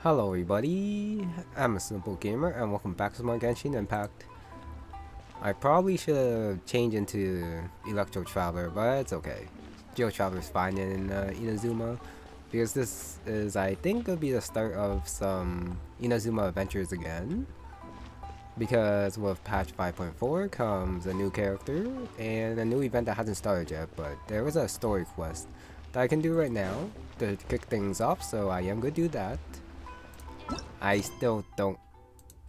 Hello everybody, I'm a simple gamer and welcome back to more Genshin Impact. I probably should change into Electro Traveler, but it's okay. Geo Traveler's fine in Inazuma, because this is, I think, gonna be the start of some Inazuma adventures again. Because with patch 5.4 comes a new character and a new event that hasn't started yet, but there is a story quest that I can do right now to kick things off, so I am gonna do that. I still don't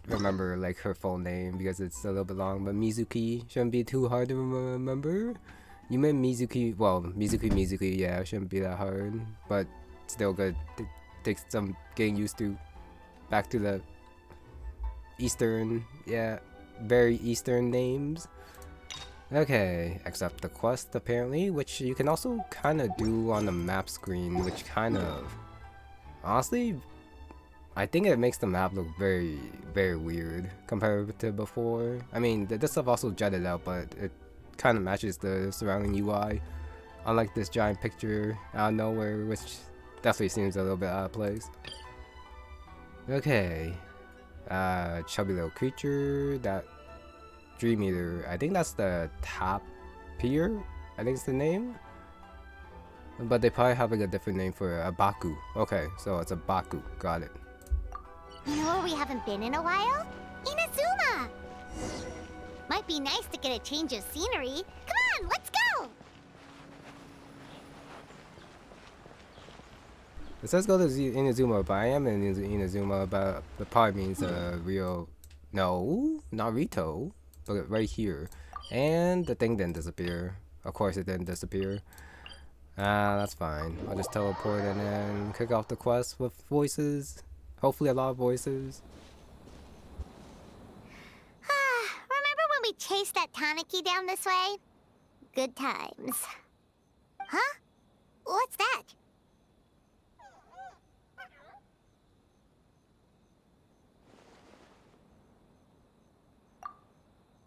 remember like her full name because it's a little bit long, but Mizuki shouldn't be too hard to remember. You meant Mizuki, well, Mizuki, yeah, shouldn't be that hard, but still good. Takes some getting used to. Back to the Eastern, yeah, very Eastern names. Okay, accept the quest apparently, which you can also kind of do on the map screen, which kind of, honestly, I think it makes the map look very, very weird compared to before. I mean, this stuff also jetted out, but it kind of matches the surrounding UI. Unlike this giant picture out of nowhere, which definitely seems a little bit out of place. Okay. Chubby little creature, that Dream Eater. I think that's the Tampirus, I think it's the name. But they probably have like a different name for a Baku. Okay, so it's a Baku, got it. You know where we haven't been in a while? Inazuma! Might be nice to get a change of scenery. Come on, let's go! It says go to Inazuma, but I am in Inazuma, but it probably means real... No, not Rito, but right here. And the thing didn't disappear. Of course it didn't disappear. That's fine. I'll just teleport and then kick off the quest with voices. Hopefully a lot of voices. Remember when we chased that Tanuki down this way? Good times. Huh? What's that?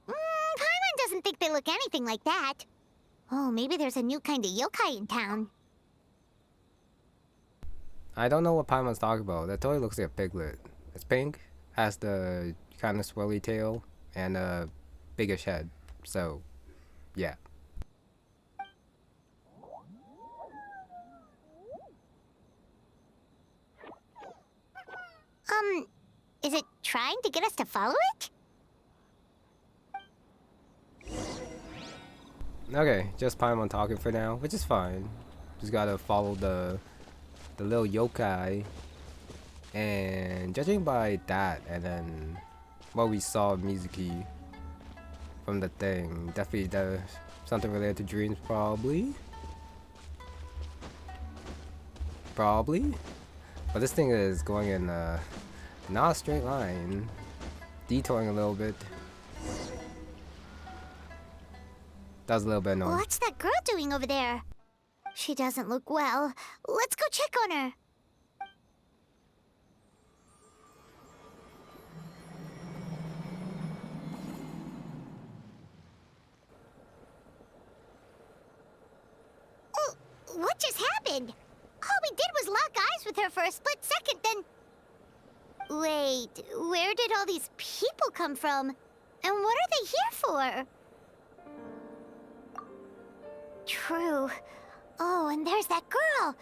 Paimon doesn't think they look anything like that. Oh, maybe there's a new kind of yokai in town. I don't know what Paimon's talking about. That totally looks like a piglet. It's pink, has the kind of swirly tail, and a biggish head. So, yeah. Is it trying to get us to follow it? Okay, just Paimon talking for now, which is fine. Just gotta follow the little yokai, and judging by that, and then what we saw of Mizuki from the thing, definitely something related to dreams, probably. But this thing is going in not a straight line, detouring a little bit. That was a little bit annoying. What's that girl doing over there? She doesn't look well. Let's go check on her. Oh, what just happened? All we did was lock eyes with her for a split second, then... Wait, where did all these people come from? And what are they here for? True. Oh, and there's that girl.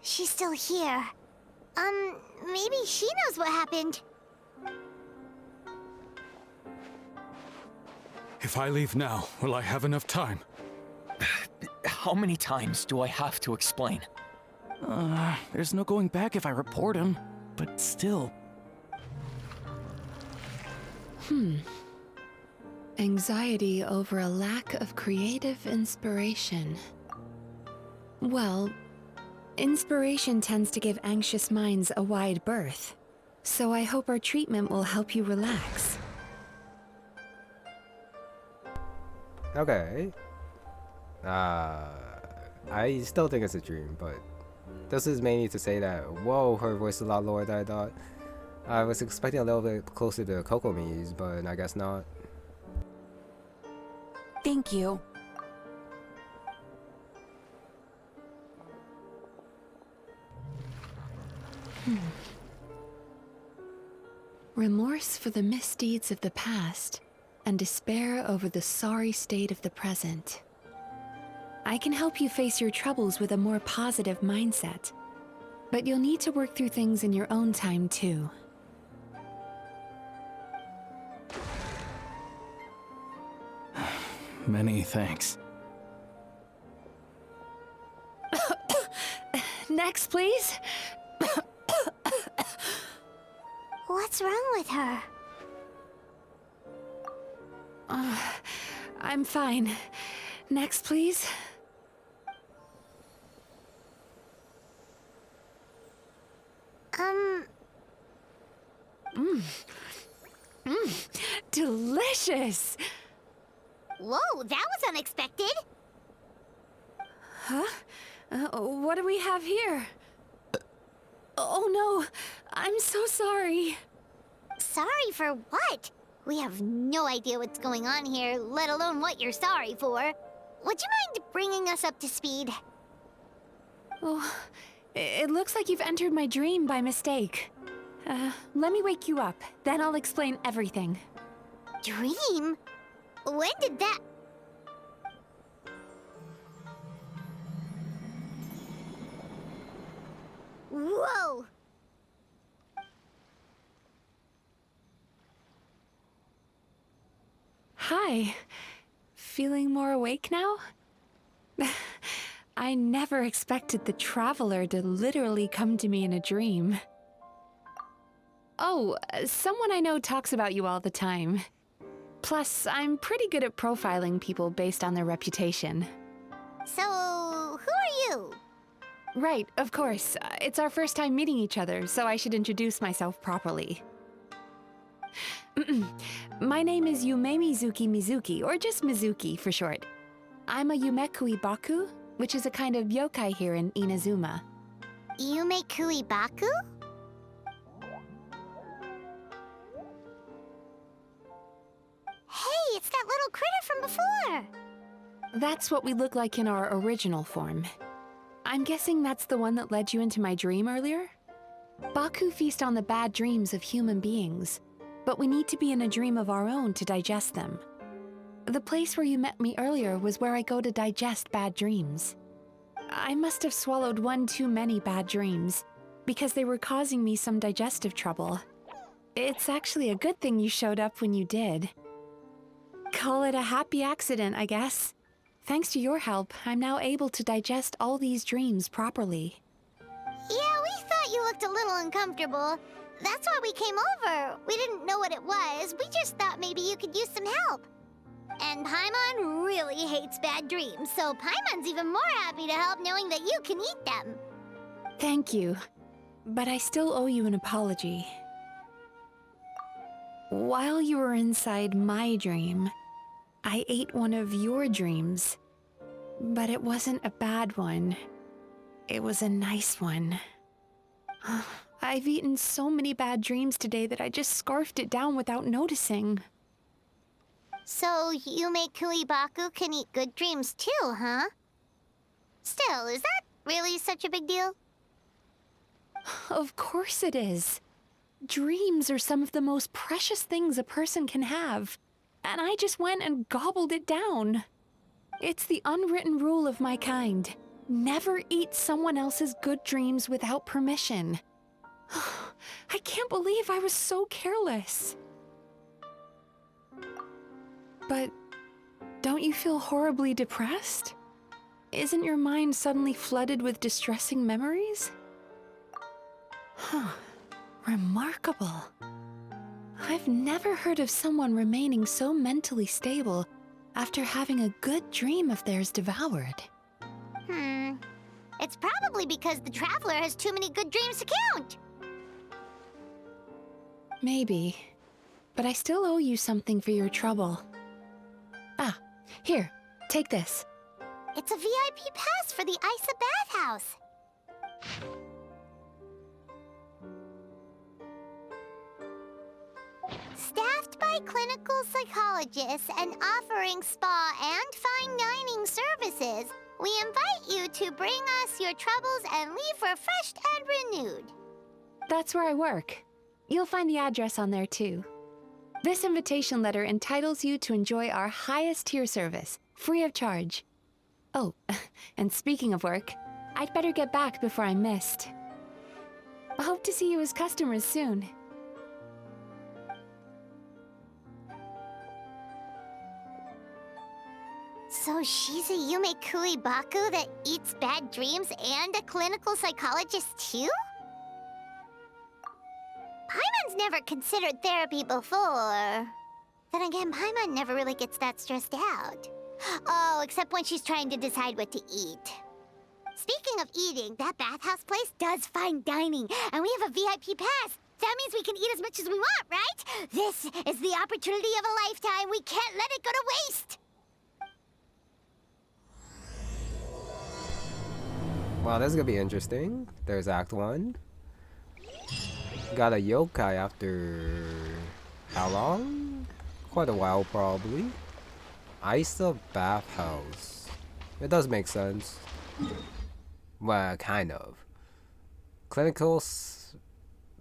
She's still here. Maybe she knows what happened. If I leave now, will I have enough time? How many times do I have to explain? There's no going back if I report him. But still. Anxiety over a lack of creative inspiration. Well, inspiration tends to give anxious minds a wide berth, so I hope our treatment will help you relax. Okay. I still think it's a dream, but this is mainly to say that, whoa, her voice is a lot lower than I thought. I was expecting a little bit closer to Kokomi's, but I guess not. Thank you. Remorse for the misdeeds of the past, and despair over the sorry state of the present. I can help you face your troubles with a more positive mindset, but you'll need to work through things in your own time too. Many thanks. Next, please. What's wrong with her? I'm fine. Next, please. Delicious! Whoa, that was unexpected. Huh? What do we have here? Oh no, I'm so sorry. Sorry for what? We have no idea what's going on here, let alone what you're sorry for. Would you mind bringing us up to speed? Oh, it looks like you've entered my dream by mistake. Let me wake you up, then I'll explain everything. Dream? When did that... Whoa! Hi. Feeling more awake now? I never expected the Traveler to literally come to me in a dream. Oh, someone I know talks about you all the time. Plus, I'm pretty good at profiling people based on their reputation. So, who are you? Right, of course. It's our first time meeting each other, so I should introduce myself properly. My name is Mizuki Mizuki, or just Mizuki for short. I'm a Yumekui Baku, which is a kind of yokai here in Inazuma. Yumekui Baku? Hey, it's that little critter from before! That's what we look like in our original form. I'm guessing that's the one that led you into my dream earlier? Baku feast on the bad dreams of human beings, but we need to be in a dream of our own to digest them. The place where you met me earlier was where I go to digest bad dreams. I must have swallowed one too many bad dreams, because they were causing me some digestive trouble. It's actually a good thing you showed up when you did. Call it a happy accident, I guess. Thanks to your help, I'm now able to digest all these dreams properly. Yeah, we thought you looked a little uncomfortable. That's why we came over. We didn't know what it was. We just thought maybe you could use some help. And Paimon really hates bad dreams, so Paimon's even more happy to help knowing that you can eat them. Thank you, but I still owe you an apology. While you were inside my dream, I ate one of your dreams. But it wasn't a bad one. It was a nice one. I've eaten so many bad dreams today that I just scarfed it down without noticing. So Yumekui Baku can eat good dreams too, huh? Still, is that really such a big deal? Of course it is. Dreams are some of the most precious things a person can have, and I just went and gobbled it down. It's the unwritten rule of my kind. Never eat someone else's good dreams without permission. I can't believe I was so careless. But don't you feel horribly depressed? Isn't your mind suddenly flooded with distressing memories? Huh. Remarkable. I've never heard of someone remaining so mentally stable after having a good dream of theirs devoured. It's probably because the Traveler has too many good dreams to count. Maybe. But I still owe you something for your trouble. Ah, here, take this. It's a VIP pass for the Isa Bathhouse. Staffed by clinical psychologists and offering spa and fine dining services, we invite you to bring us your troubles and leave refreshed and renewed. That's where I work. You'll find the address on there too. This invitation letter entitles you to enjoy our highest tier service, free of charge. Oh, and speaking of work, I'd better get back before I'm missed. I hope to see you as customers soon. So she's a Yume Kui Baku that eats bad dreams and a clinical psychologist too? Paimon's never considered therapy before. Then again, Paimon never really gets that stressed out. Oh, except when she's trying to decide what to eat. Speaking of eating, that bathhouse place does fine dining, and we have a VIP pass. That means we can eat as much as we want, right? This is the opportunity of a lifetime. We can't let it go to waste. Wow, this is gonna be interesting. There's Act 1. Got a yokai after how long? Quite a while, probably. Isa Bathhouse. It does make sense. Well, kind of. Clinicals.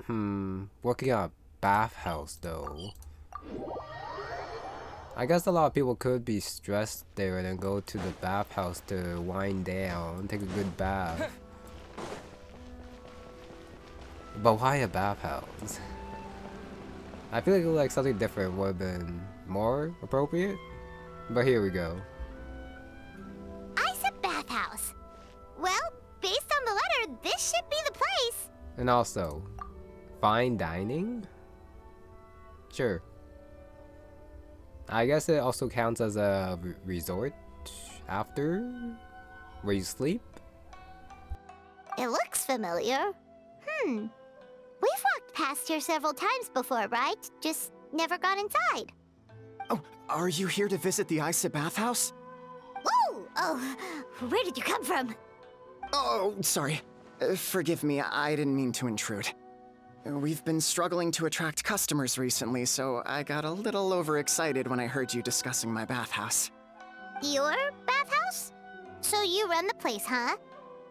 Working on a bathhouse, though. I guess a lot of people could be stressed there and then go to the bathhouse to wind down, take a good bath. But why a bathhouse? I feel like something different would have been more appropriate. But here we go. Isa Bathhouse. Well, based on the letter, this should be the place. And also, fine dining? Sure. I guess it also counts as a resort after where you sleep. It looks familiar. We've walked past here several times before, right? Just never got inside. Oh, are you here to visit the Isa Bathhouse? Ooh! Oh, where did you come from? Oh, sorry. Forgive me, I didn't mean to intrude. We've been struggling to attract customers recently, so I got a little overexcited when I heard you discussing my bathhouse. Your bathhouse? So you run the place, huh?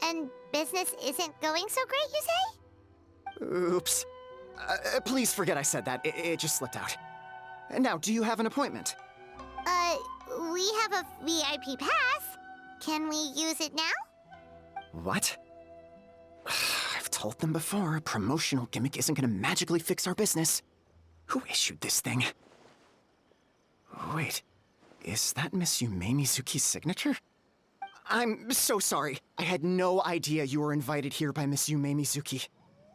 And business isn't going so great, you say? Oops. Please forget I said that. It just slipped out. Now, do you have an appointment? We have a VIP pass. Can we use it now? What? I've told them before, a promotional gimmick isn't gonna magically fix our business. Who issued this thing? Wait, is that Miss Yume Mizuki's signature? I'm so sorry. I had no idea you were invited here by Miss Yume Mizuki.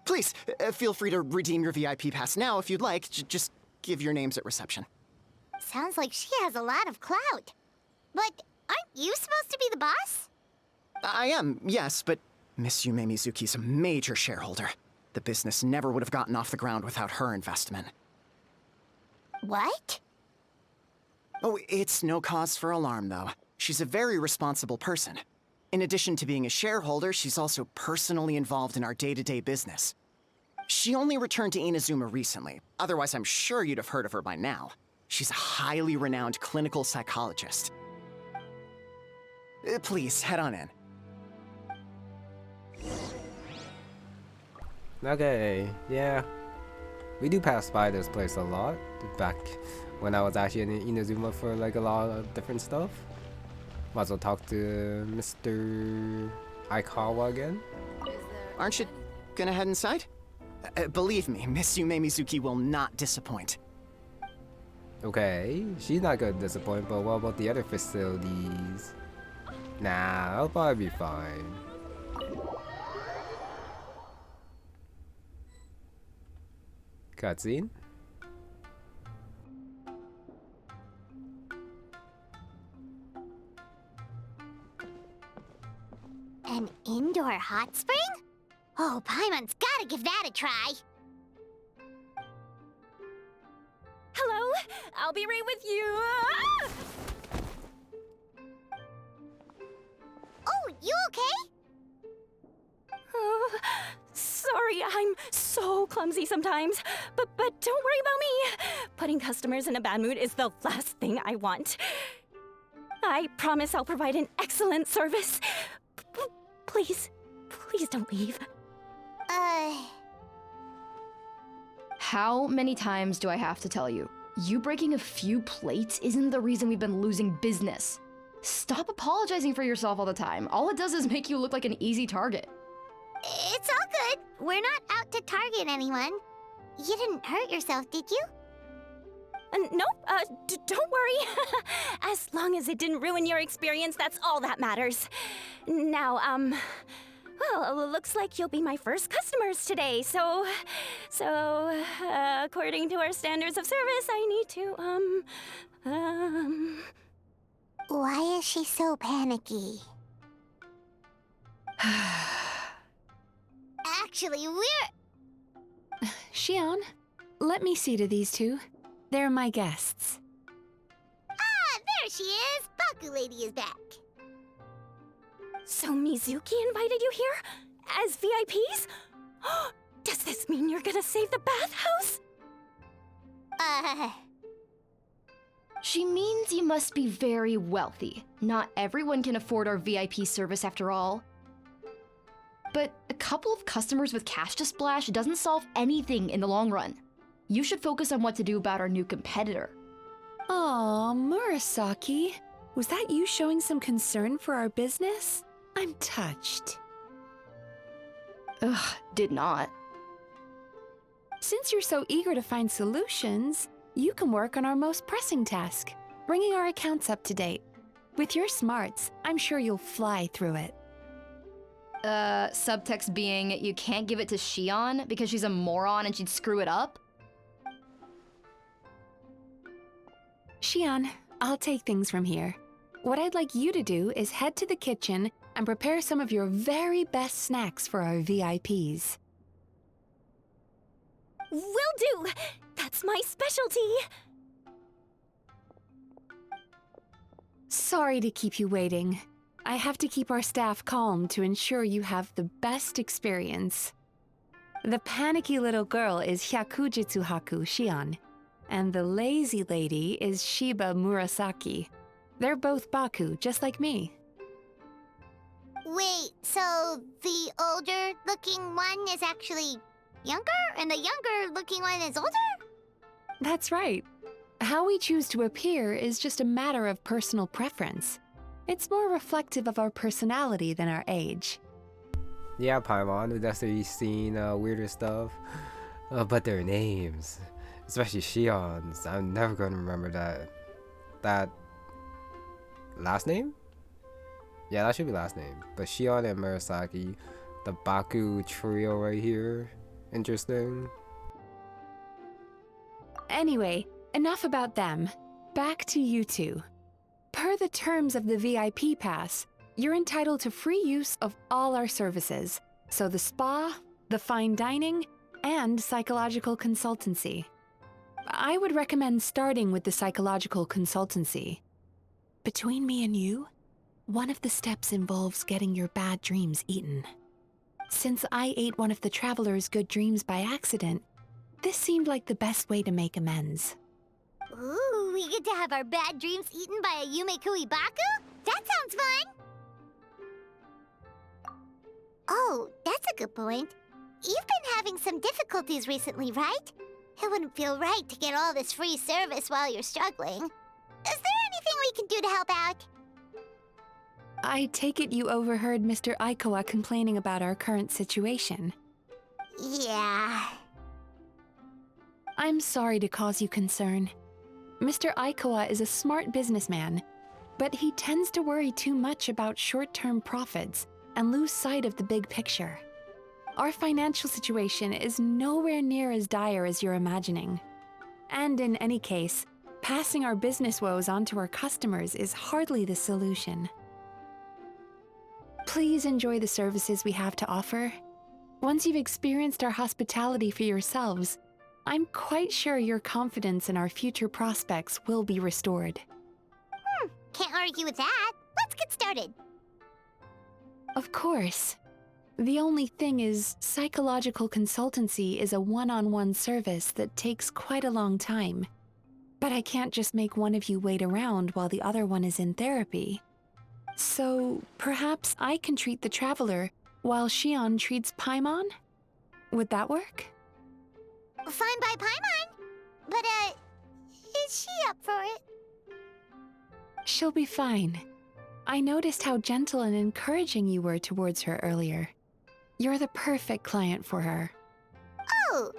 Please, feel free to redeem your VIP pass now if you'd like. Just give your names at reception. Sounds like she has a lot of clout. But aren't you supposed to be the boss? I am, yes, but Miss Yume Mizuki's a major shareholder. The business never would have gotten off the ground without her investment. What? Oh, it's no cause for alarm, though. She's a very responsible person. In addition to being a shareholder, she's also personally involved in our day-to-day business. She only returned to Inazuma recently. Otherwise, I'm sure you'd have heard of her by now. She's a highly renowned clinical psychologist. Please, head on in. Okay, yeah. We do pass by this place a lot. Back when I was actually in Inazuma for like a lot of different stuff. Might as well talk to Mr. Aikawa again. Aren't you gonna head inside? Believe me, Miss Yume Mizuki will not disappoint. Okay, she's not gonna disappoint, but what about the other facilities? Nah, I'll probably be fine. Cutscene? An indoor hot spring? Oh, Paimon's gotta give that a try. Hello, I'll be right with you. Oh, you okay? Oh, sorry, I'm so clumsy sometimes. But don't worry about me. Putting customers in a bad mood is the last thing I want. I promise I'll provide an excellent service. Please don't leave. How many times do I have to tell you? You breaking a few plates isn't the reason we've been losing business. Stop apologizing for yourself all the time. All it does is make you look like an easy target. It's all good. We're not out to target anyone. You didn't hurt yourself, did you? Nope, don't worry. As long as it didn't ruin your experience, that's all that matters. Now, well, looks like you'll be my first customers today, so, according to our standards of service, I need to, Why is she so panicky? Actually, we're... Shion, let me see to these two. They're my guests. Ah, there she is! Baku lady is back. So Mizuki invited you here? As VIPs? Does this mean you're gonna save the bathhouse? She means you must be very wealthy. Not everyone can afford our VIP service after all. But a couple of customers with cash to splash doesn't solve anything in the long run. You should focus on what to do about our new competitor. Aw, Murasaki. Was that you showing some concern for our business? I'm touched. Ugh, did not. Since you're so eager to find solutions, you can work on our most pressing task, bringing our accounts up to date. With your smarts, I'm sure you'll fly through it. Subtext being, you can't give it to Shion because she's a moron and she'd screw it up? Shion, I'll take things from here. What I'd like you to do is head to the kitchen and prepare some of your very best snacks for our VIPs. Will do! That's my specialty! Sorry to keep you waiting. I have to keep our staff calm to ensure you have the best experience. The panicky little girl is Hyakujitsu Haku Shion, and the lazy lady is Shiba Murasaki. They're both Baku, just like me. Wait, so the older-looking one is actually younger, and the younger-looking one is older? That's right. How we choose to appear is just a matter of personal preference. It's more reflective of our personality than our age. Yeah, Paimon, we've definitely seen weirder stuff. But their names, especially Shion's, I'm never going to remember that last name? Yeah, that should be last name. But Shion and Murasaki, the Baku trio right here. Interesting. Anyway, enough about them. Back to you two. Per the terms of the VIP pass, you're entitled to free use of all our services. So the spa, the fine dining, and psychological consultancy. I would recommend starting with the psychological consultancy. Between me and you, one of the steps involves getting your bad dreams eaten. Since I ate one of the traveler's good dreams by accident, this seemed like the best way to make amends. Ooh, we get to have our bad dreams eaten by a Yumekui Baku? That sounds fun! Oh, that's a good point. You've been having some difficulties recently, right? It wouldn't feel right to get all this free service while you're struggling. Is there anything we can do to help out? I take it you overheard Mr. Aikawa complaining about our current situation. Yeah. I'm sorry to cause you concern. Mr. Aikawa is a smart businessman, but he tends to worry too much about short-term profits and lose sight of the big picture. Our financial situation is nowhere near as dire as you're imagining. And in any case, passing our business woes on to our customers is hardly the solution. Please enjoy the services we have to offer. Once you've experienced our hospitality for yourselves, I'm quite sure your confidence in our future prospects will be restored. Can't argue with that. Let's get started. Of course. The only thing is, psychological consultancy is a one-on-one service that takes quite a long time. But I can't just make one of you wait around while the other one is in therapy. So, perhaps I can treat the traveler while Shion treats Paimon? Would that work? fine by Paimon. But, is she up for it? She'll be fine. I noticed how gentle and encouraging you were towards her earlier. You're the perfect client for her. Oh,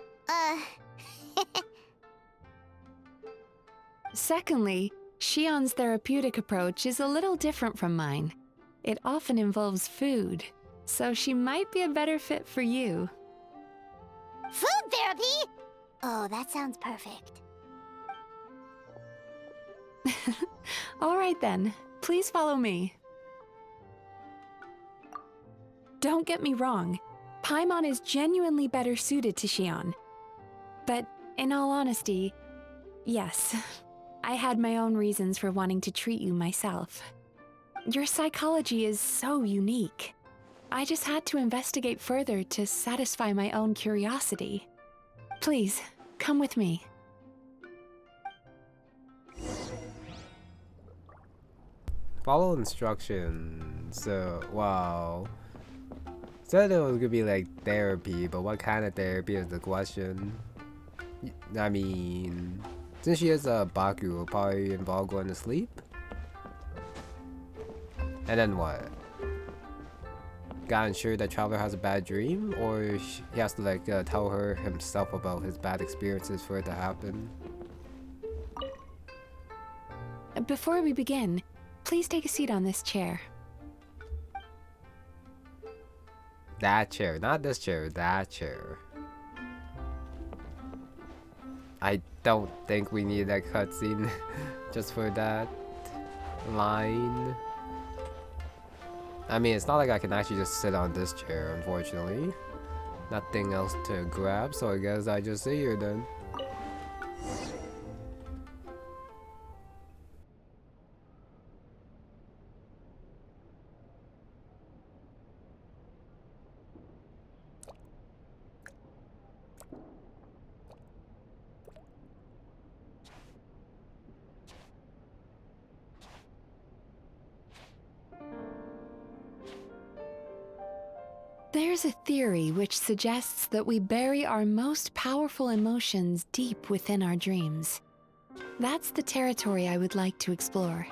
Secondly, Shion's therapeutic approach is a little different from mine. It often involves food, so she might be a better fit for you. food therapy? Oh, that sounds perfect. All right then, please follow me. Don't get me wrong, Paimon is genuinely better suited to Shion. But in all honesty, yes, I had my own reasons for wanting to treat you myself. Your psychology is so unique. I just had to investigate further to satisfy my own curiosity. Please, come with me. Follow instructions. Wow. Said it was gonna be like therapy, but what kind of therapy is the question? I mean, since she is a Baku, will probably involve going to sleep. And then what? Gotta ensure that Traveler has a bad dream, or he has to like tell her himself about his bad experiences for it to happen. Before we begin, please take a seat on this chair. That chair, not this chair, that chair. I don't think we need that cutscene just for that line. I mean, it's not like I can actually just sit on this chair, unfortunately. Nothing else to grab, so I guess I just sit here then. There's a theory which suggests that we bury our most powerful emotions deep within our dreams. That's the territory I would like to explore.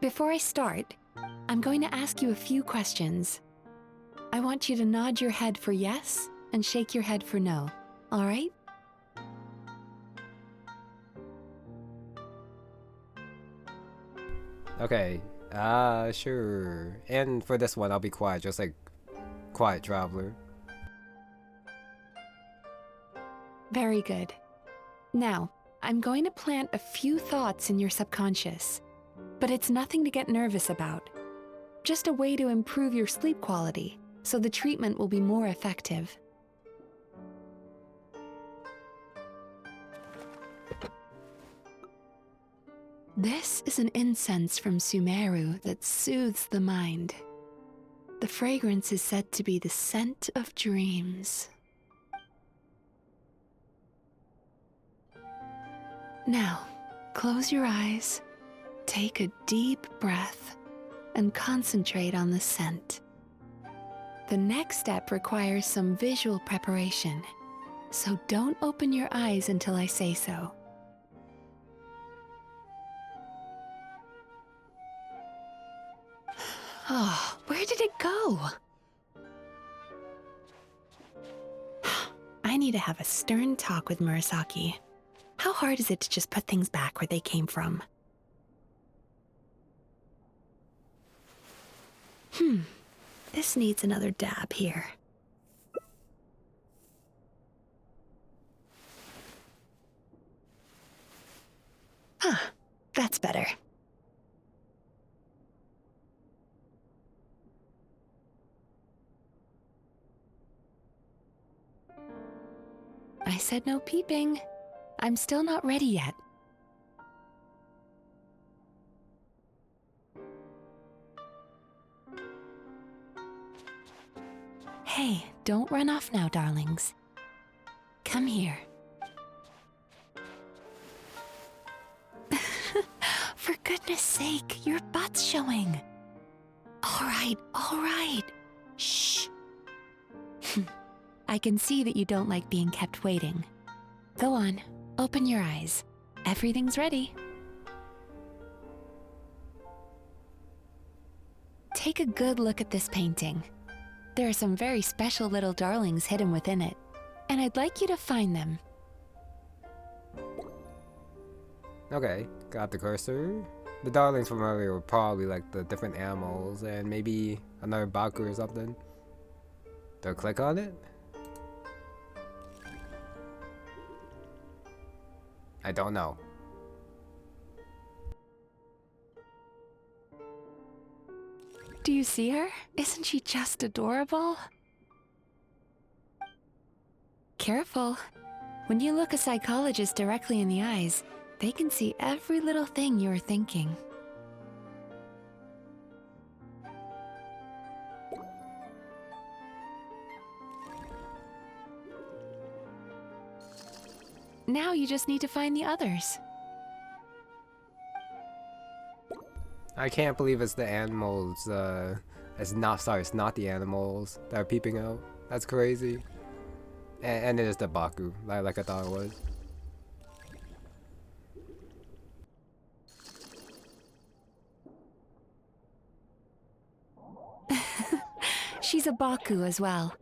Before I start, I'm going to ask you a few questions. I want you to nod your head for yes and shake your head for no, all right? Okay, sure. And for this one, I'll be quiet, just like Quiet Traveler. Very good. Now, I'm going to plant a few thoughts in your subconscious, but it's nothing to get nervous about. Just a way to improve your sleep quality, so the treatment will be more effective. This is an incense from Sumeru that soothes the mind. The fragrance is said to be the scent of dreams. Now, close your eyes, take a deep breath, and concentrate on the scent. The next step requires some visual preparation, so don't open your eyes until I say so. Oh, where did it go? I need to have a stern talk with Murasaki. How hard is it to just put things back where they came from? This needs another dab here. That's better. I said no peeping. I'm still not ready yet. Hey, don't run off now, darlings. Come here. For goodness sake, your butt's showing. All right. Shh. I can see that you don't like being kept waiting. Go on, open your eyes. Everything's ready. Take a good look at this painting. There are some very special little darlings hidden within it, and I'd like you to find them. Okay, got the cursor. The darlings from earlier were probably like the different animals and maybe another Baku or something. Do I click on it? I don't know. Do you see her? Isn't she just adorable? Careful. When you look a psychologist directly in the eyes, they can see every little thing you're thinking. Now you just need to find the others. I can't believe it's the animals, it's not the animals that are peeping out. That's crazy. And it is the Baku, like I thought it was. She's a Baku as well.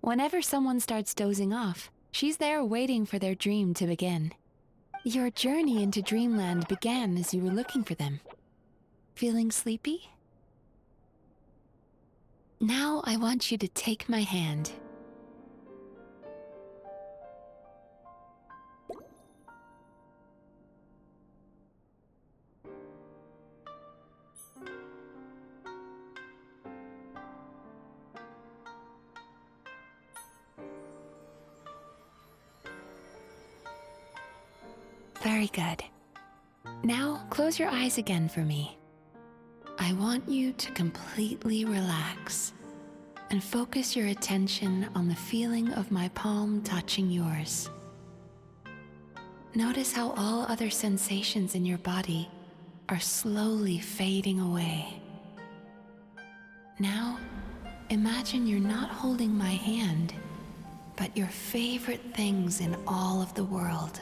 Whenever someone starts dozing off, she's there waiting for their dream to begin. Your journey into Dreamland began as you were looking for them. Feeling sleepy? Now I want you to take my hand. Very good. Now close your eyes again for me. I want you to completely relax and focus your attention on the feeling of my palm touching yours. Notice how all other sensations in your body are slowly fading away. Now, imagine you're not holding my hand, but your favorite things in all of the world.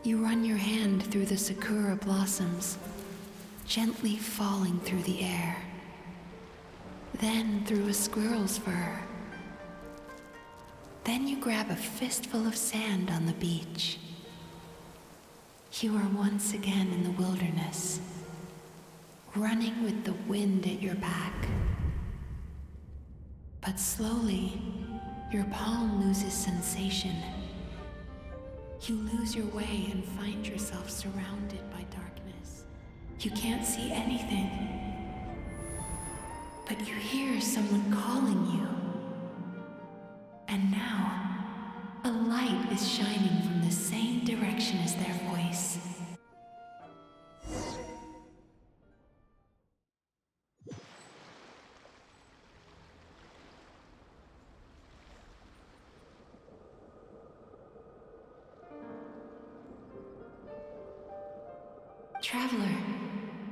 You run your hand through the sakura blossoms, gently falling through the air. Then through a squirrel's fur. Then you grab a fistful of sand on the beach. You are once again in the wilderness, running with the wind at your back. But slowly, your palm loses sensation. You lose your way and find yourself surrounded by darkness. You can't see anything, but you hear someone calling you. And now, a light is shining from the same direction as their voice. Traveler,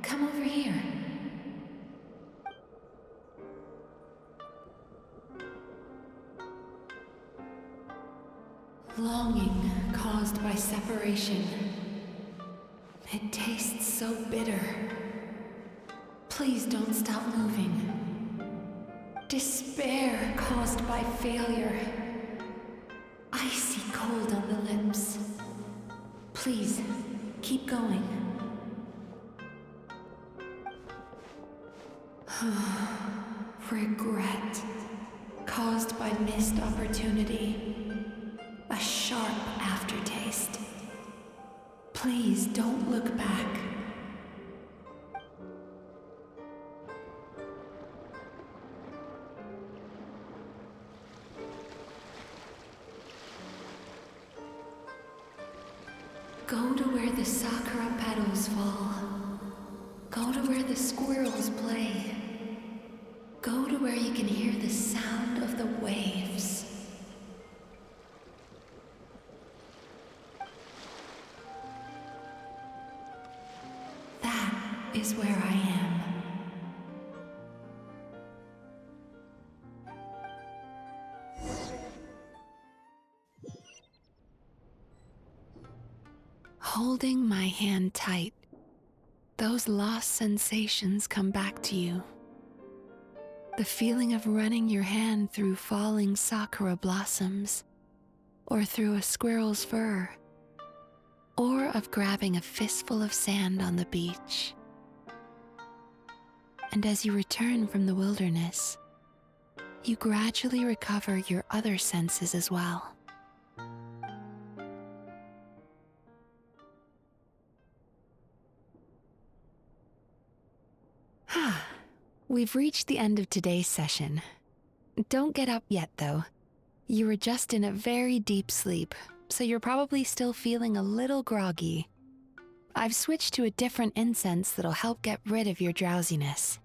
come over here. Longing caused by separation. It tastes so bitter. Please don't stop moving. Despair caused by failure. Icy cold on the lips. Please, keep going. Regret caused by missed opportunity. A sharp aftertaste. Please don't look back. Go to where the sakura petals fall. Go to where the squirrels play. Go to where you can hear the sound of the waves. That is where I am. Holding my hand tight, those lost sensations come back to you. The feeling of running your hand through falling sakura blossoms, or through a squirrel's fur, or of grabbing a fistful of sand on the beach. And as you return from the wilderness, you gradually recover your other senses as well. We've reached the end of today's session. Don't get up yet, though. You were just in a very deep sleep, so you're probably still feeling a little groggy. I've switched to a different incense that'll help get rid of your drowsiness.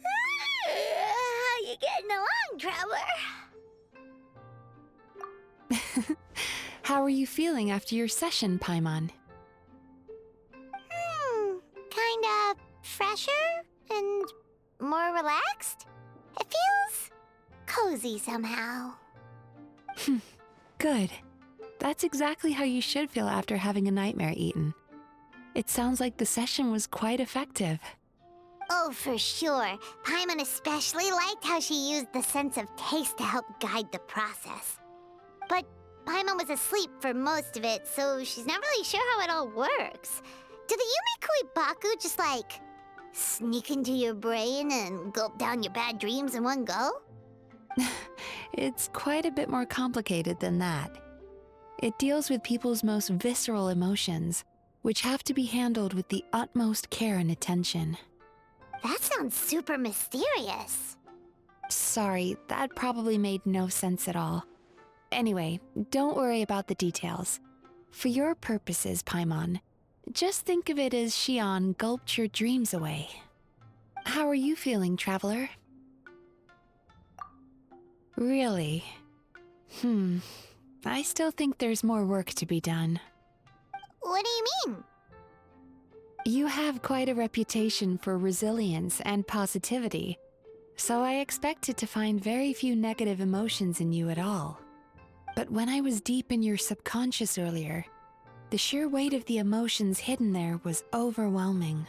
How you getting along, Traveler? How are you feeling after your session, Paimon? Kinda fresher and more relaxed. It feels cozy somehow. Good. That's exactly how you should feel after having a nightmare eaten. It sounds like the session was quite effective. Oh, for sure. Paimon especially liked how she used the sense of taste to help guide the process. But Paimon was asleep for most of it, so she's not really sure how it all works. Do the Yumikui Baku just like sneak into your brain and gulp down your bad dreams in one go? It's quite a bit more complicated than that. It deals with people's most visceral emotions, which have to be handled with the utmost care and attention. That sounds super mysterious. Sorry, that probably made no sense at all. Anyway, don't worry about the details. For your purposes, Paimon, just think of it as Shion gulped your dreams away. How are you feeling, Traveler? Really? I still think there's more work to be done. What do you mean? You have quite a reputation for resilience and positivity, so I expected to find very few negative emotions in you at all. But when I was deep in your subconscious earlier, the sheer weight of the emotions hidden there was overwhelming.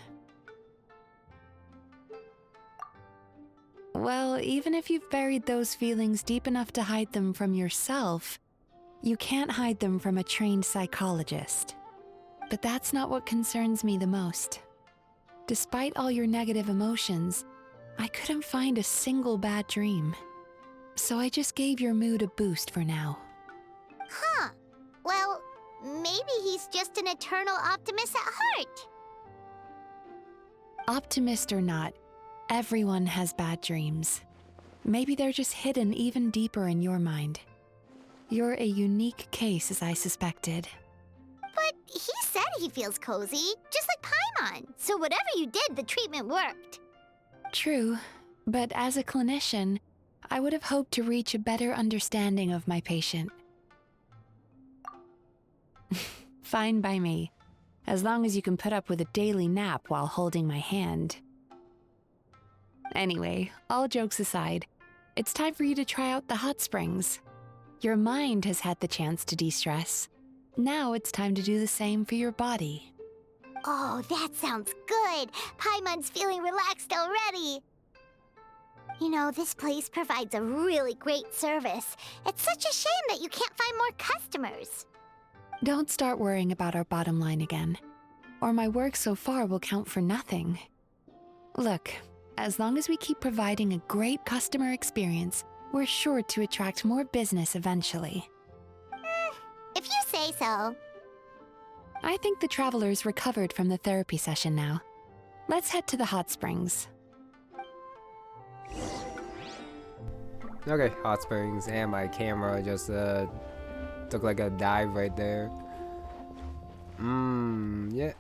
Well, even if you've buried those feelings deep enough to hide them from yourself, you can't hide them from a trained psychologist. But that's not what concerns me the most. Despite all your negative emotions, I couldn't find a single bad dream. So I just gave your mood a boost for now. Huh. Well, maybe he's just an eternal optimist at heart. Optimist or not, everyone has bad dreams. Maybe they're just hidden even deeper in your mind. You're a unique case, as I suspected. But he said he feels cozy, just like Paimon. So whatever you did, the treatment worked. True, but as a clinician, I would have hoped to reach a better understanding of my patient. Fine by me, as long as you can put up with a daily nap while holding my hand. Anyway, all jokes aside, it's time for you to try out the hot springs. Your mind has had the chance to de-stress. Now it's time to do the same for your body. Oh, that sounds good. Paimon's feeling relaxed already. You know, this place provides a really great service. It's such a shame that you can't find more customers. Don't start worrying about our bottom line again, or my work so far will count for nothing. Look, as long as we keep providing a great customer experience, we're sure to attract more business eventually. If you say so. I think the traveler's recovered from the therapy session now. Let's head to the hot springs. Okay, hot springs, and my camera just took like a dive right there. Yeah,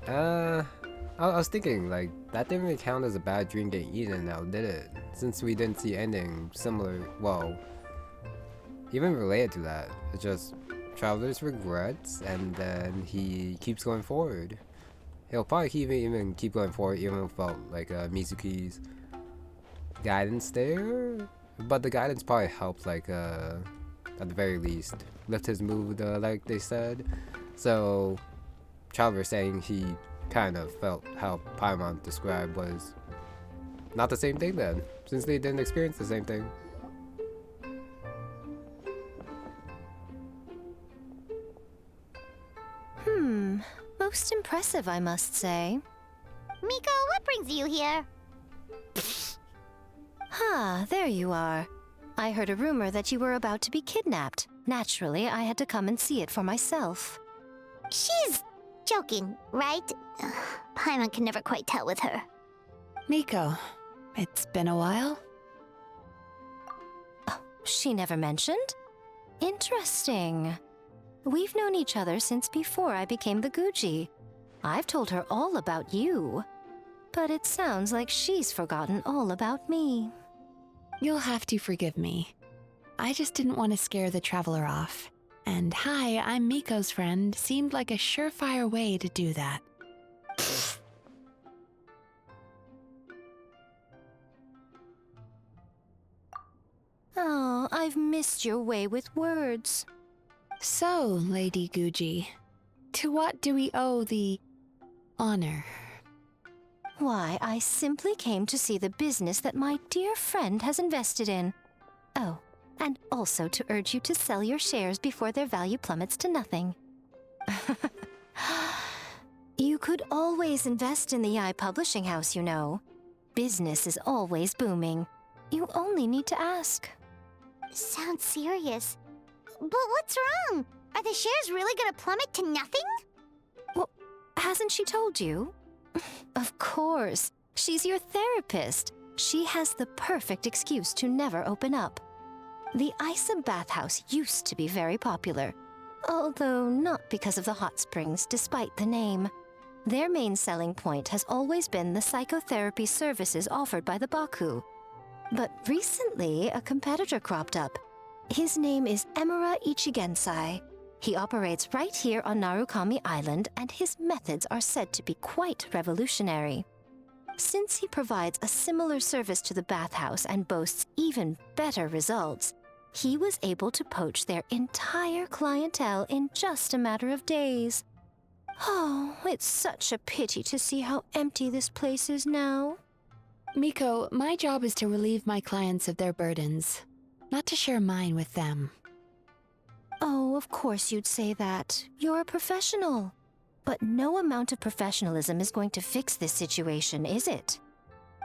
I was thinking, like, that didn't really count as a bad dream getting eaten now, did it? Since we didn't see anything similar, well, even related to that. It's just Traveler's regrets, and then he keeps going forward. He'll probably even keep going forward even without, like, Mizuki's guidance there. But the guidance probably helped, like, at the very least, lift his mood, like they said. So, Traveler saying he kind of felt how Paimon described was not the same thing then, since they didn't experience the same thing. Most impressive, I must say. Miko, what brings you here? There you are. I heard a rumor that you were about to be kidnapped. Naturally, I had to come and see it for myself. She's joking, right? Paimon can never quite tell with her. Miko, it's been a while. Oh, she never mentioned? Interesting. We've known each other since before I became the Guji. I've told her all about you. But it sounds like she's forgotten all about me. You'll have to forgive me. I just didn't want to scare the Traveler off. And hi, I'm Miko's friend seemed like a surefire way to do that. Oh, I've missed your way with words. So, Lady Guji, to what do we owe the honor? Why, I simply came to see the business that my dear friend has invested in. Oh, and also to urge you to sell your shares before their value plummets to nothing. You could always invest in the Youkai publishing house, you know. Business is always booming. You only need to ask. Sounds serious. But what's wrong? Are the shares really gonna plummet to nothing? Well, hasn't she told you? Of course. She's your therapist. She has the perfect excuse to never open up. The Isa Bathhouse used to be very popular, although not because of the hot springs, despite the name. Their main selling point has always been the psychotherapy services offered by the Baku. But recently, a competitor cropped up. His name is Emura Ichigensai. He operates right here on Narukami Island, and his methods are said to be quite revolutionary. Since he provides a similar service to the Bathhouse and boasts even better results, he was able to poach their entire clientele in just a matter of days. Oh, it's such a pity to see how empty this place is now. Miko, my job is to relieve my clients of their burdens, not to share mine with them. Oh, of course you'd say that. You're a professional. But no amount of professionalism is going to fix this situation, is it?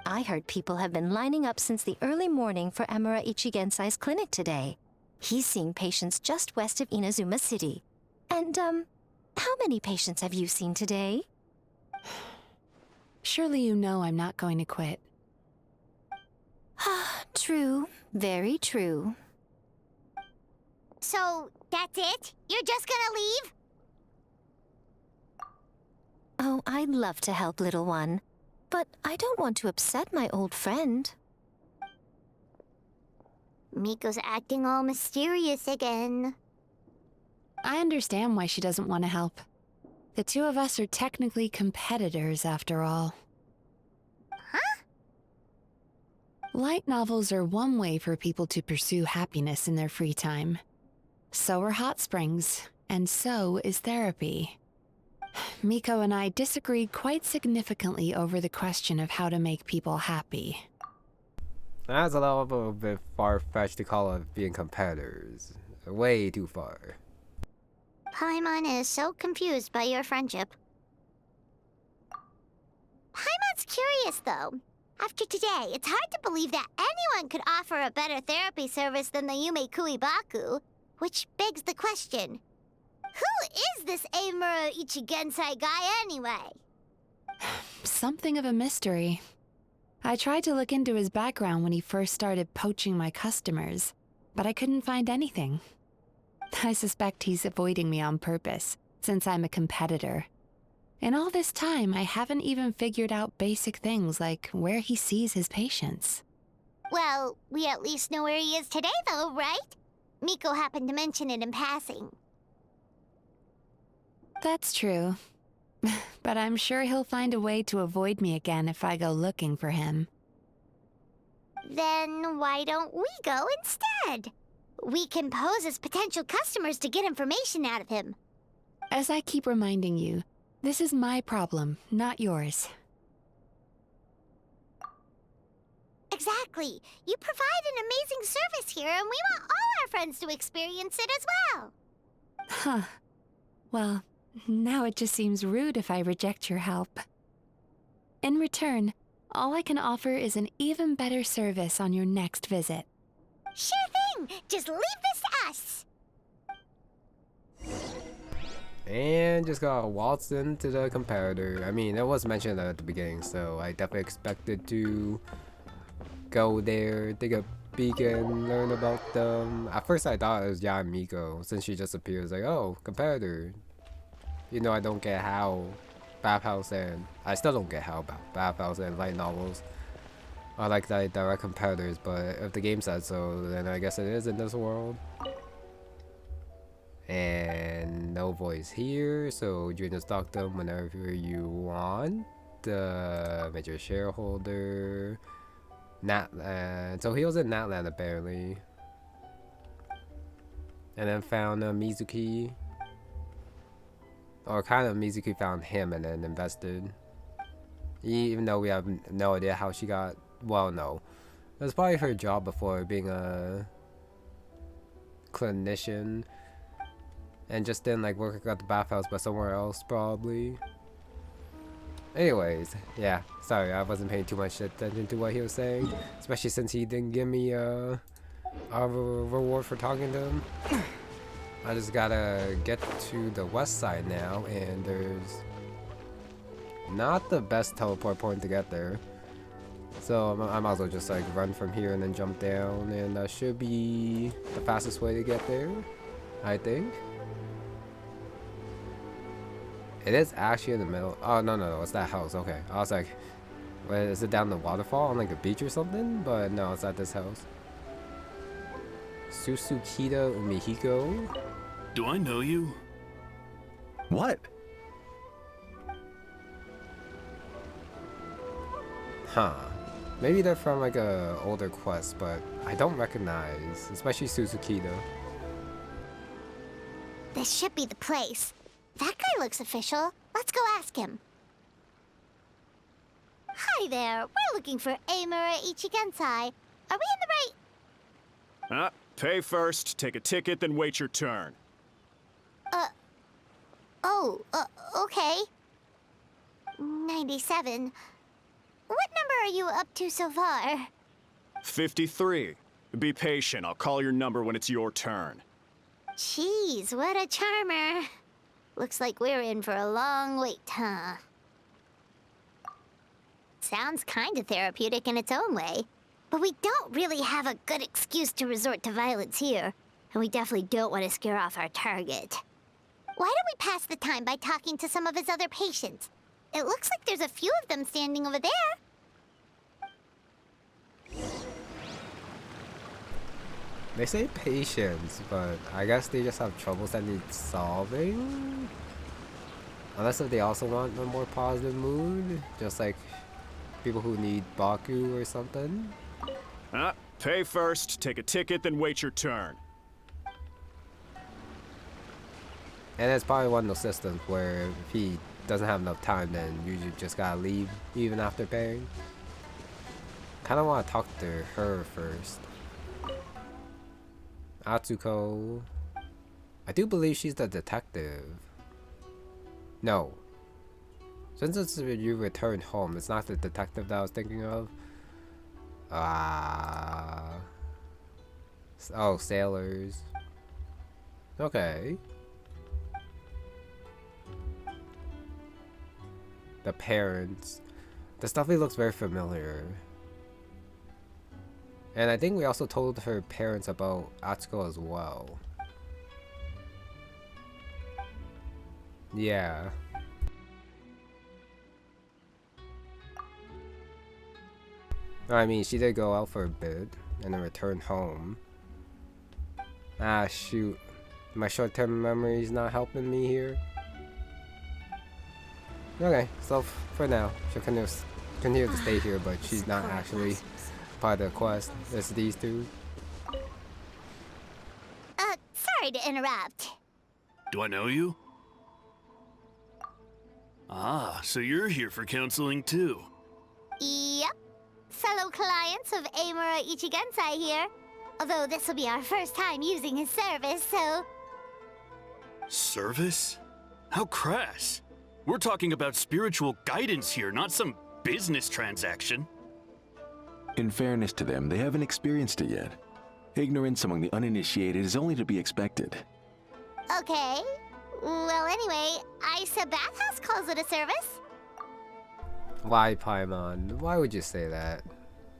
I heard people have been lining up since the early morning for Emura Ichigensai's clinic today. He's seeing patients just west of Inazuma City. And, how many patients have you seen today? Surely you know I'm not going to quit. True. Very true. So, that's it? You're just gonna leave? Oh, I'd love to help, little one. But I don't want to upset my old friend. Miko's acting all mysterious again. I understand why she doesn't want to help. The two of us are technically competitors, after all. Huh? Light novels are one way for people to pursue happiness in their free time. So are hot springs, and so is therapy. Miko and I disagreed quite significantly over the question of how to make people happy. That's a little bit far-fetched to call it being competitors. Way too far. Paimon is so confused by your friendship. Paimon's curious, though. After today, it's hard to believe that anyone could offer a better therapy service than the Yume Kui Baku, which begs the question, who is this Emura Ichigensai guy anyway? Something of a mystery. I tried to look into his background when he first started poaching my customers, but I couldn't find anything. I suspect he's avoiding me on purpose, since I'm a competitor. In all this time, I haven't even figured out basic things like where he sees his patients. Well, we at least know where he is today, though, right? Miko happened to mention it in passing. That's true. But I'm sure he'll find a way to avoid me again if I go looking for him. Then why don't we go instead? We can pose as potential customers to get information out of him. As I keep reminding you, this is my problem, not yours. Exactly. You provide an amazing service here, and we want all our friends to experience it as well. Huh. Well, now it just seems rude if I reject your help. In return, all I can offer is an even better service on your next visit. Sure thing. Just leave this to us. And just got waltzed into the comparator. I mean, it was mentioned at the beginning, so I definitely expected to go there, take a peek and learn about them. At first I thought it was Yae Miko, since she just appears like, oh, comparator. You know, I don't get how Bathhouse and I still don't get how Bathhouse and light novels are like that direct comparators, but if the game said so, then I guess it is in this world. And no voice here, so you just talk to them whenever you want. Major shareholder. Natland. So he was in Natland apparently. And then found Mizuki. Or kind of Mizuki found him and then invested. Even though we have no idea how she got. Well, no. It was probably her job before, being a clinician. And just didn't like work at the bathhouse but somewhere else probably. Anyways, yeah, sorry, I wasn't paying too much attention to what he was saying, especially since he didn't give me a reward for talking to him. I just gotta get to the west side now, and there's not the best teleport point to get there. So I might as well just like run from here and then jump down, and that should be the fastest way to get there, I think. It is actually in the middle. Oh, no, it's that house. Okay. I was like, wait, is it down the waterfall on like a beach or something? But no, it's at this house. Susukita Umihiko? Do I know you? What? Huh. Maybe they're from like a older quest, but I don't recognize, especially Susukita. This should be the place. That guy looks official. Let's go ask him. Hi there. We're looking for Amura Ichigensai. Are we in the right... Pay first, take a ticket, then wait your turn. Okay. 97. What number are you up to so far? 53. Be patient, I'll call your number when it's your turn. Jeez, what a charmer. Looks like we're in for a long wait, huh? Sounds kinda therapeutic in its own way. But we don't really have a good excuse to resort to violence here. And we definitely don't want to scare off our target. Why don't we pass the time by talking to some of his other patients? It looks like there's a few of them standing over there. They say patience, but I guess they just have troubles that need solving. Unless if they also want a more positive mood, just like people who need Baku or something. Pay first, take a ticket, then wait your turn. And it's probably one of those systems where if he doesn't have enough time, then you just gotta leave even after paying. Kinda wanna talk to her first. Atsuko. I do believe she's the detective. No. Since it's you return home, it's not the detective that I was thinking of. Oh, sailors. Okay. The parents. The stuff looks very familiar. And I think we also told her parents about Atsuko as well. Yeah. I mean, she did go out for a bit and then return home. Ah, shoot. My short-term memory is not helping me here. Okay, so for now, she'll continue to stay here, but she's not actually part of the quest. It's these two. Sorry to interrupt. Do I know you? Ah, so you're here for counseling too. Yep. Fellow clients of Amura Ichigensai here. Although this will be our first time using his service, so... Service? How crass. We're talking about spiritual guidance here, not some business transaction. In fairness to them, they haven't experienced it yet. Ignorance among the uninitiated is only to be expected. Okay. Well, anyway, Isa Bathhouse calls it a service. Why, Paimon? Why would you say that?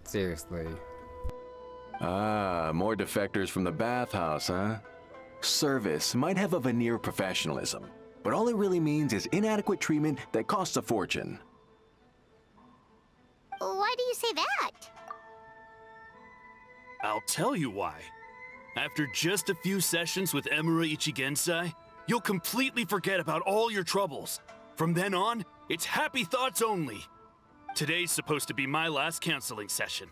Seriously. Ah, more defectors from the bathhouse, huh? Service might have a veneer of professionalism, but all it really means is inadequate treatment that costs a fortune. Why do you say that? I'll tell you why. After just a few sessions with Amura Ichigensai, you'll completely forget about all your troubles. From then on, it's happy thoughts only. Today's supposed to be my last counseling session.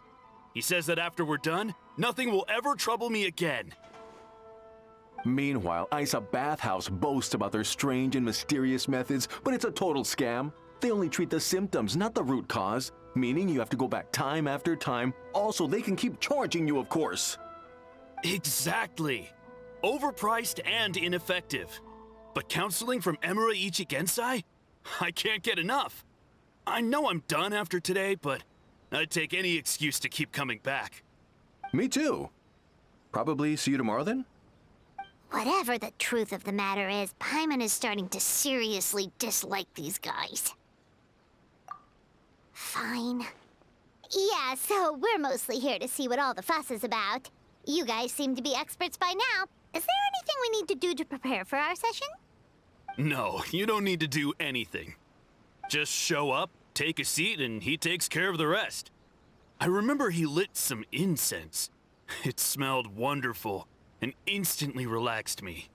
He says that after we're done, nothing will ever trouble me again. Meanwhile, Isa Bathhouse boasts about their strange and mysterious methods, but it's a total scam. They only treat the symptoms, not the root cause, meaning you have to go back time after time. Also, they can keep charging you, of course. Exactly. Overpriced and ineffective. But counseling from Amura Ichigensai? I can't get enough. I know I'm done after today, but I'd take any excuse to keep coming back. Me too. Probably see you tomorrow then? Whatever the truth of the matter is, Paimon is starting to seriously dislike these guys. Fine. Yeah, so we're mostly here to see what all the fuss is about. You guys seem to be experts by now. Is there anything we need to do to prepare for our session? No, you don't need to do anything. Just show up, take a seat, and he takes care of the rest. I remember he lit some incense. It smelled wonderful and instantly relaxed me.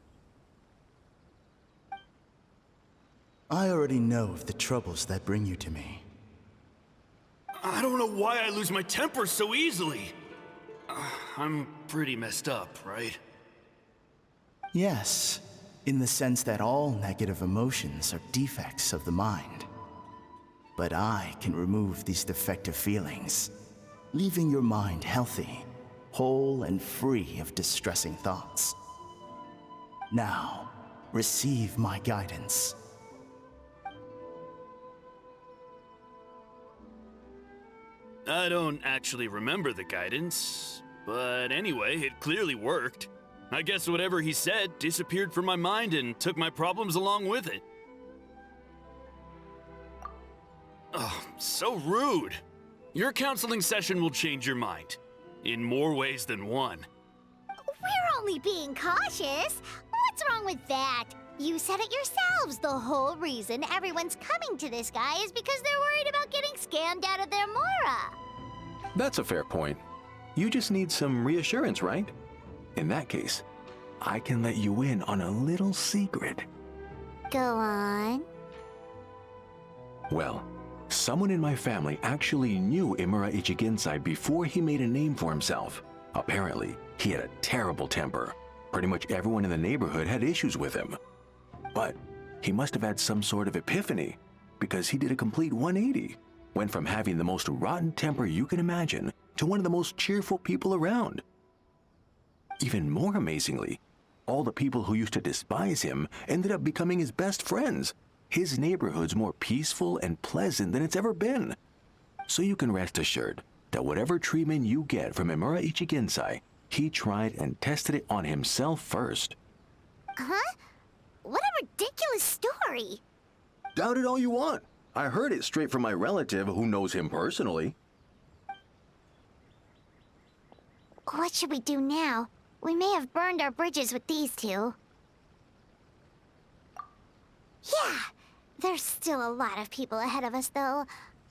I already know of the troubles that bring you to me. I don't know why I lose my temper so easily. I'm pretty messed up, right? Yes, in the sense that all negative emotions are defects of the mind. But I can remove these defective feelings, leaving your mind healthy, whole and free of distressing thoughts. Now, receive my guidance. I don't actually remember the guidance, but anyway, it clearly worked. I guess whatever he said disappeared from my mind and took my problems along with it. Oh, so rude. Your counseling session will change your mind. In more ways than one. We're only being cautious. What's wrong with that? You said it yourselves. The whole reason everyone's coming to this guy is because they're worried about getting scammed out of their Mora. That's a fair point. You just need some reassurance, right? In that case, I can let you in on a little secret. Go on. Well, someone in my family actually knew Imura Ichigensai before he made a name for himself. Apparently, he had a terrible temper. Pretty much everyone in the neighborhood had issues with him. But he must have had some sort of epiphany, because he did a complete 180. Went from having the most rotten temper you can imagine to one of the most cheerful people around. Even more amazingly, all the people who used to despise him ended up becoming his best friends. His neighborhood's more peaceful and pleasant than it's ever been. So you can rest assured that whatever treatment you get from Imura Ichigensai, he tried and tested it on himself first. Huh? What a ridiculous story. Doubt it all you want. I heard it straight from my relative who knows him personally. What should we do now? We may have burned our bridges with these two. Yeah, there's still a lot of people ahead of us, though.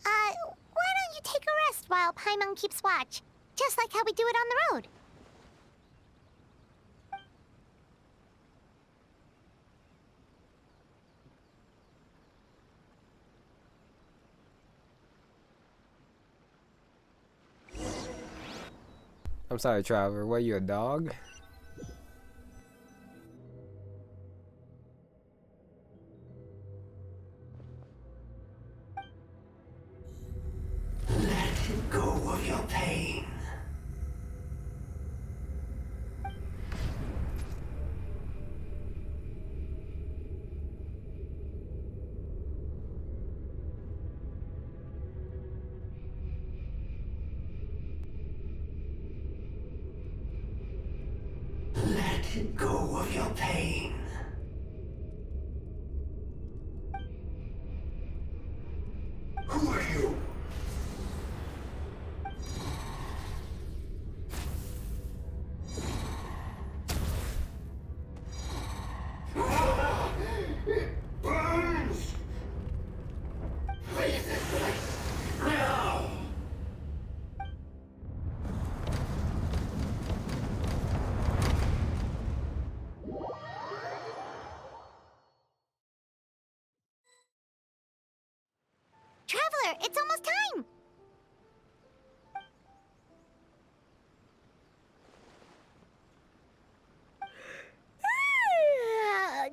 Why don't you take a rest while Paimon keeps watch? Just like how we do it on the road. I'm sorry, Traveler. What, you a dog? go of your pain. Let go of your pain. Who are you? It burns! Leave this place now! Traveler, it's almost time!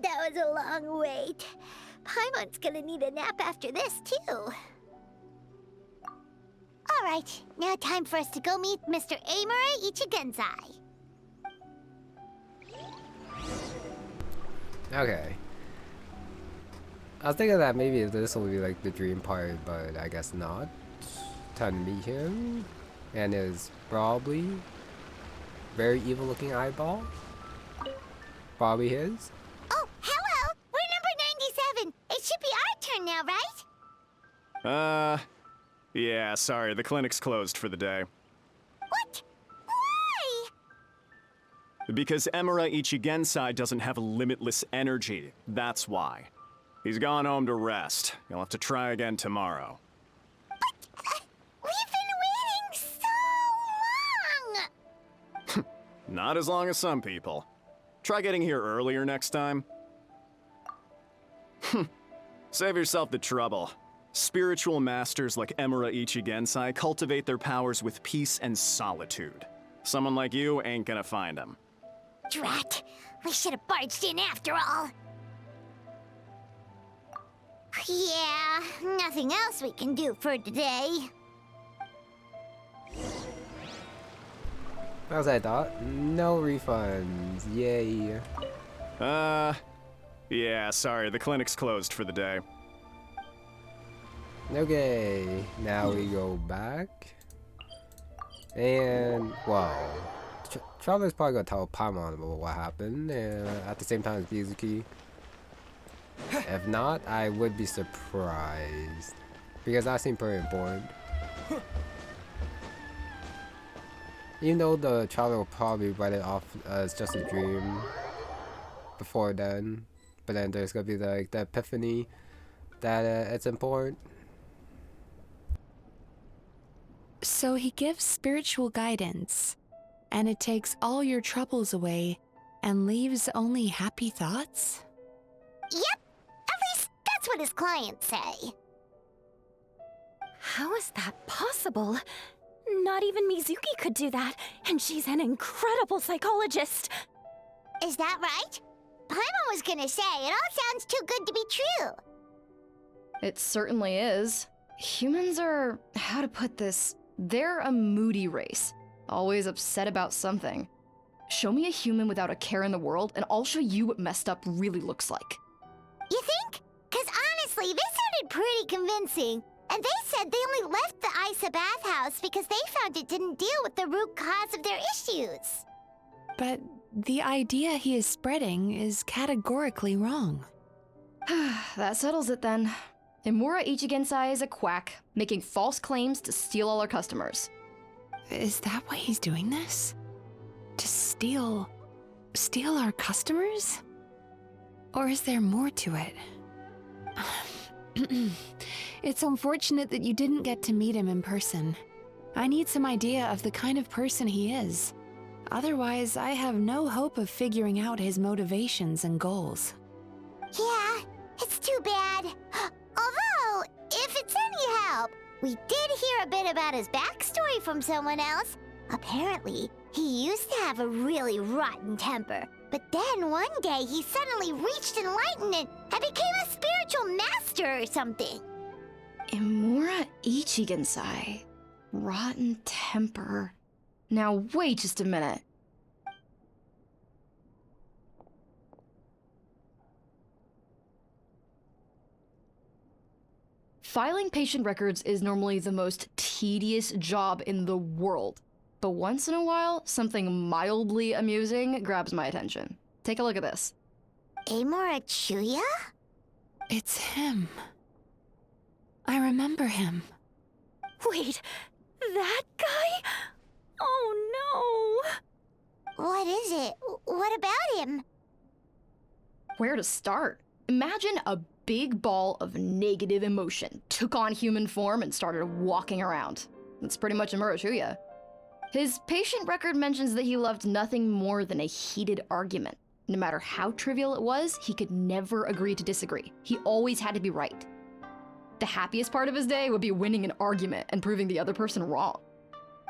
That was a long wait. Paimon's gonna need a nap after this, too. Alright, now time for us to go meet Mr. Amura Ichigenzai. Okay. I was thinking that maybe this will be like the dream part, but I guess not. Time to meet him. And his probably very evil looking eyeball. Probably his. Oh, hello! We're number 97! It should be our turn now, right? Yeah, sorry, the clinic's closed for the day. What? Why? Because Emura Ichigensai doesn't have limitless energy, that's why. He's gone home to rest. You'll have to try again tomorrow. But, we've been waiting so long! Not as long as some people. Try getting here earlier next time. Save yourself the trouble. Spiritual masters like Emura Ichigensai cultivate their powers with peace and solitude. Someone like you ain't gonna find them. Drat! We should have barged in after all! Yeah, nothing else we can do for today. As I thought. No refunds. Yay. Yeah, sorry, the clinic's closed for the day. Okay, now we go back. And, wow. Traveler's probably gonna tell Paimon about what happened at the same time as Mizuki. If not, I would be surprised. Because that seemed pretty important. Even though the Traveler will probably write it off as just a dream before then. But then there's gonna be like the epiphany that it's important. So he gives spiritual guidance, and it takes all your troubles away and leaves only happy thoughts? Yep! At least that's what his clients say. How is that possible? Not even Mizuki could do that, and she's an incredible psychologist. Is that right? Paimon was gonna say, it all sounds too good to be true. It certainly is. Humans are, how to put this, they're a moody race. Always upset about something. Show me a human without a care in the world, and I'll show you what messed up really looks like. You think? Cause honestly, this sounded pretty convincing. And they said they only left the Isa Bathhouse because they found it didn't deal with the root cause of their issues. But the idea he is spreading is categorically wrong. That settles it then. Emura Ichigensai is a quack, making false claims to steal all our customers. Is that why he's doing this? To steal our customers? Or is there more to it? It's unfortunate that you didn't get to meet him in person. I need some idea of the kind of person he is. Otherwise, I have no hope of figuring out his motivations and goals. Yeah, it's too bad. Although, if it's any help, we did hear a bit about his backstory from someone else. Apparently, he used to have a really rotten temper. But then one day he suddenly reached enlightenment and became a spiritual master or something. Emura Ichigensai. Rotten temper. Now wait just a minute. Filing patient records is normally the most tedious job in the world. But once in a while, something mildly amusing grabs my attention. Take a look at this. Amora-chuya? It's him. I remember him. Wait, that guy? Oh no! What is it? What about him? Where to start? Imagine a big ball of negative emotion took on human form and started walking around. That's pretty much Murasaki. His patient record mentions that he loved nothing more than a heated argument. No matter how trivial it was, he could never agree to disagree. He always had to be right. The happiest part of his day would be winning an argument and proving the other person wrong.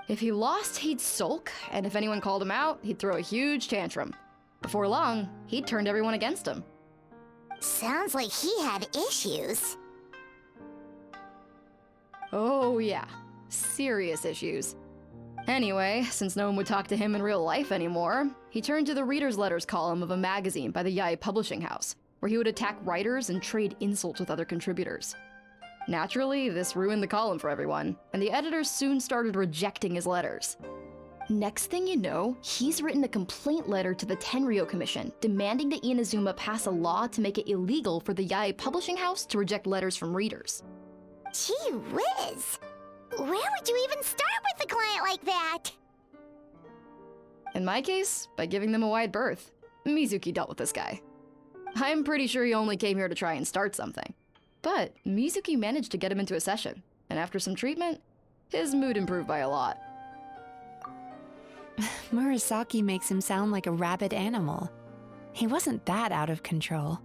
If he lost, he'd sulk, and if anyone called him out, he'd throw a huge tantrum. Before long, he'd turned everyone against him. Sounds like he had issues. Oh yeah, serious issues. Anyway, since no one would talk to him in real life anymore, he turned to the reader's letters column of a magazine by the Youkai publishing house, where he would attack writers and trade insults with other contributors. Naturally, this ruined the column for everyone, and the editors soon started rejecting his letters. Next thing you know, he's written a complaint letter to the Tenryou Commission, demanding that Inazuma pass a law to make it illegal for the Youkai publishing house to reject letters from readers. Gee whiz! Where would you even start with a client like that? In my case, by giving them a wide berth. Mizuki dealt with this guy. I'm pretty sure he only came here to try and start something. But Mizuki managed to get him into a session, and after some treatment, his mood improved by a lot. Murasaki makes him sound like a rabid animal. He wasn't that out of control.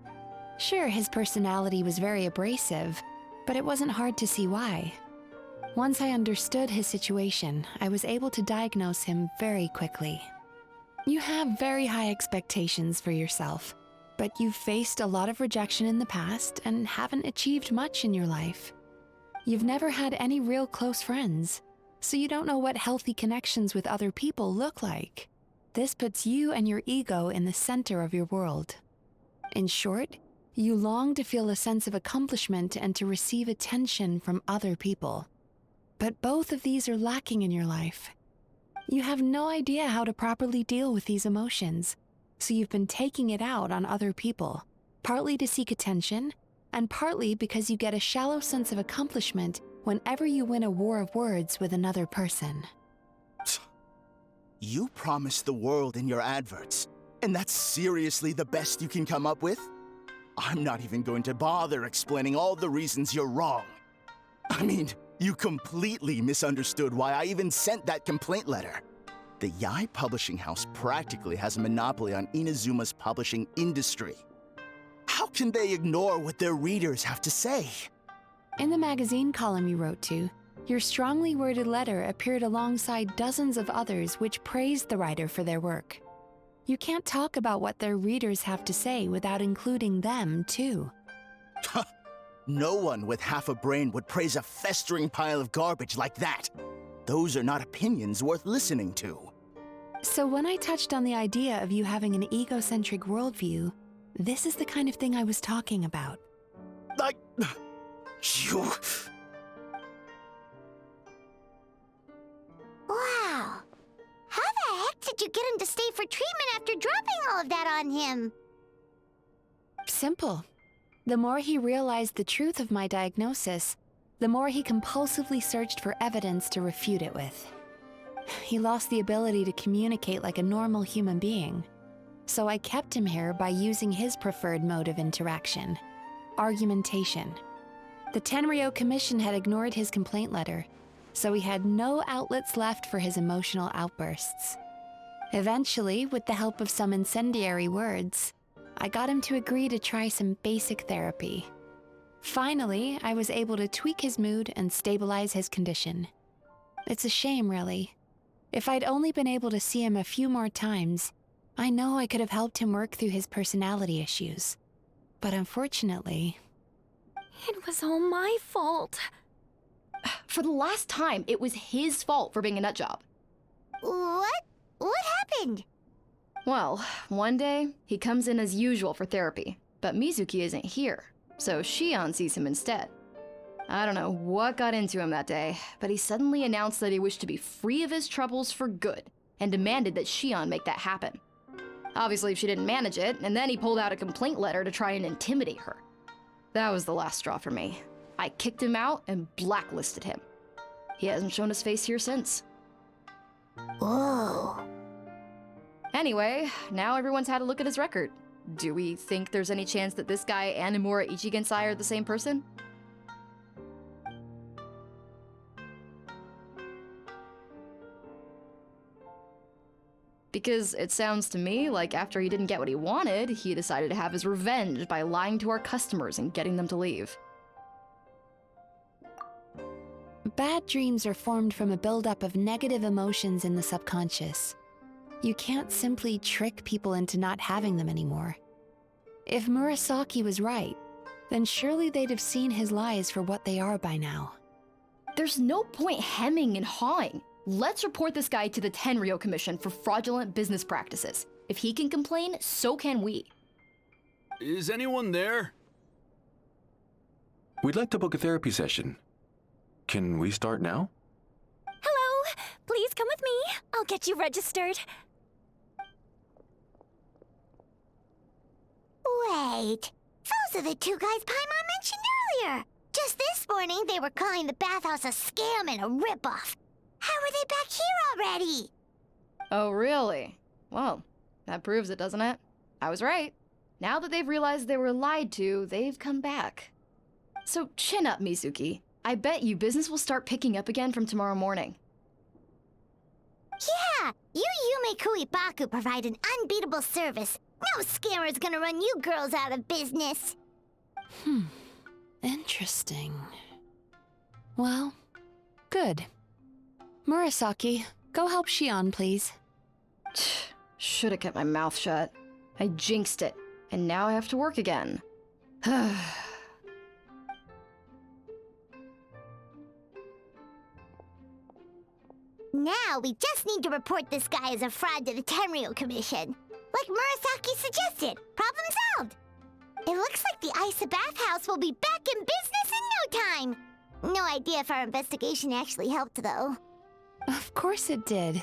Sure, his personality was very abrasive, but it wasn't hard to see why. Once I understood his situation, I was able to diagnose him very quickly. You have very high expectations for yourself, but you've faced a lot of rejection in the past and haven't achieved much in your life. You've never had any real close friends, so you don't know what healthy connections with other people look like. This puts you and your ego in the center of your world. In short, you long to feel a sense of accomplishment and to receive attention from other people. But both of these are lacking in your life. You have no idea how to properly deal with these emotions, so you've been taking it out on other people, partly to seek attention, and partly because you get a shallow sense of accomplishment whenever you win a war of words with another person. You promised the world in your adverts, and that's seriously the best you can come up with? I'm not even going to bother explaining all the reasons you're wrong. I mean, you completely misunderstood why I even sent that complaint letter. The Youkai publishing house practically has a monopoly on Inazuma's publishing industry. How can they ignore what their readers have to say? In the magazine column you wrote to, your strongly worded letter appeared alongside dozens of others which praised the writer for their work. You can't talk about what their readers have to say without including them, too. No one with half a brain would praise a festering pile of garbage like that. Those are not opinions worth listening to. So when I touched on the idea of you having an egocentric worldview, this is the kind of thing I was talking about. You... Wow. How the heck did you get him to stay for treatment after dropping all of that on him? Simple. The more he realized the truth of my diagnosis, the more he compulsively searched for evidence to refute it with. He lost the ability to communicate like a normal human being. So I kept him here by using his preferred mode of interaction: argumentation. The Tenryou Commission had ignored his complaint letter, so he had no outlets left for his emotional outbursts. Eventually, with the help of some incendiary words, I got him to agree to try some basic therapy. Finally, I was able to tweak his mood and stabilize his condition. It's a shame, really. If I'd only been able to see him a few more times, I know I could have helped him work through his personality issues. But unfortunately... It was all my fault. For the last time, it was his fault for being a nut job. What? What happened? Well, one day, he comes in as usual for therapy, but Mizuki isn't here, so Shion sees him instead. I don't know what got into him that day, but he suddenly announced that he wished to be free of his troubles for good, and demanded that Shion make that happen. Obviously, she didn't manage it, and then he pulled out a complaint letter to try and intimidate her. That was the last straw for me. I kicked him out and blacklisted him. He hasn't shown his face here since. Whoa. Anyway, now everyone's had a look at his record. Do we think there's any chance that this guy and Nomura Ichigensai are the same person? Because it sounds to me like after he didn't get what he wanted, he decided to have his revenge by lying to our customers and getting them to leave. Bad dreams are formed from a buildup of negative emotions in the subconscious. You can't simply trick people into not having them anymore. If Murasaki was right, then surely they'd have seen his lies for what they are by now. There's no point hemming and hawing. Let's report this guy to the Tenryo Commission for fraudulent business practices. If he can complain, so can we. Is anyone there? We'd like to book a therapy session. Can we start now? Hello! Please come with me. I'll get you registered. Wait, those are the two guys Paimon mentioned earlier. Just this morning, they were calling the Bathhouse a scam and a ripoff. How are they back here already? Oh, really? Well, that proves it, doesn't it? I was right. Now that they've realized they were lied to, they've come back. So chin up, Mizuki. I bet you business will start picking up again from tomorrow morning. Yeah, you Yume Kui Baku provide an unbeatable service. No scammer's gonna run you girls out of business. Interesting. Well, good. Murasaki, go help Shion, please. Should've kept my mouth shut. I jinxed it, and now I have to work again. Now we just need to report this guy as a fraud to the Tenryo Commission. Like Murasaki suggested. Problem solved. It looks like the Isa Bathhouse will be back in business in no time. No idea if our investigation actually helped, though. Of course it did.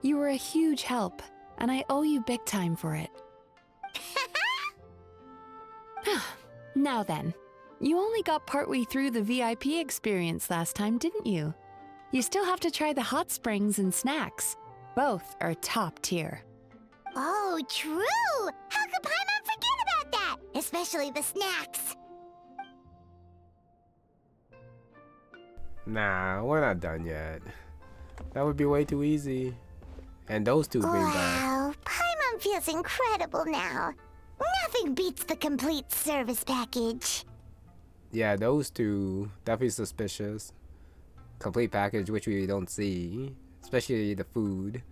You were a huge help, and I owe you big time for it. Now then, you only got partway through the VIP experience last time, didn't you? You still have to try the hot springs and snacks. Both are top tier. Oh, true! How could Paimon forget about that? Especially the snacks. Nah, we're not done yet. That would be way too easy. And those two bring back. Wow, Paimon feels incredible now. Nothing beats the complete service package. Yeah, those two definitely suspicious. Complete package, which we don't see, especially the food.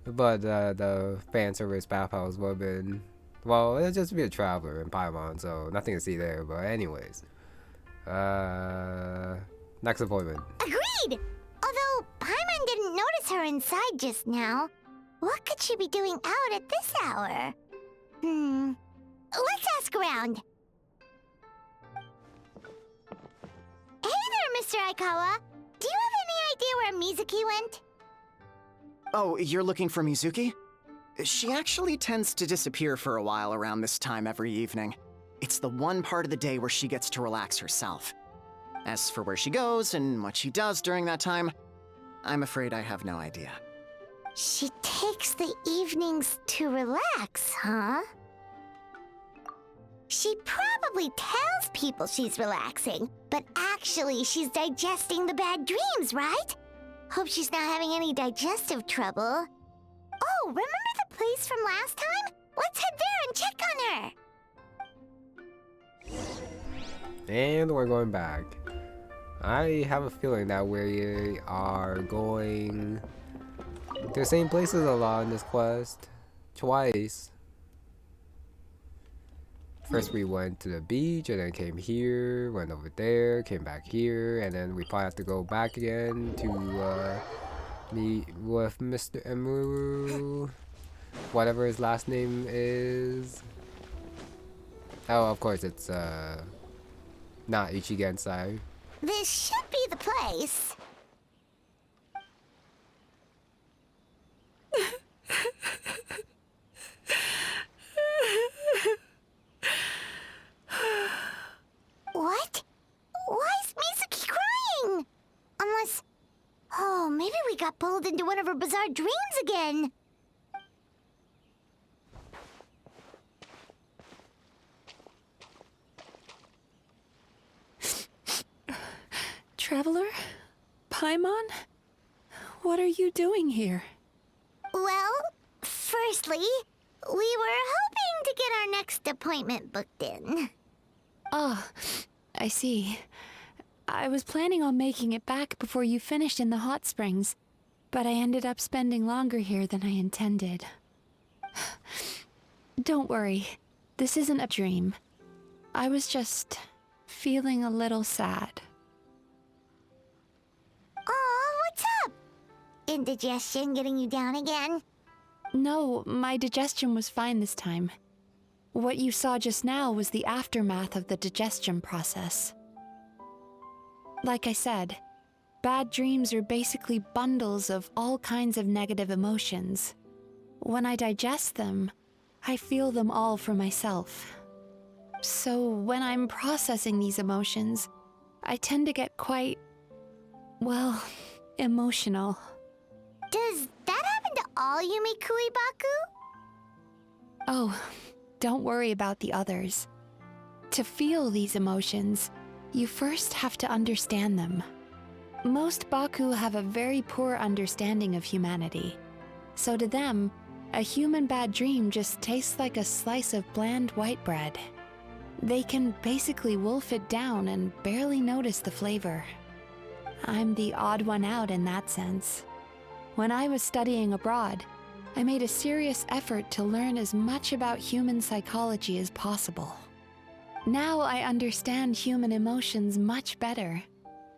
But the fan service bathhouse would have been, well, it'll just be a traveler in Paimon, so nothing to see there. But anyways, next appointment. Agreed. Although Paimon didn't notice her inside just now. What could she be doing out at this hour? Let's ask around. Hey there, Mr. Aikawa. Do you have any idea where Mizuki went? Oh, you're looking for Mizuki? She actually tends to disappear for a while around this time every evening. It's the one part of the day where she gets to relax herself. As for where she goes and what she does during that time, I'm afraid I have no idea. She takes the evenings to relax, huh? She probably tells people she's relaxing, but actually she's digesting the bad dreams, right? Hope she's not having any digestive trouble. Oh, remember the place from last time? Let's head there and check on her. And we're going back. I have a feeling that we are going to the same places a lot in this quest. Twice. First we went to the beach and then came here, went over there, came back here, and then we probably have to go back again to meet with Mr. Emu, whatever his last name is. Oh, of course it's not Ichigensai. This should be the place. What? Why is Mizuki crying? Unless... Oh, maybe we got pulled into one of her bizarre dreams again. Traveler? Paimon? What are you doing here? Well, firstly, we were hoping to get our next appointment booked in. Oh, I see. I was planning on making it back before you finished in the hot springs, but I ended up spending longer here than I intended. Don't worry, this isn't a dream. I was just feeling a little sad. Oh, what's up? Indigestion getting you down again? No, my digestion was fine this time. What you saw just now was the aftermath of the digestion process. Like I said, bad dreams are basically bundles of all kinds of negative emotions. When I digest them, I feel them all for myself. So when I'm processing these emotions, I tend to get quite, well, emotional. Does that happen to all Yumikui Baku? Oh, don't worry about the others. To feel these emotions, you first have to understand them. Most Baku have a very poor understanding of humanity. So to them, a human bad dream just tastes like a slice of bland white bread. They can basically wolf it down and barely notice the flavor. I'm the odd one out in that sense. When I was studying abroad, I made a serious effort to learn as much about human psychology as possible. Now I understand human emotions much better.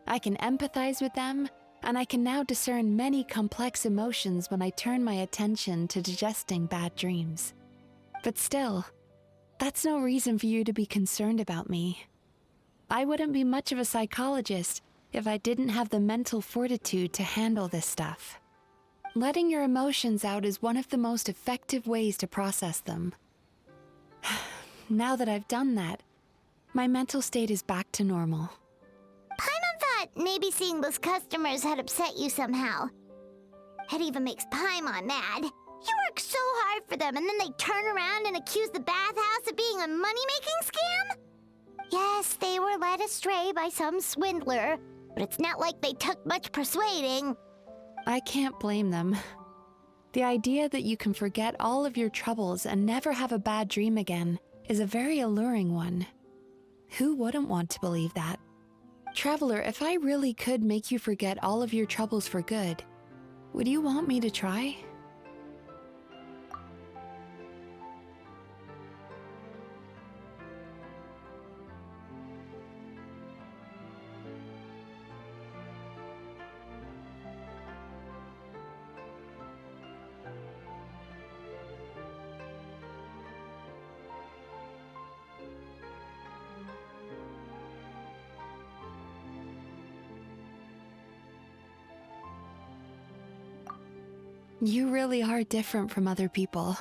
I can empathize with them, and I can now discern many complex emotions when I turn my attention to digesting bad dreams. But still, that's no reason for you to be concerned about me. I wouldn't be much of a psychologist if I didn't have the mental fortitude to handle this stuff. Letting your emotions out is one of the most effective ways to process them. Now that I've done that, my mental state is back to normal. Paimon thought maybe seeing those customers had upset you somehow. It even makes Paimon mad. You work so hard for them and then they turn around and accuse the Bathhouse of being a money-making scam? Yes, they were led astray by some swindler, but it's not like they took much persuading. I can't blame them. The idea that you can forget all of your troubles and never have a bad dream again is a very alluring one. Who wouldn't want to believe that? Traveler, if I really could make you forget all of your troubles for good, would you want me to try? You really are different from other people.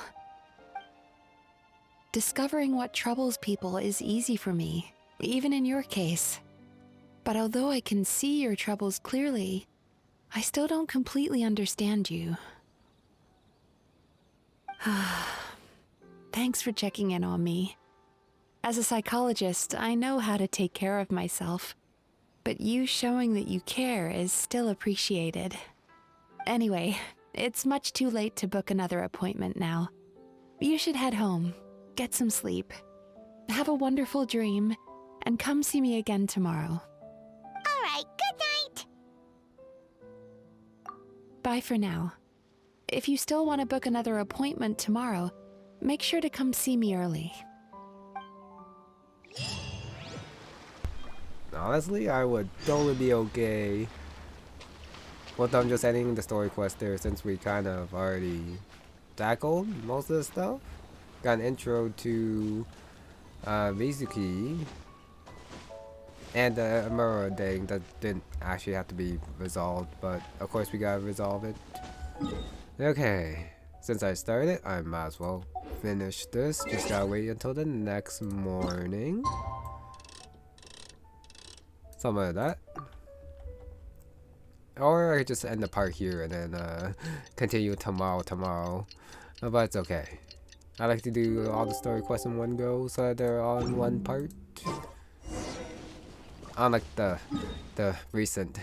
Discovering what troubles people is easy for me, even in your case. But although I can see your troubles clearly, I still don't completely understand you. Thanks for checking in on me. As a psychologist, I know how to take care of myself, but you showing that you care is still appreciated. Anyway, it's much too late to book another appointment now. You should head home, get some sleep, have a wonderful dream, and come see me again tomorrow. All right, good night. Bye for now. If you still want to book another appointment tomorrow, make sure to come see me early. honestly, I would totally be okay with them just ending the story quest there, since we kind of already tackled most of the stuff. Got an intro to Mizuki and the Amuro thing that didn't actually have to be resolved, but of course we gotta resolve it. Okay, since I started, I might as well finish this. Just gotta wait until the next morning. Something like that. Or I could just end the part here and then continue tomorrow. But it's okay. I like to do all the story quests in one go so that they're all in one part. Unlike the recent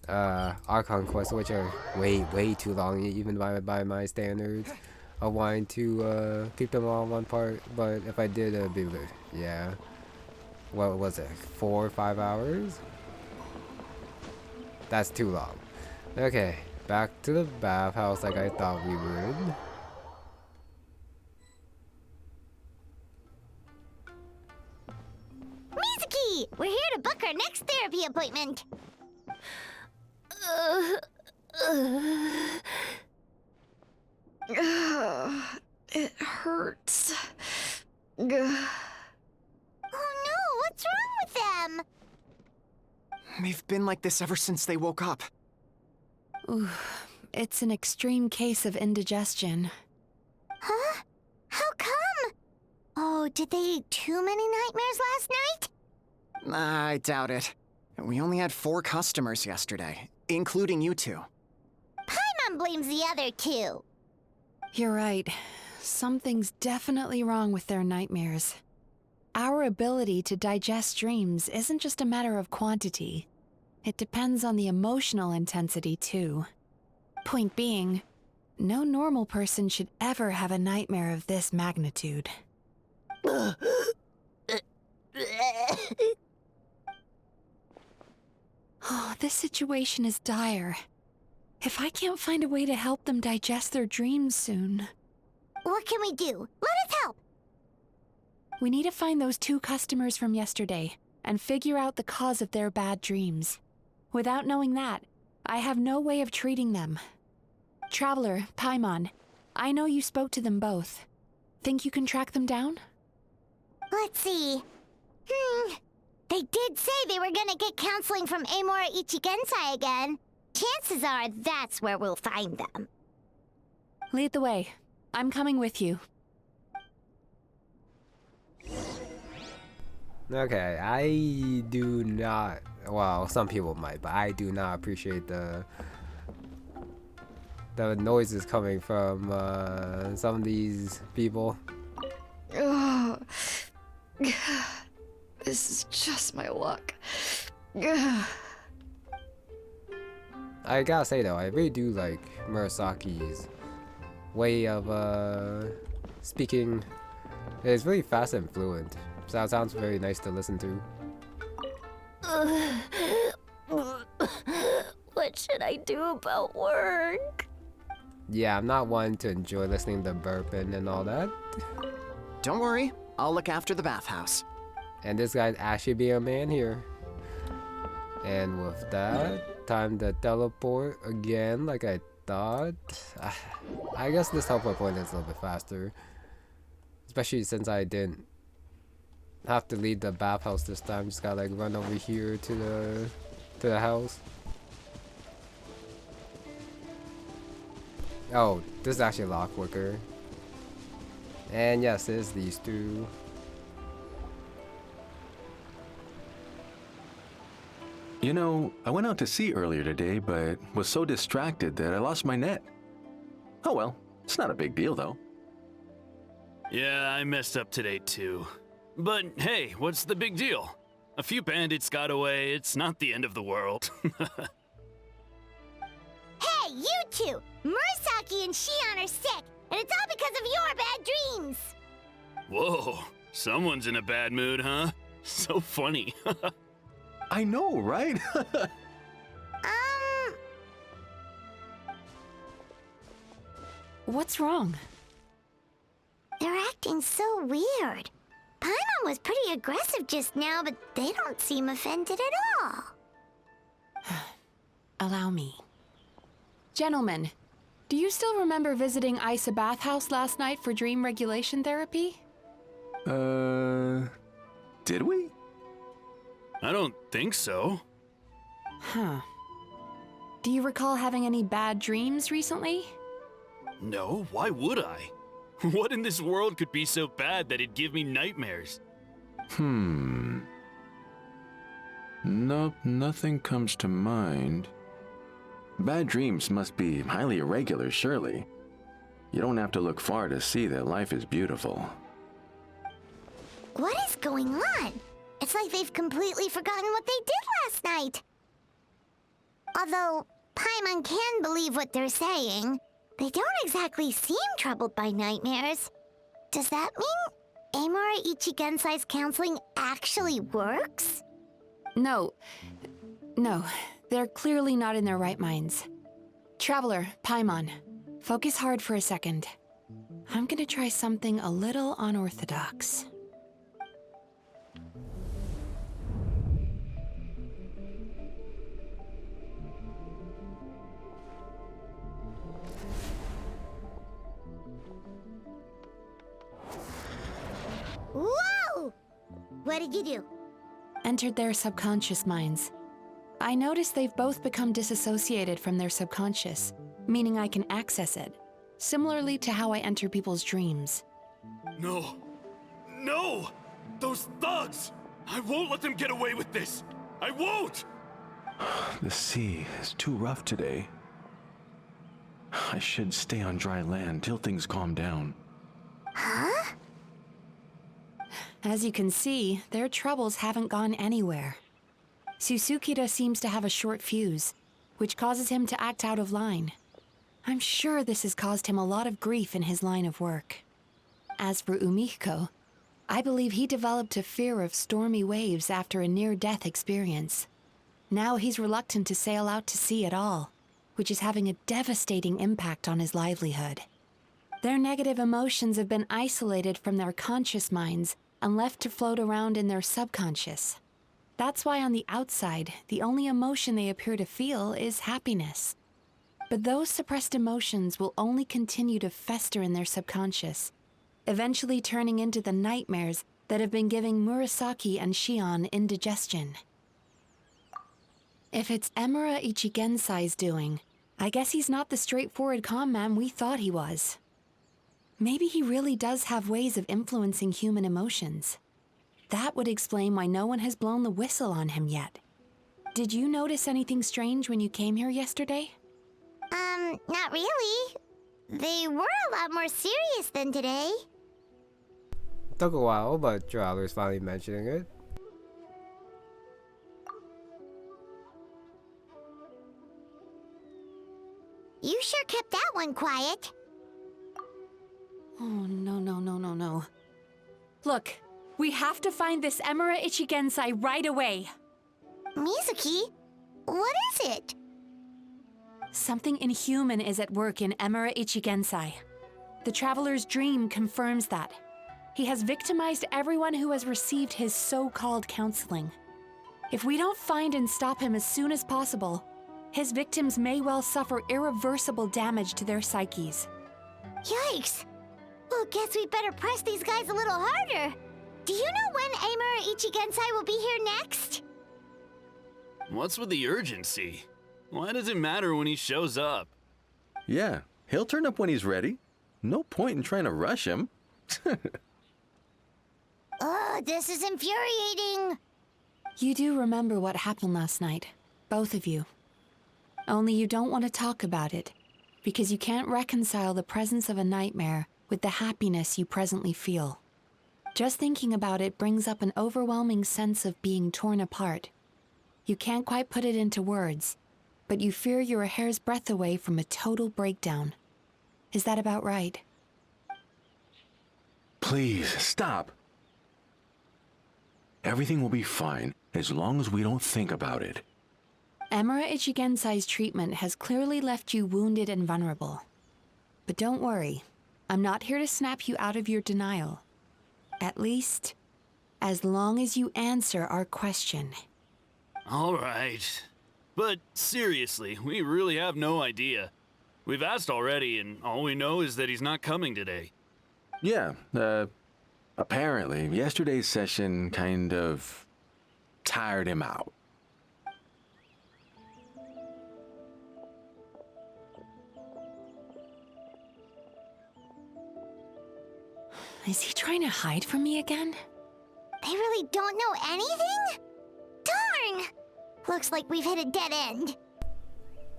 Archon quests, which are way too long, even by my standards of wanting to keep them all in one part. But if I did, it'd be, yeah, what was it, 4 or 5 hours? That's too long. Okay, back to the bathhouse like I thought we would. Mizuki! We're here to book our next therapy appointment. It hurts. Oh no, what's wrong with them? They've been like this ever since they woke up. Ooh, it's an extreme case of indigestion. Huh? How come? Oh, did they eat too many nightmares last night? I doubt it. We only had 4 customers yesterday, including you two. Paimon blames the other 2. You're right. Something's definitely wrong with their nightmares. Our ability to digest dreams isn't just a matter of quantity. It depends on the emotional intensity, too. Point being, no normal person should ever have a nightmare of this magnitude. Oh, this situation is dire. If I can't find a way to help them digest their dreams soon... What can we do? Let us help! We need to find those 2 customers from yesterday and figure out the cause of their bad dreams. Without knowing that, I have no way of treating them. Traveler, Paimon, I know you spoke to them both. Think you can track them down? Let's see. They did say they were gonna get counseling from Amora Ichigensai again. Chances are that's where we'll find them. Lead the way. I'm coming with you. Okay, I do not, well, some people might, but I do not appreciate the noises coming from some of these people. Ugh. This is just my luck. Ugh. I gotta say though, I really do like Murasaki's way of speaking. It's very fast and fluent. So that sounds very nice to listen to. What should I do about work? Yeah, I'm not one to enjoy listening to burping and all that. Don't worry, I'll look after the bathhouse. And this guy's actually being a man here. And with that, time to teleport again like I thought. I guess this teleport point is a little bit faster. Especially since I didn't have to leave the bathhouse this time. Just gotta like run over here to the house. Oh, this is actually a lot quicker. And yes, it is these 2. You know, I went out to sea earlier today, but was so distracted that I lost my net. Oh well, it's not a big deal though. Yeah, I messed up today too. But hey, what's the big deal? A few bandits got away, it's not the end of the world. Hey, you 2! Murasaki and Shion are sick, and it's all because of your bad dreams! Whoa, someone's in a bad mood, huh? So funny. I know, right? What's wrong? They're acting so weird. Paimon was pretty aggressive just now, but they don't seem offended at all. Allow me. Gentlemen, do you still remember visiting Isa Bathhouse last night for dream regulation therapy? Did we? I don't think so. Huh. Do you recall having any bad dreams recently? No, why would I? What in this world could be so bad that it'd give me nightmares? Nope, nothing comes to mind. Bad dreams must be highly irregular, surely. You don't have to look far to see that life is beautiful. What is going on? It's like they've completely forgotten what they did last night. Although Paimon can believe what they're saying, they don't exactly seem troubled by nightmares. Does that mean Amura Ichigensai's counseling actually works? No, they're clearly not in their right minds. Traveler, Paimon, focus hard for a second. I'm gonna try something a little unorthodox. Whoa! What did you do? Entered their subconscious minds. I noticed they've both become disassociated from their subconscious, meaning I can access it, similarly to how I enter people's dreams. No! No! Those thugs! I won't let them get away with this! I won't! The sea is too rough today. I should stay on dry land till things calm down. Huh? As you can see, their troubles haven't gone anywhere. Susukida seems to have a short fuse, which causes him to act out of line. I'm sure this has caused him a lot of grief in his line of work. As for Umiko, I believe he developed a fear of stormy waves after a near-death experience. Now he's reluctant to sail out to sea at all, which is having a devastating impact on his livelihood. Their negative emotions have been isolated from their conscious minds and left to float around in their subconscious. That's why on the outside, the only emotion they appear to feel is happiness. But those suppressed emotions will only continue to fester in their subconscious, eventually turning into the nightmares that have been giving Murasaki and Shion indigestion. If it's Emura Ichigensai's doing, I guess he's not the straightforward calm man we thought he was. Maybe he really does have ways of influencing human emotions. That would explain why no one has blown the whistle on him yet. Did you notice anything strange when you came here yesterday? Not really. They were a lot more serious than today. Took a while, but Traveler's finally mentioning it. You sure kept that one quiet. Oh, no. Look, we have to find this Emura Ichigensai right away. Mizuki, what is it? Something inhuman is at work in Emura Ichigensai. The Traveler's dream confirms that. He has victimized everyone who has received his so-called counseling. If we don't find and stop him as soon as possible, his victims may well suffer irreversible damage to their psyches. Yikes! Well, guess we better press these guys a little harder. Do you know when Amura Ichigensai will be here next? What's with the urgency? Why does it matter when he shows up? Yeah, he'll turn up when he's ready. No point in trying to rush him. Ugh, this is infuriating. You do remember what happened last night, both of you. Only you don't want to talk about it, because you can't reconcile the presence of a nightmare with the happiness you presently feel. Just thinking about it brings up an overwhelming sense of being torn apart. You can't quite put it into words, but you fear you're a hair's breadth away from a total breakdown. Is that about right? Please, stop. Everything will be fine as long as we don't think about it. Emura Ichigensai's treatment has clearly left you wounded and vulnerable. But don't worry, I'm not here to snap you out of your denial. At least as long as you answer our question. All right. But seriously, we really have no idea. We've asked already, and all we know is that he's not coming today. Yeah, apparently, yesterday's session kind of tired him out. Is he trying to hide from me again? They really don't know anything? Darn! Looks like we've hit a dead end.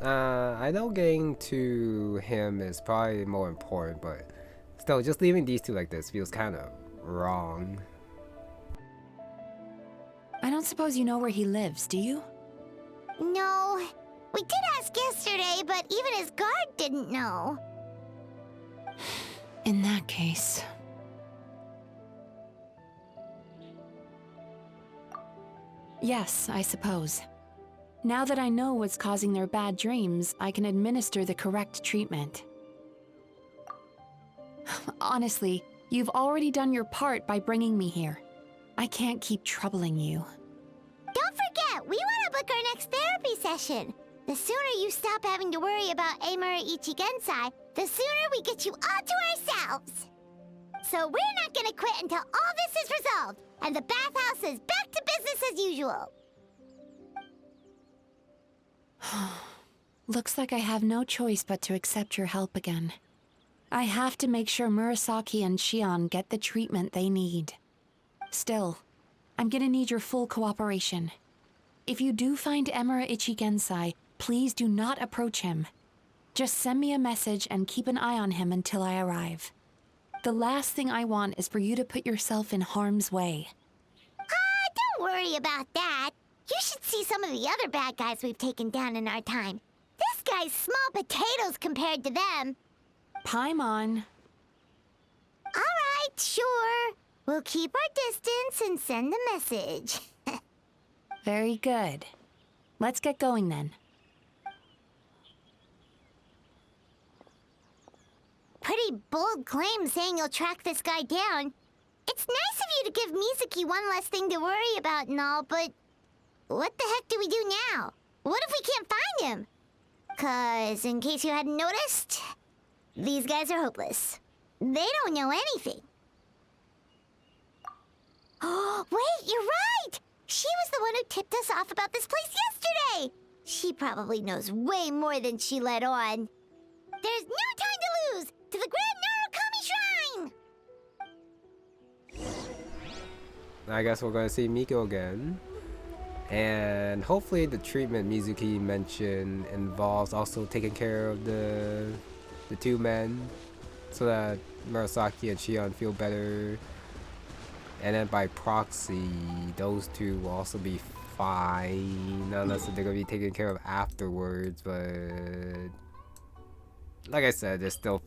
I know getting to him is probably more important, but still, just leaving these two like this feels kind of wrong. I don't suppose you know where he lives, do you? No. We did ask yesterday, but even his guard didn't know. In that case... Yes, I suppose. Now that I know what's causing their bad dreams, I can administer the correct treatment. Honestly, you've already done your part by bringing me here. I can't keep troubling you. Don't forget, we want to book our next therapy session. The sooner you stop having to worry about Amura Ichigensai, the sooner we get you all to ourselves. So we're not gonna quit until all this is resolved, and the bathhouse is back to business as usual. Looks like I have no choice but to accept your help again. I have to make sure Murasaki and Shion get the treatment they need. Still, I'm gonna need your full cooperation. If you do find Emura Ichigensai, please do not approach him. Just send me a message and keep an eye on him until I arrive. The last thing I want is for you to put yourself in harm's way. Don't worry about that. You should see some of the other bad guys we've taken down in our time. This guy's small potatoes compared to them. Paimon. All right, sure. We'll keep our distance and send a message. Very good. Let's get going then. Pretty bold claim saying you'll track this guy down. It's nice of you to give Mizuki one less thing to worry about and all, but what the heck do we do now? What if we can't find him? 'Cause, in case you hadn't noticed, these guys are hopeless. They don't know anything. Oh, wait, you're right! She was the one who tipped us off about this place yesterday! She probably knows way more than she let on. There's no time to lose! To the Grand Narukami Shrine! I guess we're gonna see Miko again. And hopefully the treatment Mizuki mentioned involves also taking care of the two men so that Murasaki and Shion feel better. And then by proxy, those two will also be fine, unless they're gonna be taken care of afterwards, but like I said, it still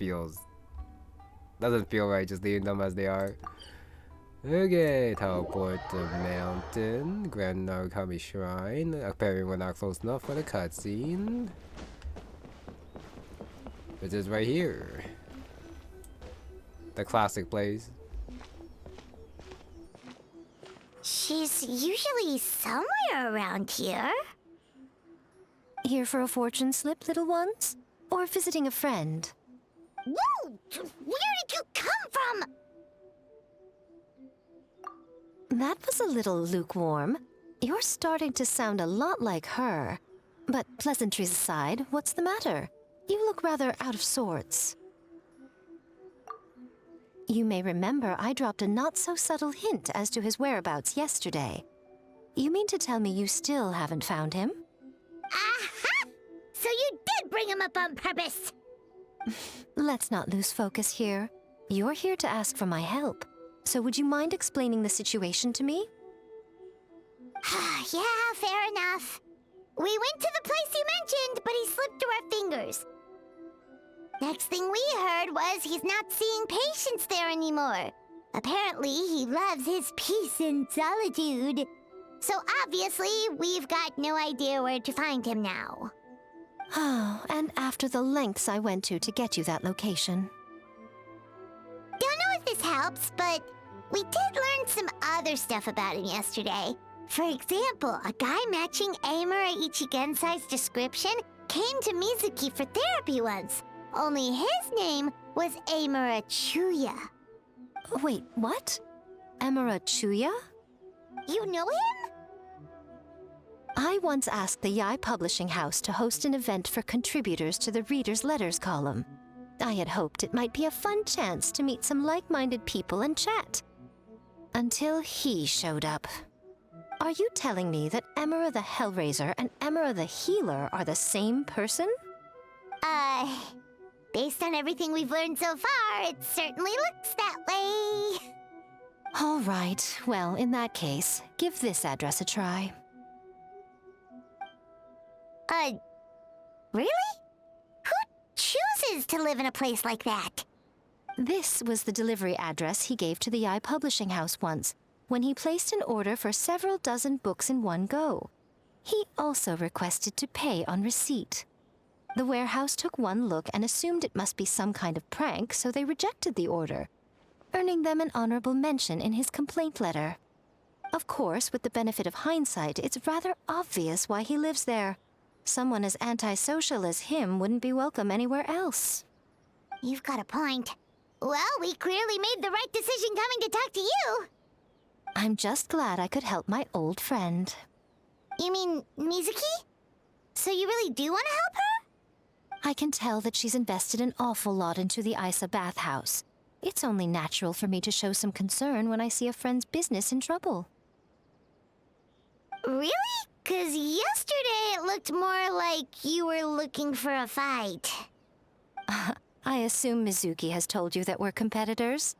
doesn't feel right just leaving them as they are. Okay, teleport the mountain, Grand Narukami Shrine. Apparently we're not close enough for the cutscene, which is right here. The classic place. She's usually somewhere around here. Here for a fortune slip, little ones? Or visiting a friend? Whoa! Where did you come from? That was a little lukewarm. You're starting to sound a lot like her. But pleasantries aside, what's the matter? You look rather out of sorts. You may remember I dropped a not-so-subtle hint as to his whereabouts yesterday. You mean to tell me you still haven't found him? Aha! So you did bring him up on purpose! Let's not lose focus here. You're here to ask for my help. So would you mind explaining the situation to me? Yeah, fair enough. We went to the place you mentioned, but he slipped through our fingers. Next thing we heard was he's not seeing patients there anymore. Apparently, he loves his peace and solitude. So obviously, we've got no idea where to find him now. Oh, and after the lengths I went to get you that location. Don't know if this helps, but We did learn some other stuff about him yesterday. For example, a guy matching Amura Ichigensai's description came to Mizuki for therapy once. Only his name was Amura Chuya. Wait, what? Amura Chuya? You know him? I once asked the Youkai Publishing House to host an event for contributors to the Reader's Letters column. I had hoped it might be a fun chance to meet some like-minded people and chat. Until he showed up. Are you telling me that Amura the Hellraiser and Amura the Healer are the same person? Based on everything we've learned so far, it certainly looks that way. All right, well, in that case, give this address a try. Really? Who chooses to live in a place like that? This was the delivery address he gave to the Youkai Publishing House once, when he placed an order for several dozen books in one go. He also requested to pay on receipt. The warehouse took one look and assumed it must be some kind of prank, so they rejected the order, earning them an honorable mention in his complaint letter. Of course, with the benefit of hindsight, it's rather obvious why he lives there. Someone as antisocial as him wouldn't be welcome anywhere else. You've got a point. Well, we clearly made the right decision coming to talk to you. I'm just glad I could help my old friend. You mean Mizuki? So you really do want to help her? I can tell that she's invested an awful lot into the Isa Bathhouse. It's only natural for me to show some concern when I see a friend's business in trouble. Really? 'Cause yesterday it looked more like you were looking for a fight. I assume Mizuki has told you that we're competitors?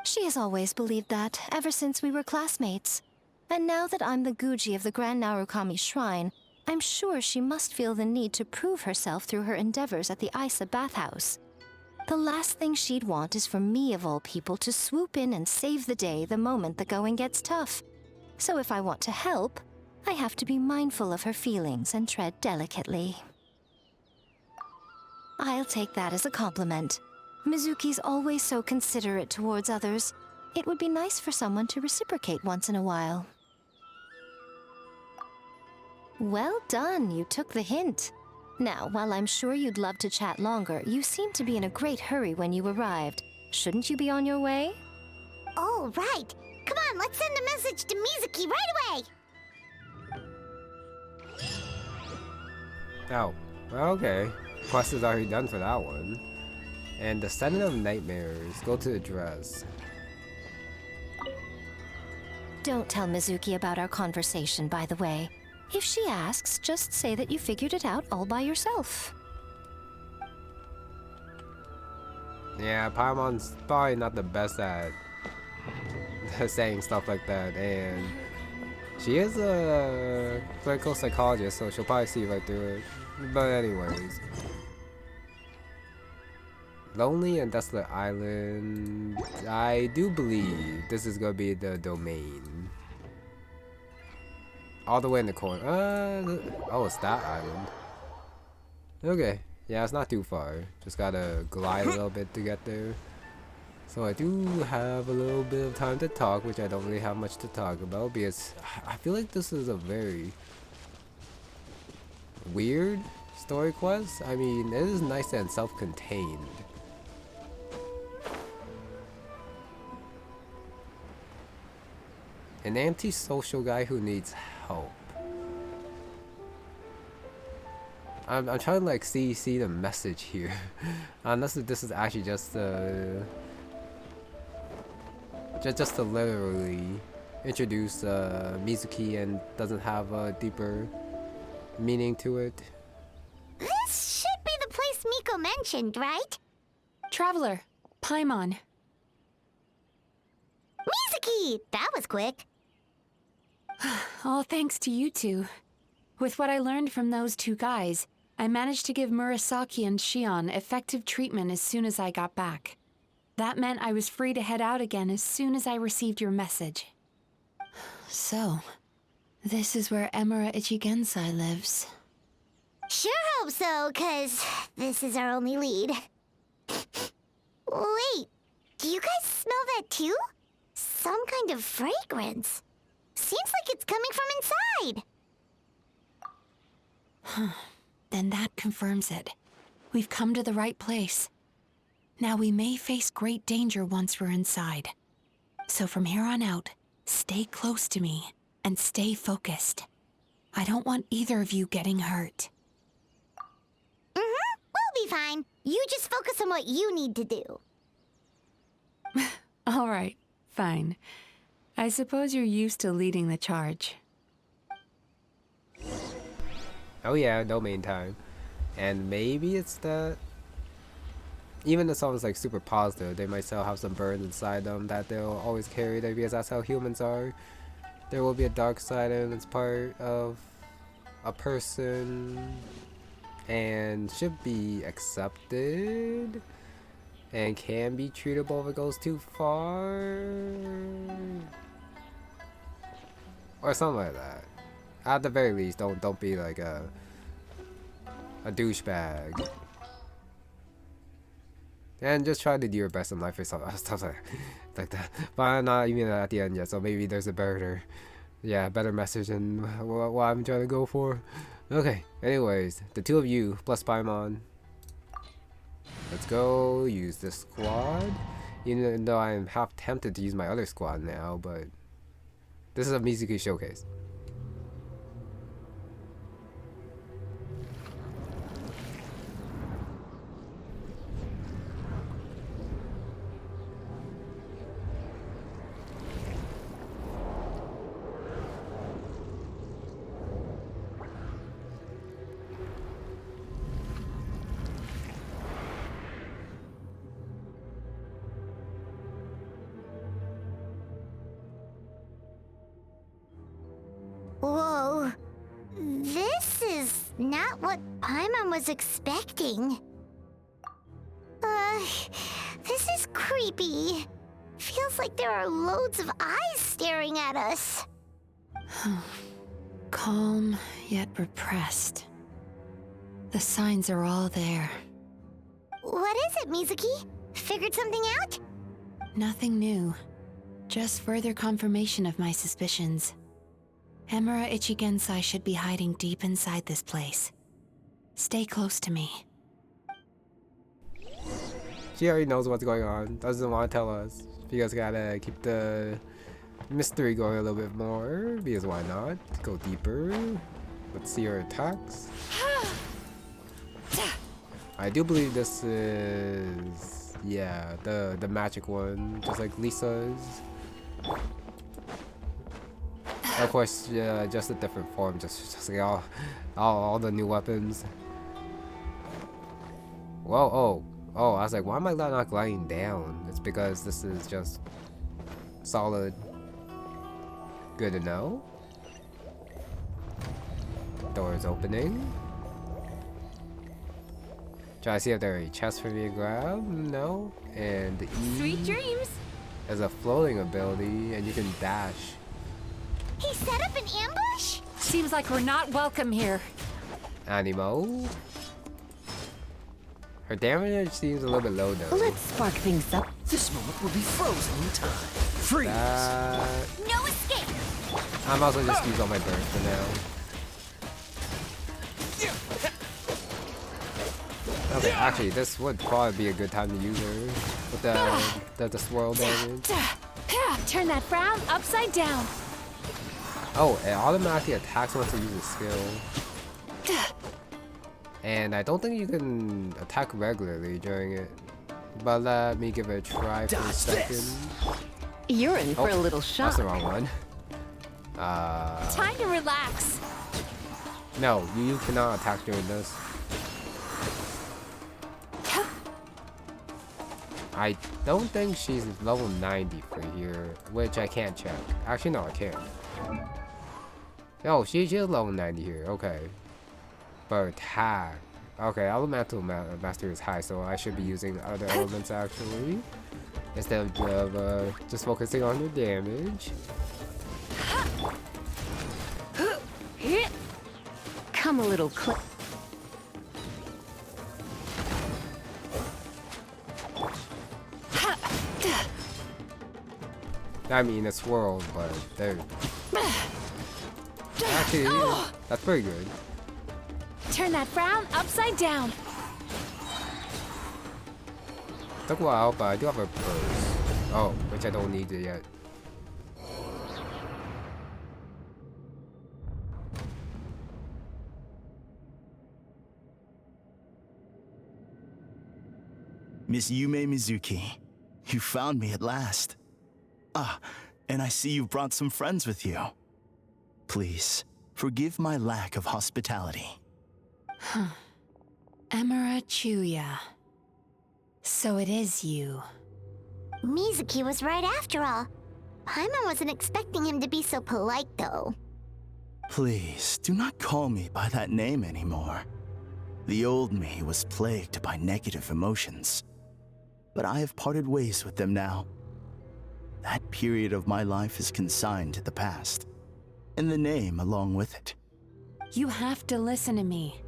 She has always believed that, ever since we were classmates. And now that I'm the Guji of the Grand Narukami Shrine, I'm sure she must feel the need to prove herself through her endeavors at the Isa Bathhouse. The last thing she'd want is for me, of all people, to swoop in and save the day the moment the going gets tough. So if I want to help, I have to be mindful of her feelings and tread delicately. I'll take that as a compliment. Mizuki's always so considerate towards others. It would be nice for someone to reciprocate once in a while. Well done, you took the hint. Now, while I'm sure you'd love to chat longer, you seemed to be in a great hurry when you arrived. Shouldn't you be on your way? Oh, right. Come on, let's send a message to Mizuki right away. Oh, okay. Quest is already done for that one. And Descendant of Nightmares. Go to address. Don't tell Mizuki about our conversation, by the way. If she asks, just say that you figured it out all by yourself. Yeah, Paimon's probably not the best at saying stuff like that, and she is a clinical psychologist, so she'll probably see right through it. But anyways. Lonely and Desolate Island. I do believe this is gonna be the domain. All the way in the corner. Oh, it's that island. Okay. Yeah, it's not too far. Just gotta glide a little bit to get there. So I do have a little bit of time to talk, which I don't really have much to talk about because I feel like this is a very weird story quest. I mean, it is nice and self-contained. An antisocial guy who needs help. I'm trying to like see the message here. Unless this is actually just to literally introduce Mizuki and doesn't have a deeper meaning to it. This should be the place Miko mentioned, right? Traveler, Paimon. Mizuki! That was quick. All thanks to you two. With what I learned from those two guys, I managed to give Murasaki and Shion effective treatment as soon as I got back. That meant I was free to head out again as soon as I received your message. So, this is where Amura Ichigensai lives. Sure hope so, 'cause this is our only lead. Wait, Do you guys smell that too? Some kind of fragrance. Seems like it's coming from inside. Then that confirms it. We've come to the right place. Now we may face great danger once we're inside. So from here on out, stay close to me and stay focused. I don't want either of you getting hurt. We'll be fine. You just focus on what you need to do. All right, fine. I suppose you're used to leading the charge. Oh yeah, no main time. And maybe it's that... Even if someone's like super positive, they might still have some burns inside them that they'll always carry there because that's how humans are. There will be a dark side and it's part of a person and should be accepted and can be treatable if it goes too far. Or something like that. At the very least, don't be like a douchebag. And just try to do your best in life or something like that. But I'm not even at the end yet, so maybe there's a better message than what I'm trying to go for. Okay, anyways, the two of you plus Paimon. Let's go use this squad. Even though I'm half tempted to use my other squad now, but this is a Mizuki showcase. Whoa. This is not what Paimon was expecting. This is creepy. Feels like there are loads of eyes staring at us. Calm, yet repressed. The signs are all there. What is it, Mizuki? Figured something out? Nothing new. Just further confirmation of my suspicions. Emura Ichigensai should be hiding deep inside this place. Stay close to me. She already knows what's going on. Doesn't want to tell us. You guys gotta keep the mystery going a little bit more. Because why not? Go deeper. Let's see her attacks. I do believe this is... yeah, the magic one. Just like Lisa's. Of course, yeah, just a different form, just like all the new weapons. Whoa, oh, I was like, why am I not gliding down? It's because this is just solid. Good to know. Doors opening. Try to see if there are any chests for me to grab. No. And the E. Sweet dreams. Has a floating ability, and you can dash. He set up an ambush? Seems like we're not welcome here. Animo. Her damage seems a little bit low though. Let's spark things up. This moment will be frozen in time. Freeze! No escape! I'm also just use all my burns for now. Okay, actually this would probably be a good time to use her with the swirl damage. Turn that frown upside down. Oh, it automatically attacks once you use a skill. And I don't think you can attack regularly during it. But let me give it a try for a second. You're in for a little shock. That's the wrong one. Time to relax. No, you cannot attack during this. I don't think she's level 90 for here, which I can't check. Actually, no, I can't. Oh, she's level 90 here. Okay. But attack. Okay, elemental mastery is high, so I should be using other elements actually. Instead of just focusing on the damage. Come a little close. I mean, it's swirled, but they're... Actually, that's pretty good. Turn that frown upside down. Took a while, but I do have a purse. Oh, which I don't need it yet. Miss Yume Mizuki, you found me at last. Ah, and I see you brought some friends with you. Please, forgive my lack of hospitality. Emura Chuya. So it is you. Mizuki was right after all. Paimon wasn't expecting him to be so polite, though. Please, do not call me by that name anymore. The old me was plagued by negative emotions, but I have parted ways with them now. That period of my life is consigned to the past, and the name along with it. You have to listen to me.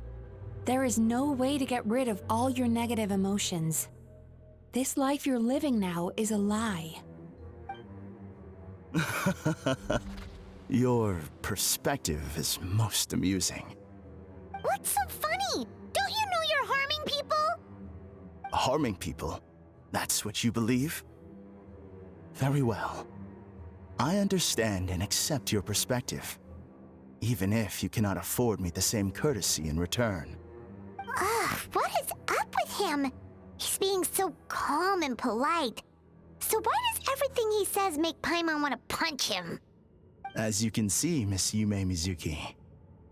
There is no way to get rid of all your negative emotions. This life you're living now is a lie. Your perspective is most amusing. What's so funny? Don't you know you're harming people? Harming people? That's what you believe? Very well. I understand and accept your perspective, even if you cannot afford me the same courtesy in return. Ugh, what is up with him? He's being so calm and polite. So why does everything he says make Paimon want to punch him? As you can see, Miss Yume Mizuki,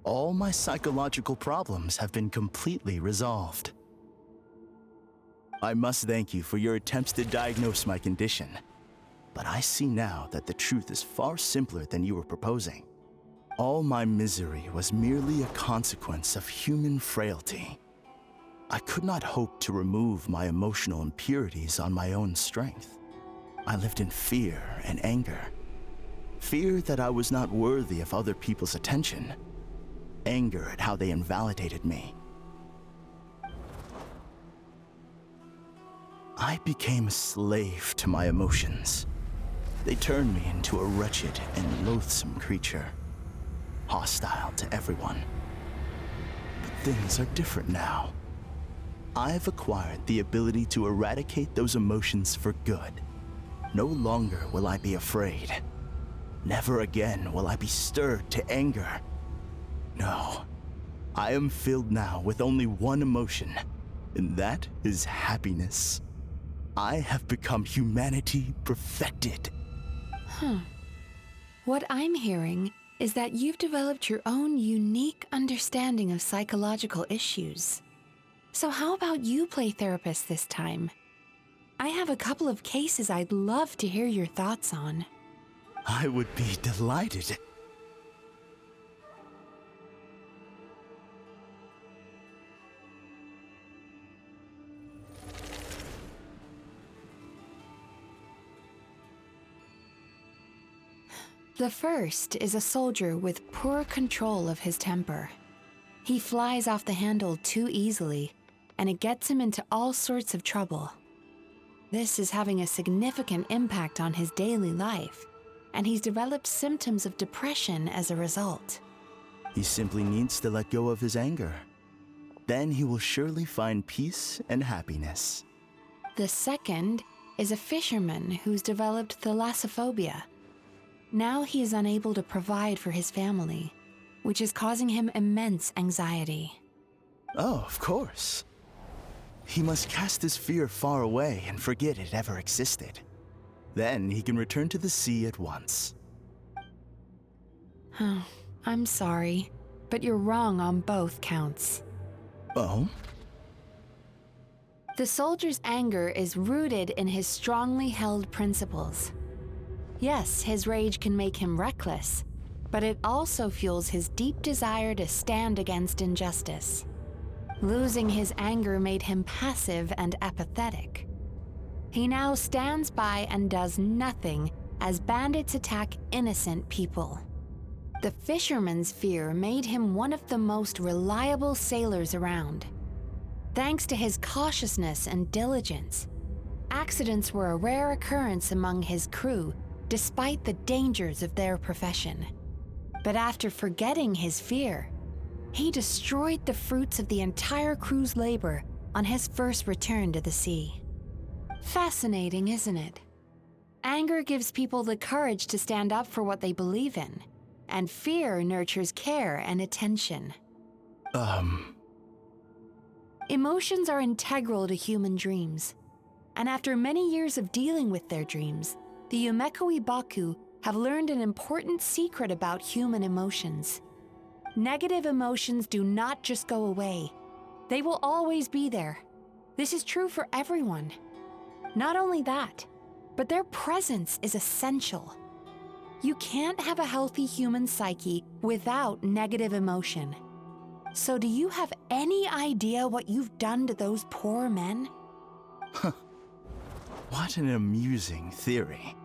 all my psychological problems have been completely resolved. I must thank you for your attempts to diagnose my condition, but I see now that the truth is far simpler than you were proposing. All my misery was merely a consequence of human frailty. I could not hope to remove my emotional impurities on my own strength. I lived in fear and anger. Fear that I was not worthy of other people's attention. Anger at how they invalidated me. I became a slave to my emotions. They turned me into a wretched and loathsome creature, hostile to everyone. But things are different now. I've acquired the ability to eradicate those emotions for good. No longer will I be afraid. Never again will I be stirred to anger. No, I am filled now with only one emotion, and that is happiness. I have become humanity perfected. What I'm hearing is that you've developed your own unique understanding of psychological issues. So how about you play therapist this time? I have a couple of cases I'd love to hear your thoughts on. I would be delighted. The first is a soldier with poor control of his temper. He flies off the handle too easily, and it gets him into all sorts of trouble. This is having a significant impact on his daily life, and he's developed symptoms of depression as a result. He simply needs to let go of his anger. Then he will surely find peace and happiness. The second is a fisherman who's developed thalassophobia. Now he is unable to provide for his family, which is causing him immense anxiety. Oh, of course. He must cast his fear far away and forget it ever existed. Then he can return to the sea at once. I'm sorry, but you're wrong on both counts. Oh? The soldier's anger is rooted in his strongly held principles. Yes, his rage can make him reckless, but it also fuels his deep desire to stand against injustice. Losing his anger made him passive and apathetic. He now stands by and does nothing as bandits attack innocent people. The fisherman's fear made him one of the most reliable sailors around. Thanks to his cautiousness and diligence, accidents were a rare occurrence among his crew despite the dangers of their profession. But after forgetting his fear, he destroyed the fruits of the entire crew's labor on his first return to the sea. Fascinating, isn't it? Anger gives people the courage to stand up for what they believe in, and fear nurtures care and attention. Emotions are integral to human dreams, and after many years of dealing with their dreams, the Yumekoi Baku have learned an important secret about human emotions. Negative emotions do not just go away. They will always be there. This is true for everyone. Not only that, but their presence is essential. You can't have a healthy human psyche without negative emotion. So do you have any idea what you've done to those poor men? What an amusing theory.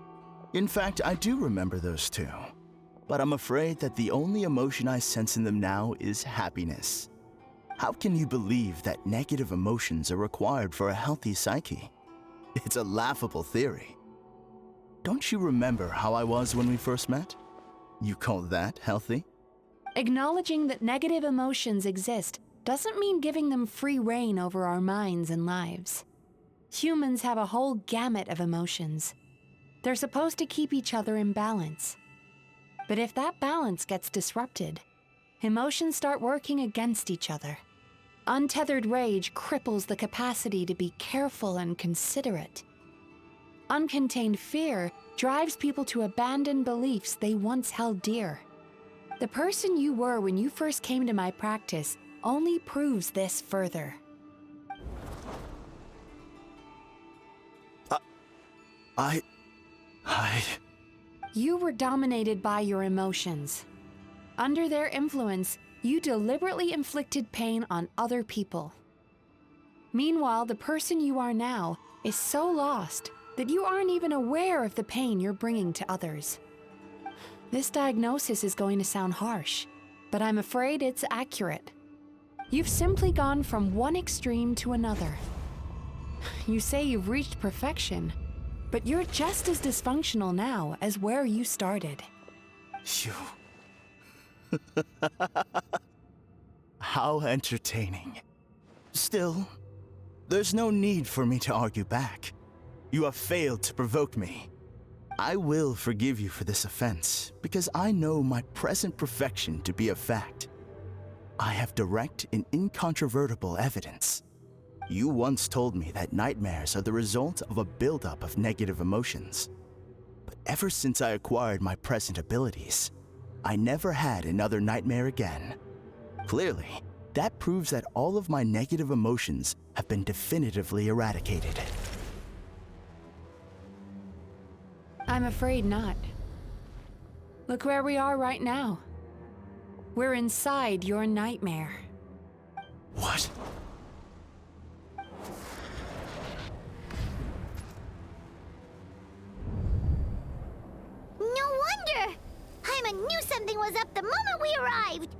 In fact, I do remember those two. But I'm afraid that the only emotion I sense in them now is happiness. How can you believe that negative emotions are required for a healthy psyche? It's a laughable theory. Don't you remember how I was when we first met? You call that healthy? Acknowledging that negative emotions exist doesn't mean giving them free rein over our minds and lives. Humans have a whole gamut of emotions. They're supposed to keep each other in balance. But if that balance gets disrupted, emotions start working against each other. Untethered rage cripples the capacity to be careful and considerate. Uncontained fear drives people to abandon beliefs they once held dear. The person you were when you first came to my practice only proves this further. You were dominated by your emotions. Under their influence, you deliberately inflicted pain on other people. Meanwhile, the person you are now is so lost that you aren't even aware of the pain you're bringing to others. This diagnosis is going to sound harsh, but I'm afraid it's accurate. You've simply gone from one extreme to another. You say you've reached perfection, but you're just as dysfunctional now as where you started. How entertaining. Still, there's no need for me to argue back. You have failed to provoke me. I will forgive you for this offense, because I know my present perfection to be a fact. I have direct and incontrovertible evidence. You once told me that nightmares are the result of a buildup of negative emotions. But ever since I acquired my present abilities, I never had another nightmare again. Clearly, that proves that all of my negative emotions have been definitively eradicated. I'm afraid not. Look where we are right now. We're inside your nightmare. What? No wonder! Paimon knew something was up the moment we arrived!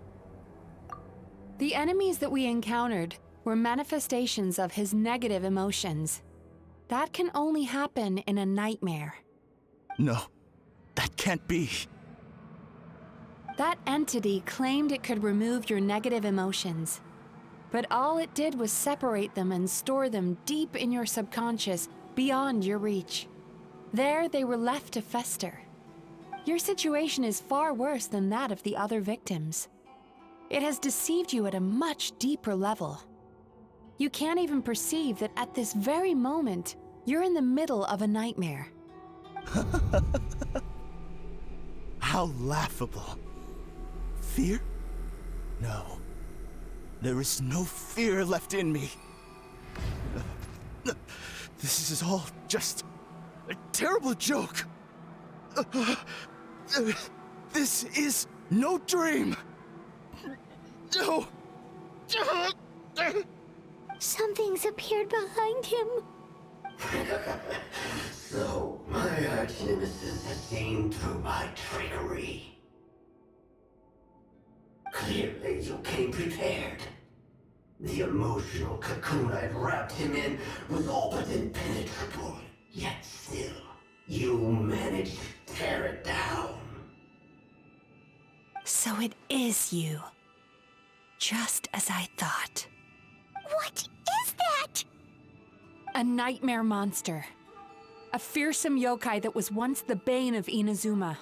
The enemies that we encountered were manifestations of his negative emotions. That can only happen in a nightmare. No, that can't be. That entity claimed it could remove your negative emotions, but all it did was separate them and store them deep in your subconscious, beyond your reach. There they were left to fester. Your situation is far worse than that of the other victims. It has deceived you at a much deeper level. You can't even perceive that at this very moment, you're in the middle of a nightmare. How laughable. Fear? No. There is no fear left in me. This is all just a terrible joke. This is no dream. No. Something's appeared behind him. So, my arch-nemesis has seen through my trickery. Clearly, you came prepared. The emotional cocoon I'd wrapped him in was all but impenetrable. Yet still, you managed to tear it down. So it is you. Just as I thought. What is that? A nightmare monster. A fearsome yokai that was once the bane of Inazuma.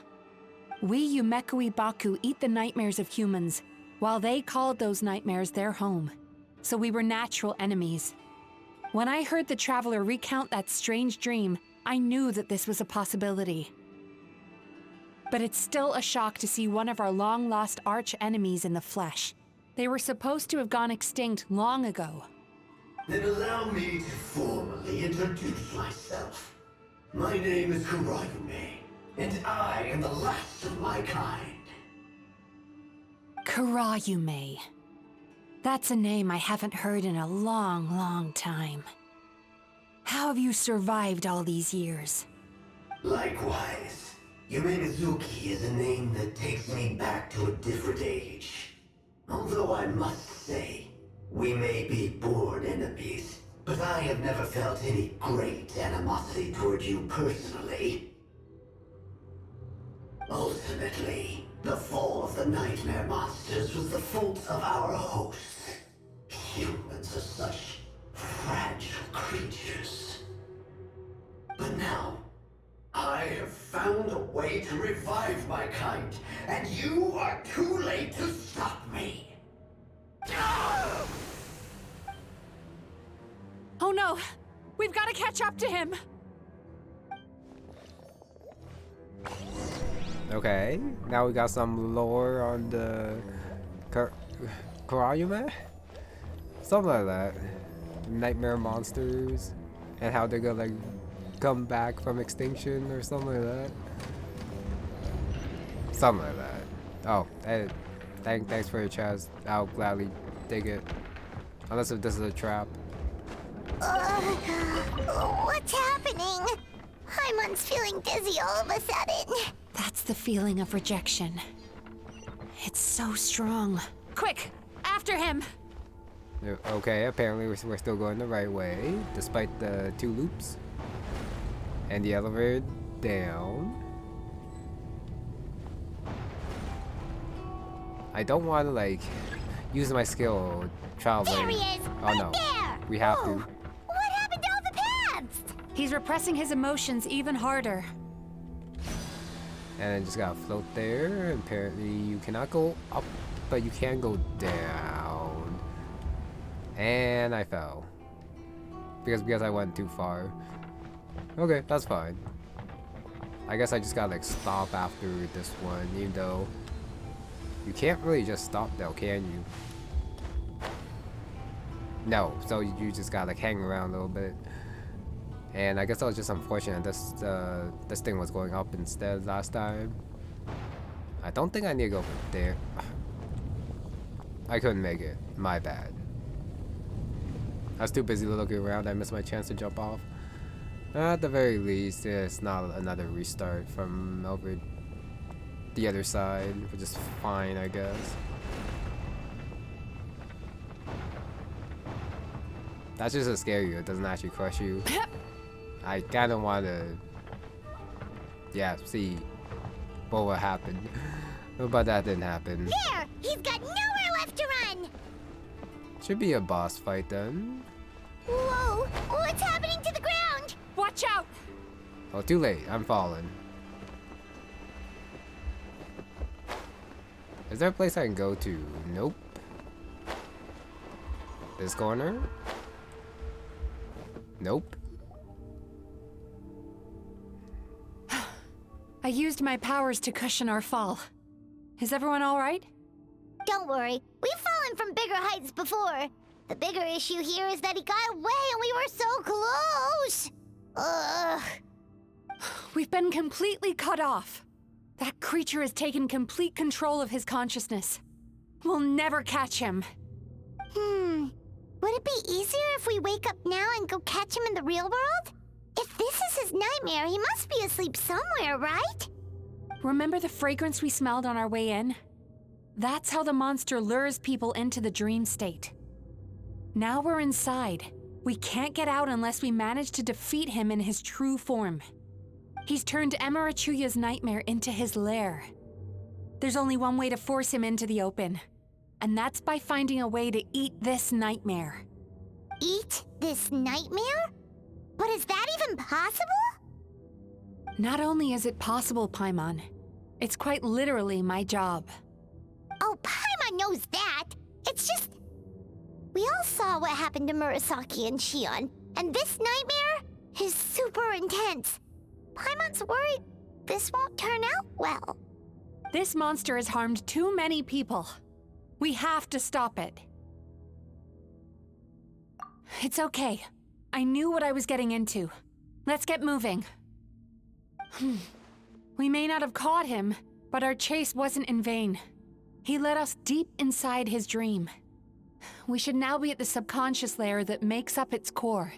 We Yumekui Baku eat the nightmares of humans, while they called those nightmares their home. So we were natural enemies. When I heard the traveler recount that strange dream, I knew that this was a possibility. But it's still a shock to see one of our long-lost arch-enemies in the flesh. They were supposed to have gone extinct long ago. Then allow me to formally introduce myself. My name is Kurayume, and I am the last of my kind. Kurayume. That's a name I haven't heard in a long, long time. How have you survived all these years? Likewise, Yume Mizuki is a name that takes me back to a different age. Although I must say, we may be born enemies, but I have never felt any great animosity toward you personally. Ultimately, the fall of the nightmare monsters was the fault of our hosts. Humans are such fragile creatures. But now, I have found a way to revive my kind, and you are too late to stop me. Oh no! We've got to catch up to him! Okay, now we got some lore on the Kurayume? Something like that. Nightmare monsters and how they're gonna like come back from extinction or something like that. Something like that. Oh, hey, thanks for your chest. I'll gladly dig it. Unless if this is a trap. What's happening? Hymon's feeling dizzy all of a sudden. That's the feeling of rejection. It's so strong. Quick! After him! Okay, apparently we're still going the right way, despite the 2 loops. And the elevator down. I don't want to like use my skill traveling. There he is! Oh right no, there. we have Whoa. to. What happened to all the paths? He's repressing his emotions even harder. And then just gotta float there. Apparently you cannot go up, but you can go down. And I fell. Because I went too far. Okay, that's fine. I guess I just gotta like stop after this one, even though you can't really just stop though, can you? No, so you just gotta like hang around a little bit. And I guess that was just unfortunate. This thing was going up instead last time. I don't think I need to go there. I couldn't make it. My bad. I was too busy looking around. I missed my chance to jump off. At the very least, it's not another restart from over the other side, which is fine, I guess. That's just to scare you. It doesn't actually crush you. I kind of want to, yeah, see what will happen. But that didn't happen. There! He's got nowhere left to run! Should be a boss fight then. Whoa! What's happening to the ground? Watch out! Oh, too late. I'm falling. Is there a place I can go to? Nope. This corner? Nope. I used my powers to cushion our fall. Is everyone all right? Don't worry. We've fallen from bigger heights before. The bigger issue here is that he got away and we were so close. Ugh. We've been completely cut off. That creature has taken complete control of his consciousness. We'll never catch him. Would it be easier if we wake up now and go catch him in the real world? If this is his nightmare, he must be asleep somewhere, right? Remember the fragrance we smelled on our way in? That's how the monster lures people into the dream state. Now we're inside. We can't get out unless we manage to defeat him in his true form. He's turned Emarachuya's nightmare into his lair. There's only one way to force him into the open, and that's by finding a way to eat this nightmare. Eat this nightmare? But is that even possible? Not only is it possible, Paimon, it's quite literally my job. Oh, Paimon knows that. It's just... We all saw what happened to Murasaki and Shion, and this nightmare is super intense. Paimon's worried this won't turn out well. This monster has harmed too many people. We have to stop it. It's okay. I knew what I was getting into. Let's get moving. We may not have caught him, but our chase wasn't in vain. He led us deep inside his dream. We should now be at the subconscious layer that makes up its core.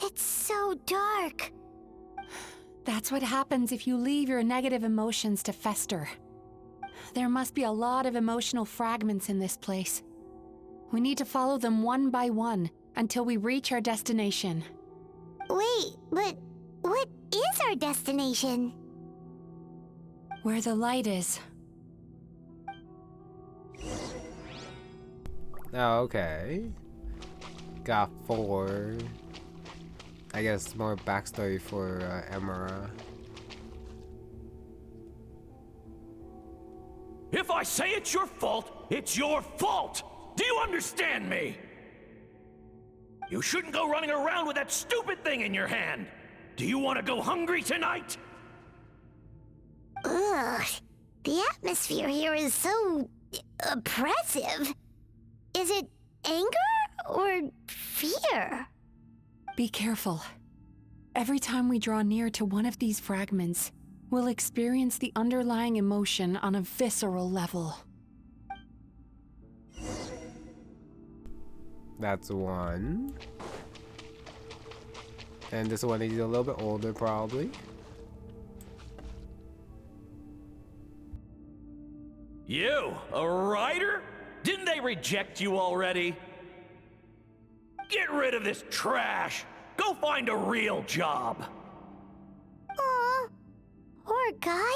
It's so dark. That's what happens if you leave your negative emotions to fester. There must be a lot of emotional fragments in this place. We need to follow them one by one until we reach our destination. Wait, but what is our destination? Where the light is. Oh, okay. Got 4. I guess more backstory for Emura. If I say it's your fault, it's your fault! Do you understand me? You shouldn't go running around with that stupid thing in your hand! Do you want to go hungry tonight? Ugh. The atmosphere here is so... oppressive. Is it anger or fear? Be careful. Every time we draw near to one of these fragments, we'll experience the underlying emotion on a visceral level. That's 1. And this one is a little bit older, probably. You, a writer? Didn't they reject you already? Get rid of this trash! Go find a real job! Aw, poor guy.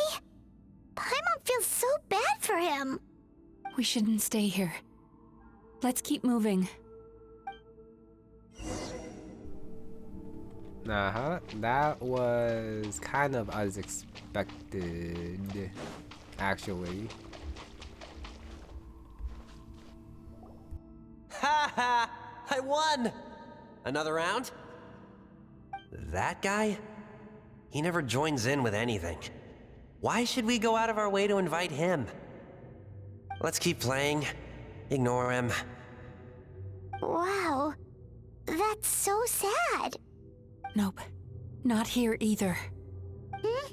Paimon feels so bad for him. We shouldn't stay here. Let's keep moving. That was kind of as expected, actually. Ha ha! I won! Another round? That guy? He never joins in with anything. Why should we go out of our way to invite him? Let's keep playing. Ignore him. Wow, that's so sad. Nope, not here either. Hmm?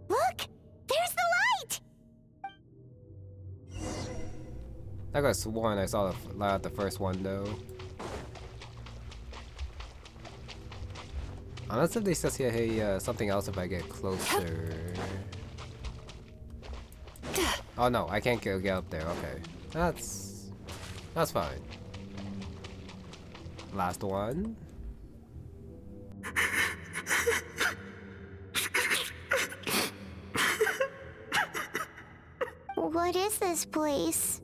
Look! There's the light! I could have sworn I saw the first one, though. Unless if they still see something else if I get closer. Oh no, I can't get up there. Okay, that's fine. Last one. What is this place?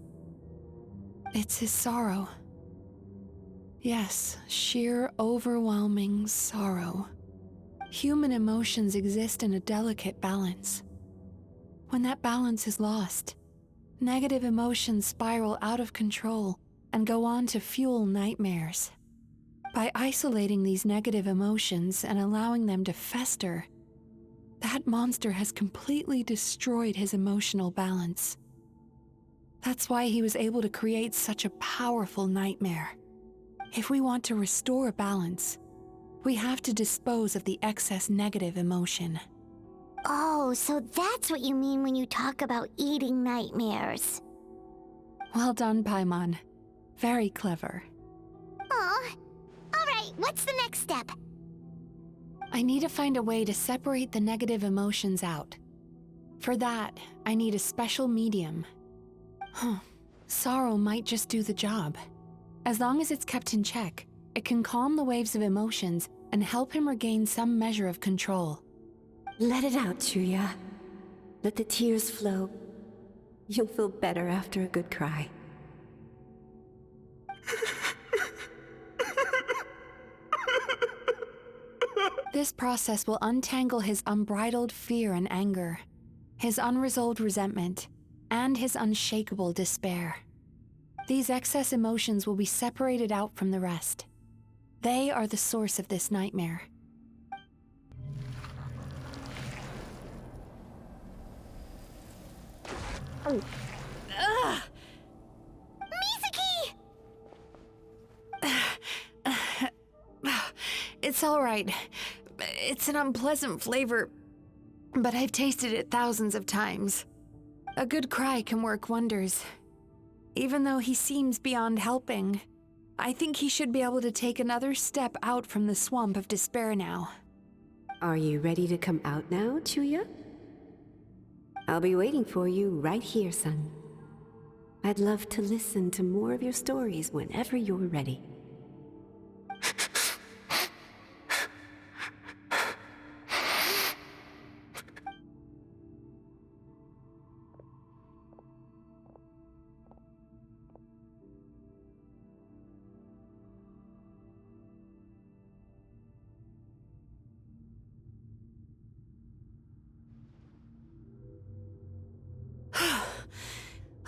It's his sorrow. Yes, sheer overwhelming sorrow. Human emotions exist in a delicate balance. When that balance is lost, negative emotions spiral out of control and go on to fuel nightmares. By isolating these negative emotions and allowing them to fester, that monster has completely destroyed his emotional balance. That's why he was able to create such a powerful nightmare. If we want to restore balance, we have to dispose of the excess negative emotion. Oh, so that's what you mean when you talk about eating nightmares. Well done, Paimon. Very clever. Aw. Alright, what's the next step? I need to find a way to separate the negative emotions out. For that, I need a special medium. Sorrow might just do the job. As long as it's kept in check, it can calm the waves of emotions and help him regain some measure of control. Let it out, Chuya. Let the tears flow. You'll feel better after a good cry. This process will untangle his unbridled fear and anger, his unresolved resentment, and his unshakable despair. These excess emotions will be separated out from the rest. They are the source of this nightmare. Oh. Ugh! Mizuki! It's all right. It's an unpleasant flavor, but I've tasted it thousands of times. A good cry can work wonders. Even though he seems beyond helping, I think he should be able to take another step out from the swamp of despair now. Are you ready to come out now, Chuya? I'll be waiting for you right here, son. I'd love to listen to more of your stories whenever you're ready.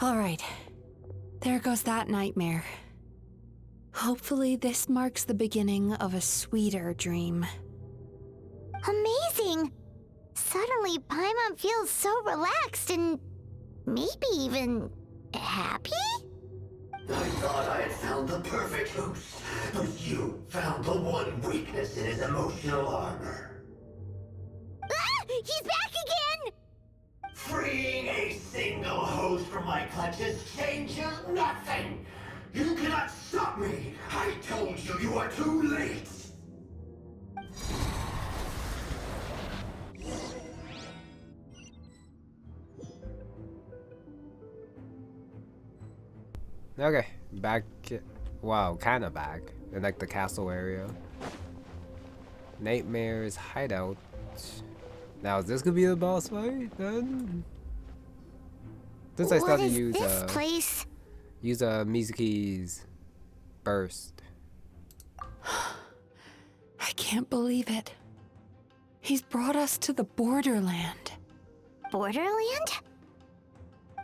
All right, there goes that nightmare. Hopefully this marks the beginning of a sweeter dream. Amazing! Suddenly, Paimon feels so relaxed and maybe even happy? I thought I had found the perfect host, but you found the one weakness in his emotional armor. Ah! He's back again! Freeing a single host from my clutches changes nothing! You cannot stop me! I told you you are too late! Okay, back. Wow, kinda back. In like the castle area. Nightmare's hideout. Now, is this gonna be the boss fight then? Since I started to use Mizuki's burst. I can't believe it. He's brought us to the borderland. Borderland?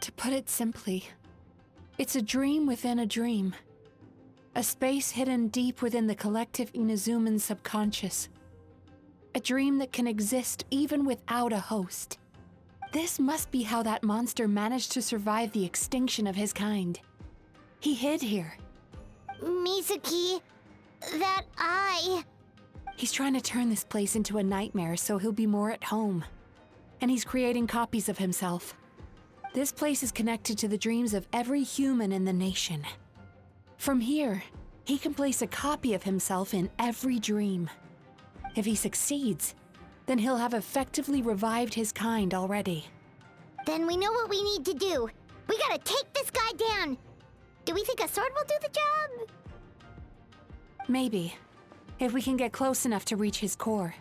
To put it simply, it's a dream within a dream. A space hidden deep within the collective Inazuman subconscious. A dream that can exist even without a host. This must be how that monster managed to survive the extinction of his kind. He hid here. Mizuki, that eye. He's trying to turn this place into a nightmare so he'll be more at home. And he's creating copies of himself. This place is connected to the dreams of every human in the nation. From here, he can place a copy of himself in every dream. If he succeeds, then he'll have effectively revived his kind already. Then we know what we need to do. We gotta take this guy down. Do we think a sword will do the job? Maybe, if we can get close enough to reach his core.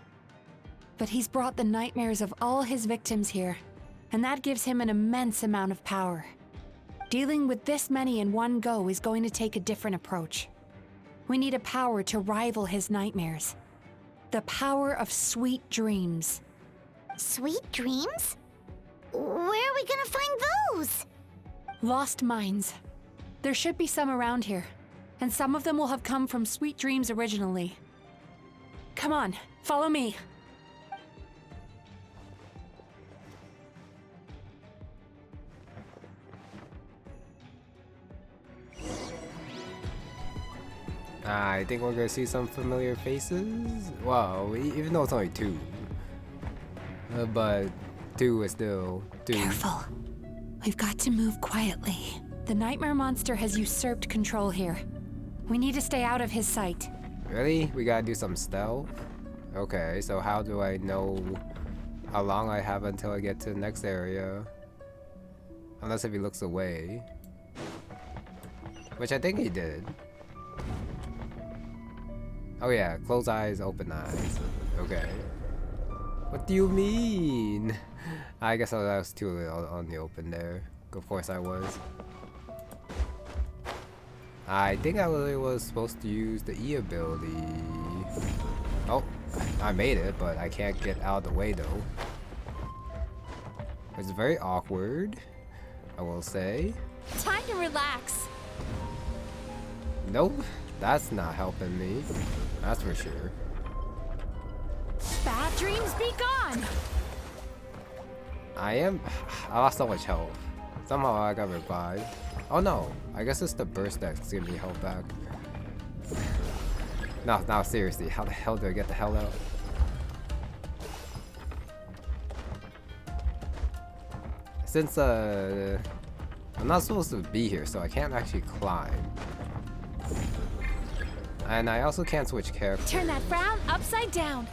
But he's brought the nightmares of all his victims here, and that gives him an immense amount of power. Dealing with this many in one go is going to take a different approach. We need a power to rival his nightmares. The power of sweet dreams. Sweet dreams? Where are we gonna find those? Lost minds. There should be some around here, and some of them will have come from sweet dreams originally. Come on, follow me. I think we're gonna see some familiar faces. Wow, even though it's only two. But two is still two. Careful. We've got to move quietly. The nightmare monster has usurped control here. We need to stay out of his sight. Really? We gotta do some stealth? Okay, so how do I know how long I have until I get to the next area? Unless if he looks away. Which I think he did. Oh yeah, close eyes, open eyes. Okay. What do you mean? I guess I was too late on the open there. Of course I was. I think I really was supposed to use the E ability. Oh, I made it, but I can't get out of the way though. It's very awkward, I will say. Time to relax. Nope, that's not helping me. That's for sure. Bad dreams be gone. I lost so much health. Somehow I got revived. Oh no, I guess it's the burst that's giving me health back. No, seriously, how the hell do I get the hell out? Since I'm not supposed to be here, so I can't actually climb. And I also can't switch characters. Turn that frown upside down.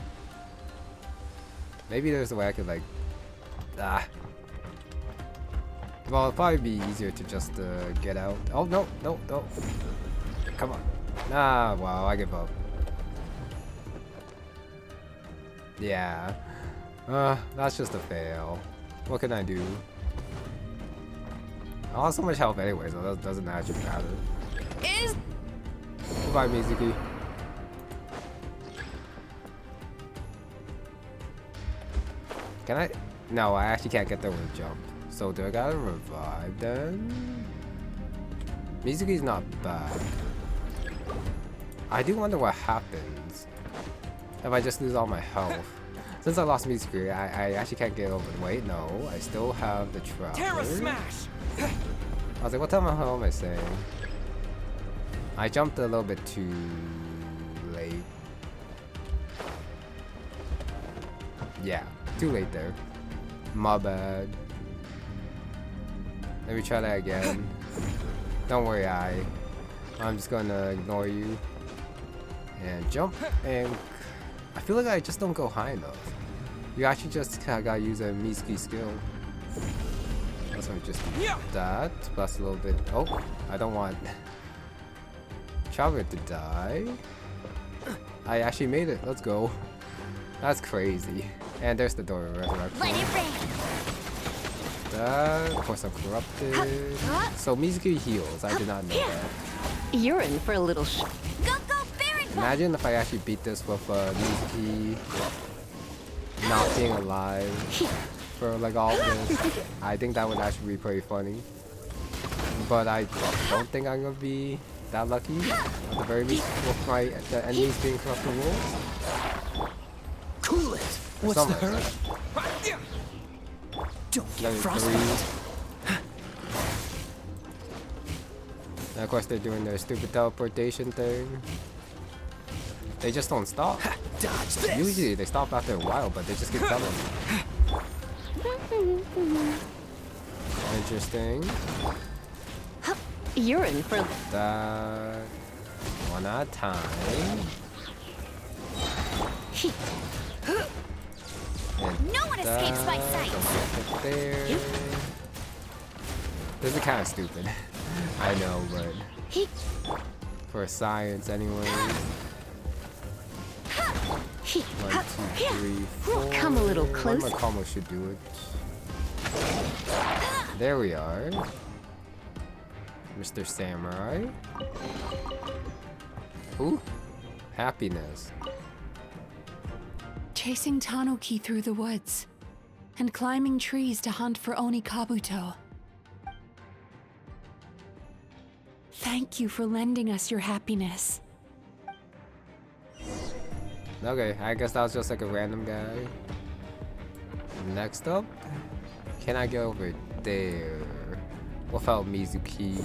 Maybe there's a way I could like... Well, it'll probably be easier to just get out. Oh, no. Come on. Nah, wow, I give up. Yeah. That's just a fail. What can I do? I lost so much health anyway, so that doesn't actually matter. Goodbye, Mizuki. Can I? No, I actually can't get there with a jump. So do I gotta revive then? Mizuki's not bad. I do wonder what happens if I just lose all my health. Since I lost Mizuki, I actually can't get over. Wait, no, I still have the trap. Terra Smash! I was like, what the hell am I saying? I jumped a little bit too late. Yeah, too late there. My bad. Let me try that again. Don't worry, I'm just gonna ignore you. And jump, and I feel like I just don't go high enough. You actually just gotta use a Mizuki skill. That's why just do that, plus a little bit. Oh, I don't want Traveler to die. I actually made it, let's go. That's crazy. And there's the door of resurrection. Let it rain. That, of course I'm corrupted. So Mizuki heals, I did not know that. You're in for a little Go, Baron! Imagine if I actually beat this with Mizuki not being alive for like all this. I think that would actually be pretty funny. But I don't think I'm gonna be that lucky at the very least with the enemies being corruptible. Cool it! What's the hurry? Don't get frostbite. And of course they're doing their stupid teleportation thing. They just don't stop. Dodge this. Usually they stop after a while, but they just keep coming. Interesting. You're in for that one at a time. And no one escapes my sight. There. This is kind of stupid. I know, but for science anyway. 1, 2, 3, 4. Come a little closer. One more combo should do it. There we are. Mr. Samurai. Ooh, happiness. Chasing Tanuki through the woods and climbing trees to hunt for Oni Kabuto. Thank you for lending us your happiness. Okay, I guess that was just like a random guy. Next up, can I go over there without Mizuki?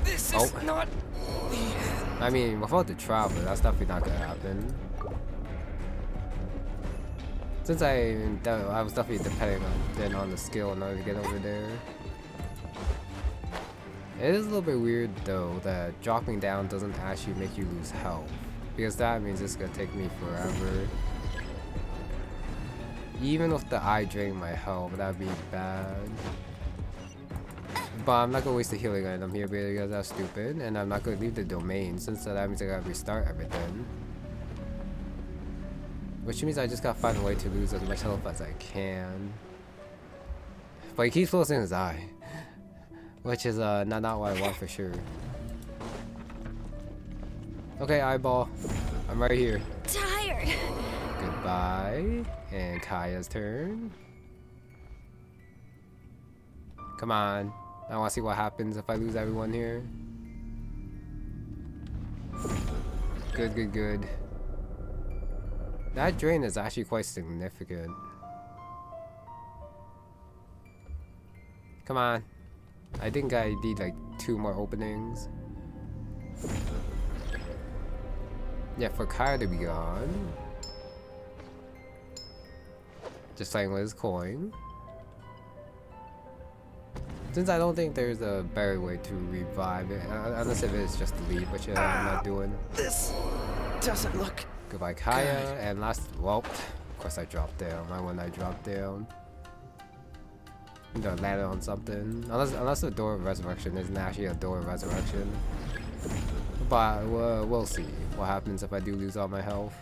This is not the end. I mean, without the Traveler, that's definitely not gonna happen. Since I was definitely depending on the skill in order to get over there. It is a little bit weird though that dropping down doesn't actually make you lose health. Because that means it's gonna take me forever. Even if the eye drain my health, that'd be bad. But I'm not gonna waste the healing item here because that's stupid. And I'm not gonna leave the domain since that means I gotta restart everything. Which means I just gotta find a way to lose as much health as I can. But he keeps losing his eye. Which is not what I want for sure. Okay, eyeball. I'm right here. Tired. Goodbye. And Kaya's turn. Come on. I want to see what happens if I lose everyone here. Good, good, good. That drain is actually quite significant. Come on. I think I need like 2 more openings. Yeah, for Kaya to be gone. Just playing with his coin. Since I don't think there's a better way to revive it, unless if it's just to leave, which I'm not doing. This doesn't look. Goodbye, Kaya. Good. And last, well, of course I dropped down. Right when I dropped down, I'm gonna land on something. Unless the door of resurrection isn't actually a door of resurrection. But we'll see what happens if I do lose all my health.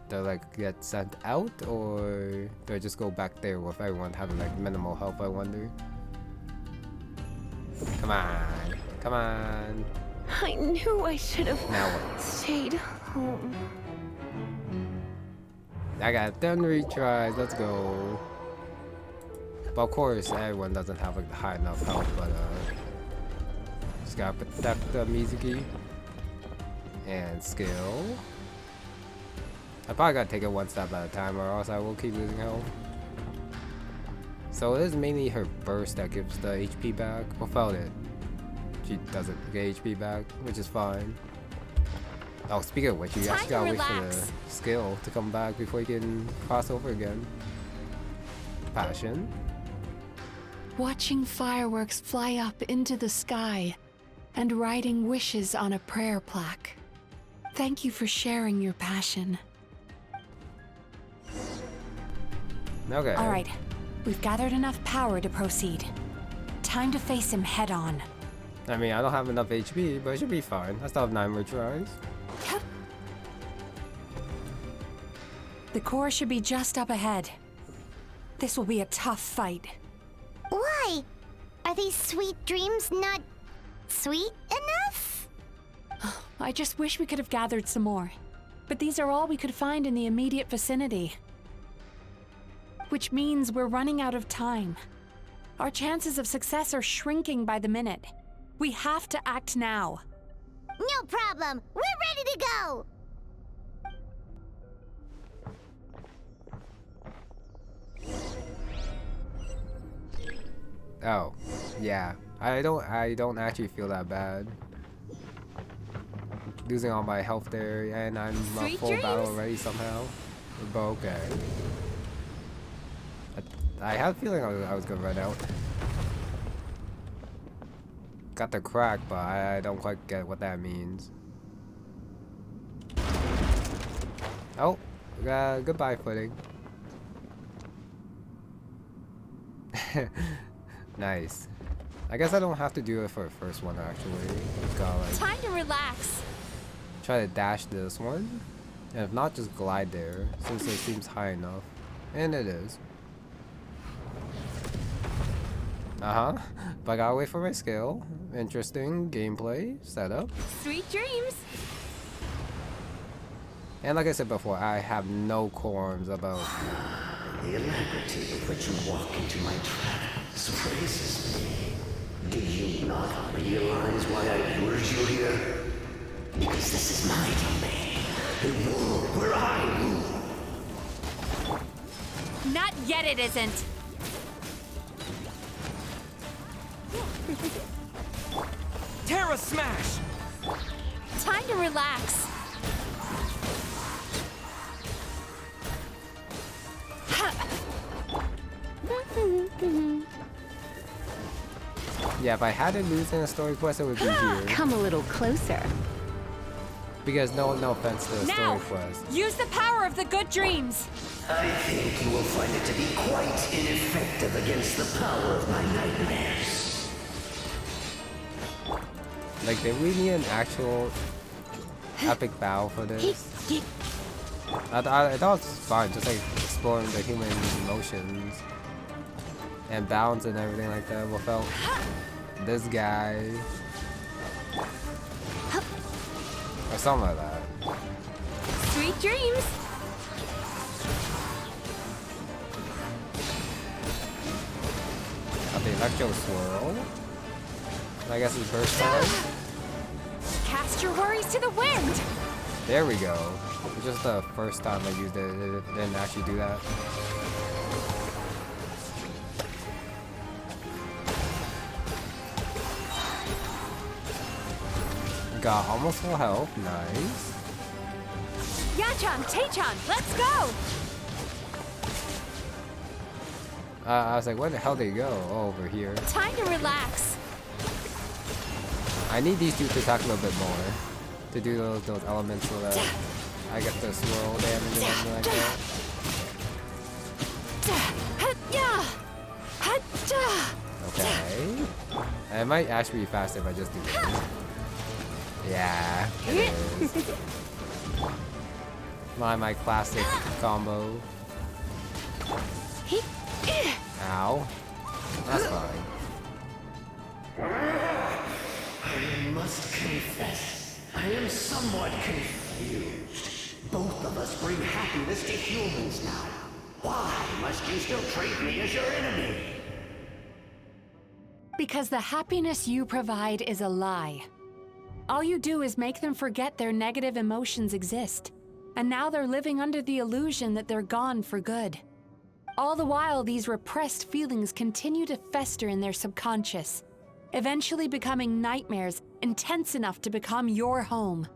Do I like get sent out, or do I just go back there with everyone having like minimal health? I wonder. Come on, come on. I knew I should have now stayed home. I got 10 retries. Let's go. But of course, everyone doesn't have like high enough health, but just gotta protect the Mizuki and skill. I probably gotta take it one step at a time, or else I will keep losing health. So it is mainly her burst that gives the HP back. Without it, she doesn't get HP back, which is fine. Oh, speaking of which, you actually gotta wait for the skill to come back before you can cross over again. Passion. Watching fireworks fly up into the sky and writing wishes on a prayer plaque. Thank you for sharing your passion. Okay. All right. We've gathered enough power to proceed. Time to face him head on. I mean, I don't have enough HP, but it should be fine. I still have 9 more tries. The core should be just up ahead. This will be a tough fight. Why? Are these sweet dreams not sweet enough? I just wish we could have gathered some more. But these are all we could find in the immediate vicinity. Which means we're running out of time. Our chances of success are shrinking by the minute. We have to act now. No problem. We're ready to go. Oh, yeah. I don't actually feel that bad. Losing all my health there, and I'm a full battle already somehow. But okay. I had a feeling I was gonna run out. Got the crack, but I don't quite get what that means. Oh, goodbye footing. Nice. I guess I don't have to do it for the first one actually. Just gotta, like, time to relax. Try to dash this one, and if not, just glide there since it seems high enough, and it is. But I gotta wait for my skill. Interesting gameplay setup. Sweet dreams. And like I said before, I have no qualms about the alacrity with which you walk into my trap surprises me. Do you not realize why I lured you here? Because this is my domain, the world where I rule. Not yet, it isn't. Terra Smash! Time to relax. Yeah, if I hadn't lose in a story quest, it would be here. Come a little closer. Because no offense to the story quest. Use the power of the good dreams. I think you will find it to be quite ineffective against the power of my nightmares. Like, did we need an actual epic battle for this? I thought it was fine, just like exploring the human emotions and balance and everything like that. What felt this guy or something like that. Sweet dreams. Got the electro swirl. I guess it's first time. Cast your worries to the wind. There we go. It's just the first time I used it. It didn't actually do that. Got almost full health. Nice. Yachan, Taechan, let's go. I was like, where the hell did he go? Oh, over here. Time to relax. I need these two to attack a little bit more to do those elements so that I get the swirl damage and everything like that. Okay. It might actually be faster if I just do this. Yeah, it is. My classic combo. Ow. That's fine. I must confess, I am somewhat confused. Both of us bring happiness to humans now. Why must you still treat me as your enemy? Because the happiness you provide is a lie. All you do is make them forget their negative emotions exist. And now they're living under the illusion that they're gone for good. All the while, these repressed feelings continue to fester in their subconscious, eventually becoming nightmares intense enough to become your home.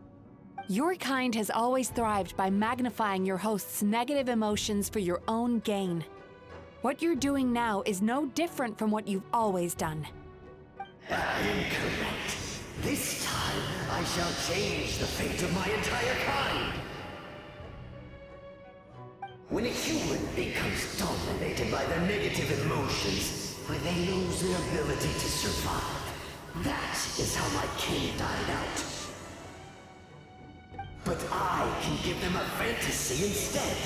Your kind has always thrived by magnifying your host's negative emotions for your own gain. What you're doing now is no different from what you've always done. Incorrect. This time, I shall change the fate of my entire kind. When a human becomes dominated by their negative emotions, where they lose their ability to survive, that is how my kin died out. But I can give them a fantasy instead,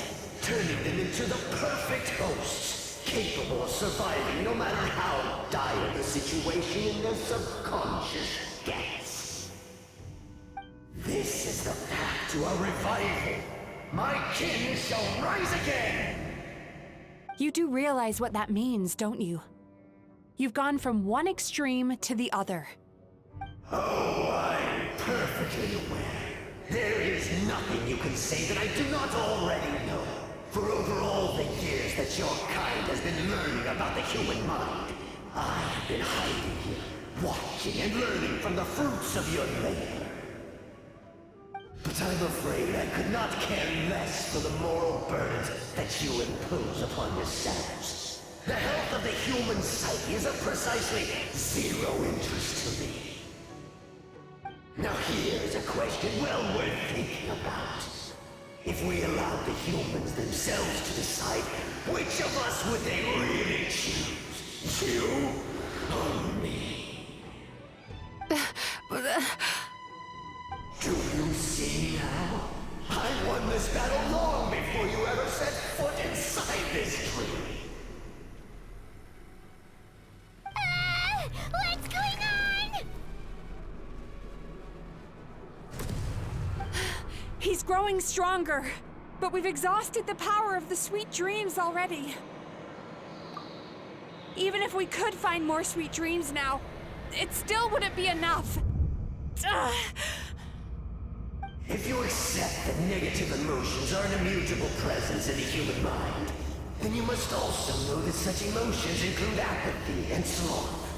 turning them into the perfect hosts, capable of surviving no matter how dire the situation in their subconscious gets. This is the path to a revival. My kin shall rise again! You do realize what that means, don't you? You've gone from one extreme to the other. Oh, I'm perfectly aware. There is nothing you can say that I do not already know. For over all the years that your kind has been learning about the human mind, I have been hiding here, watching and learning from the fruits of your labor. But I'm afraid I could not care less for the moral burdens that you impose upon yourselves. The health of the human psyche is of precisely zero interest to me. Now here's a question well worth thinking about. If we allowed the humans themselves to decide, which of us would they really choose? You or me? Do you see now? I won this battle long before you ever set foot inside this tree. What's going on? He's growing stronger, but we've exhausted the power of the sweet dreams already. Even if we could find more sweet dreams now, it still wouldn't be enough. If you accept that negative emotions are an immutable presence in the human mind, then you must also know that such emotions include apathy and sloth.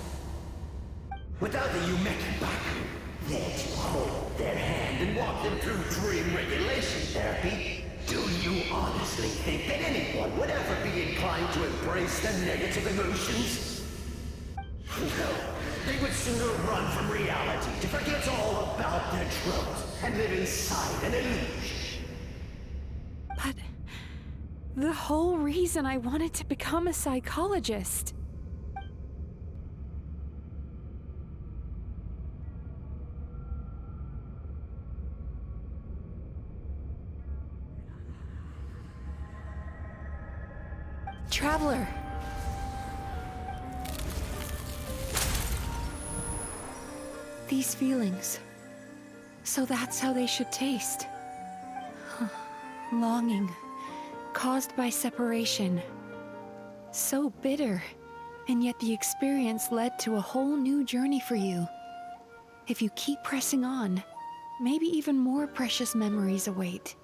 Without the Youkai Baku, there to hold their hand and walk them through dream regulation therapy, do you honestly think that anyone would ever be inclined to embrace the negative emotions? No, they would sooner run from reality to forget all about their troubles and live inside an illusion. But the whole reason I wanted to become a psychologist. Traveler. These feelings. So that's how they should taste. Longing, caused by separation. So bitter, and yet the experience led to a whole new journey for you. If you keep pressing on, maybe even more precious memories await.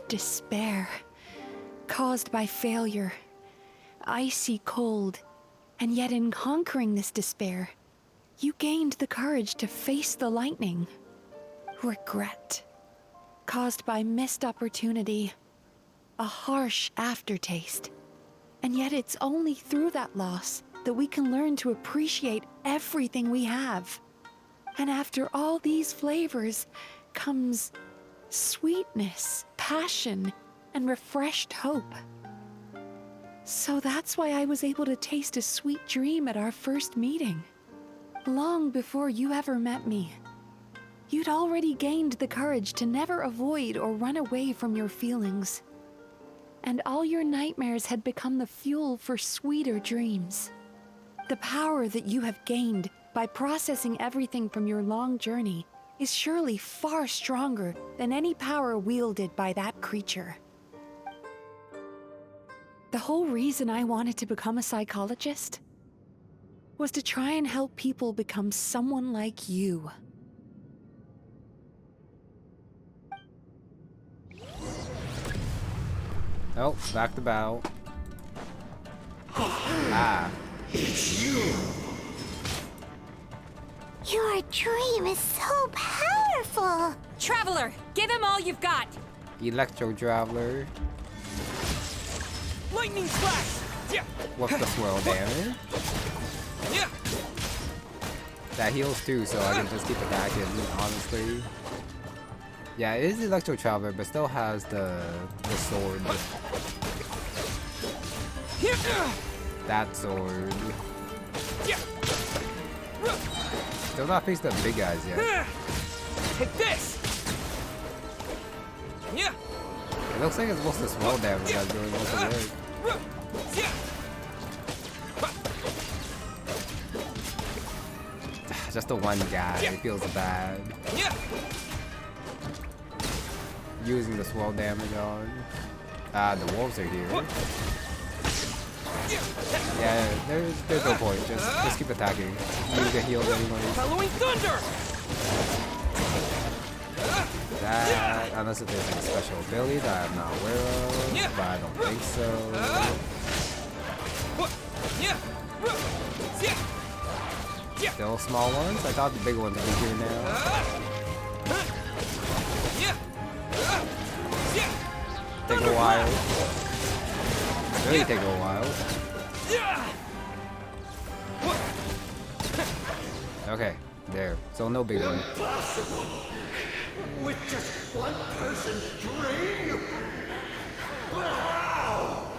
Despair, caused by failure. Icy cold, and yet in conquering this despair, you gained the courage to face the lightning. Regret, caused by missed opportunity. A harsh aftertaste. And yet it's only through that loss that we can learn to appreciate everything we have. And after all these flavors comes sweetness, passion, and refreshed hope. So that's why I was able to taste a sweet dream at our first meeting. Long before you ever met me. You'd already gained the courage to never avoid or run away from your feelings. And all your nightmares had become the fuel for sweeter dreams. The power that you have gained by processing everything from your long journey is surely far stronger than any power wielded by that creature. The whole reason I wanted to become a psychologist was to try and help people become someone like you. Oh, back to bow. Ah. It's you! Your dream is so powerful! Traveler, give him all you've got! Electro Traveler. Lightning slash! Yeah. What's the swirl damage? Yeah. That heals too, so I can just keep attacking, honestly. Yeah, it is Electro Traveler, but still has the sword. That sword. Still not faced the big guys yet. Take this! Yeah. It looks like it's most of the swirl damage that's doing most of the work. Just the one guy, it feels bad. Using the swirl damage on. The wolves are here. Yeah, there's no point. Just keep attacking. You get healed anyway. Following thunder. That, unless if there's like a special ability that I'm not aware of, but I don't think so. Still small ones? I thought the big ones would be here now. Take a while. Really take a while. Okay, there. So no big one. Impossible! With just one person's dream? Wow!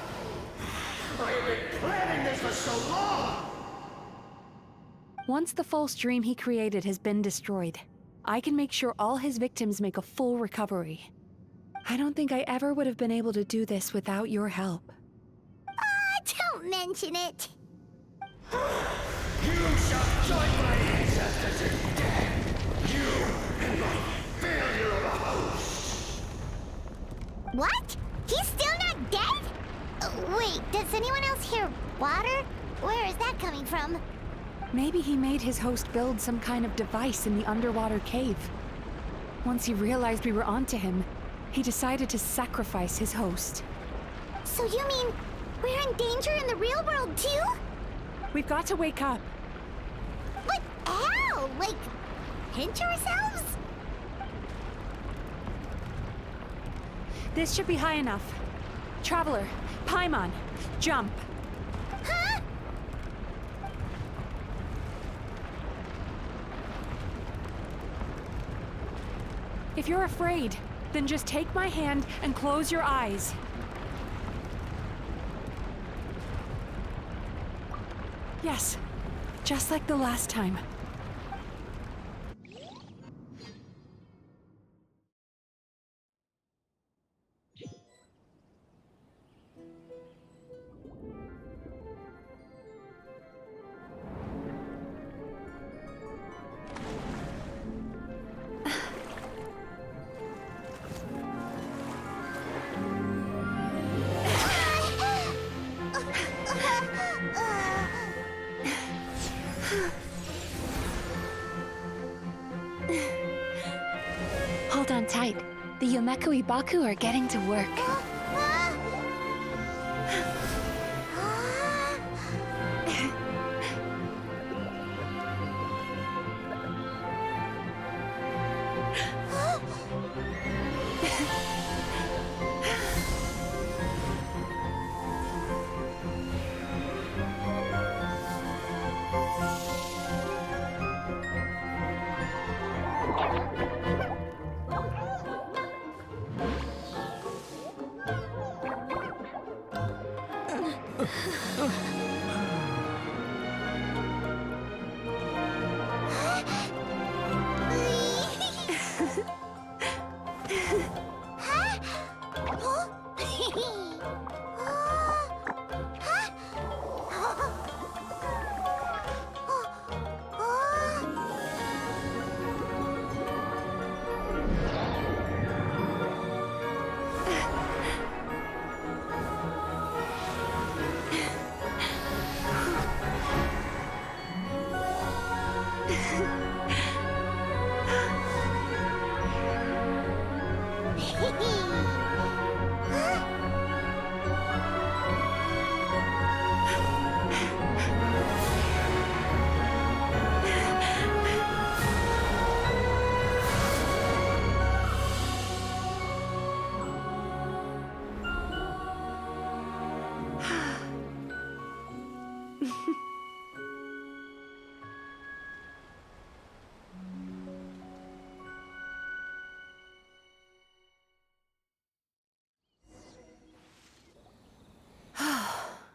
I have been planning this for so long! Once the false dream he created has been destroyed, I can make sure all his victims make a full recovery. I don't think I ever would have been able to do this without your help. Don't mention it. You shall join my ancestors in death. You and my failure of a host. What? He's still not dead? Wait, does anyone else hear water? Where is that coming from? Maybe he made his host build some kind of device in the underwater cave. Once he realized we were onto him, he decided to sacrifice his host. So you mean we're in danger in the real world too? We've got to wake up. But how? Like, pinch ourselves? This should be high enough. Traveler, Paimon, jump. Huh? If you're afraid, then just take my hand and close your eyes. Yes, just like the last time. The Yomekui Baku are getting to work.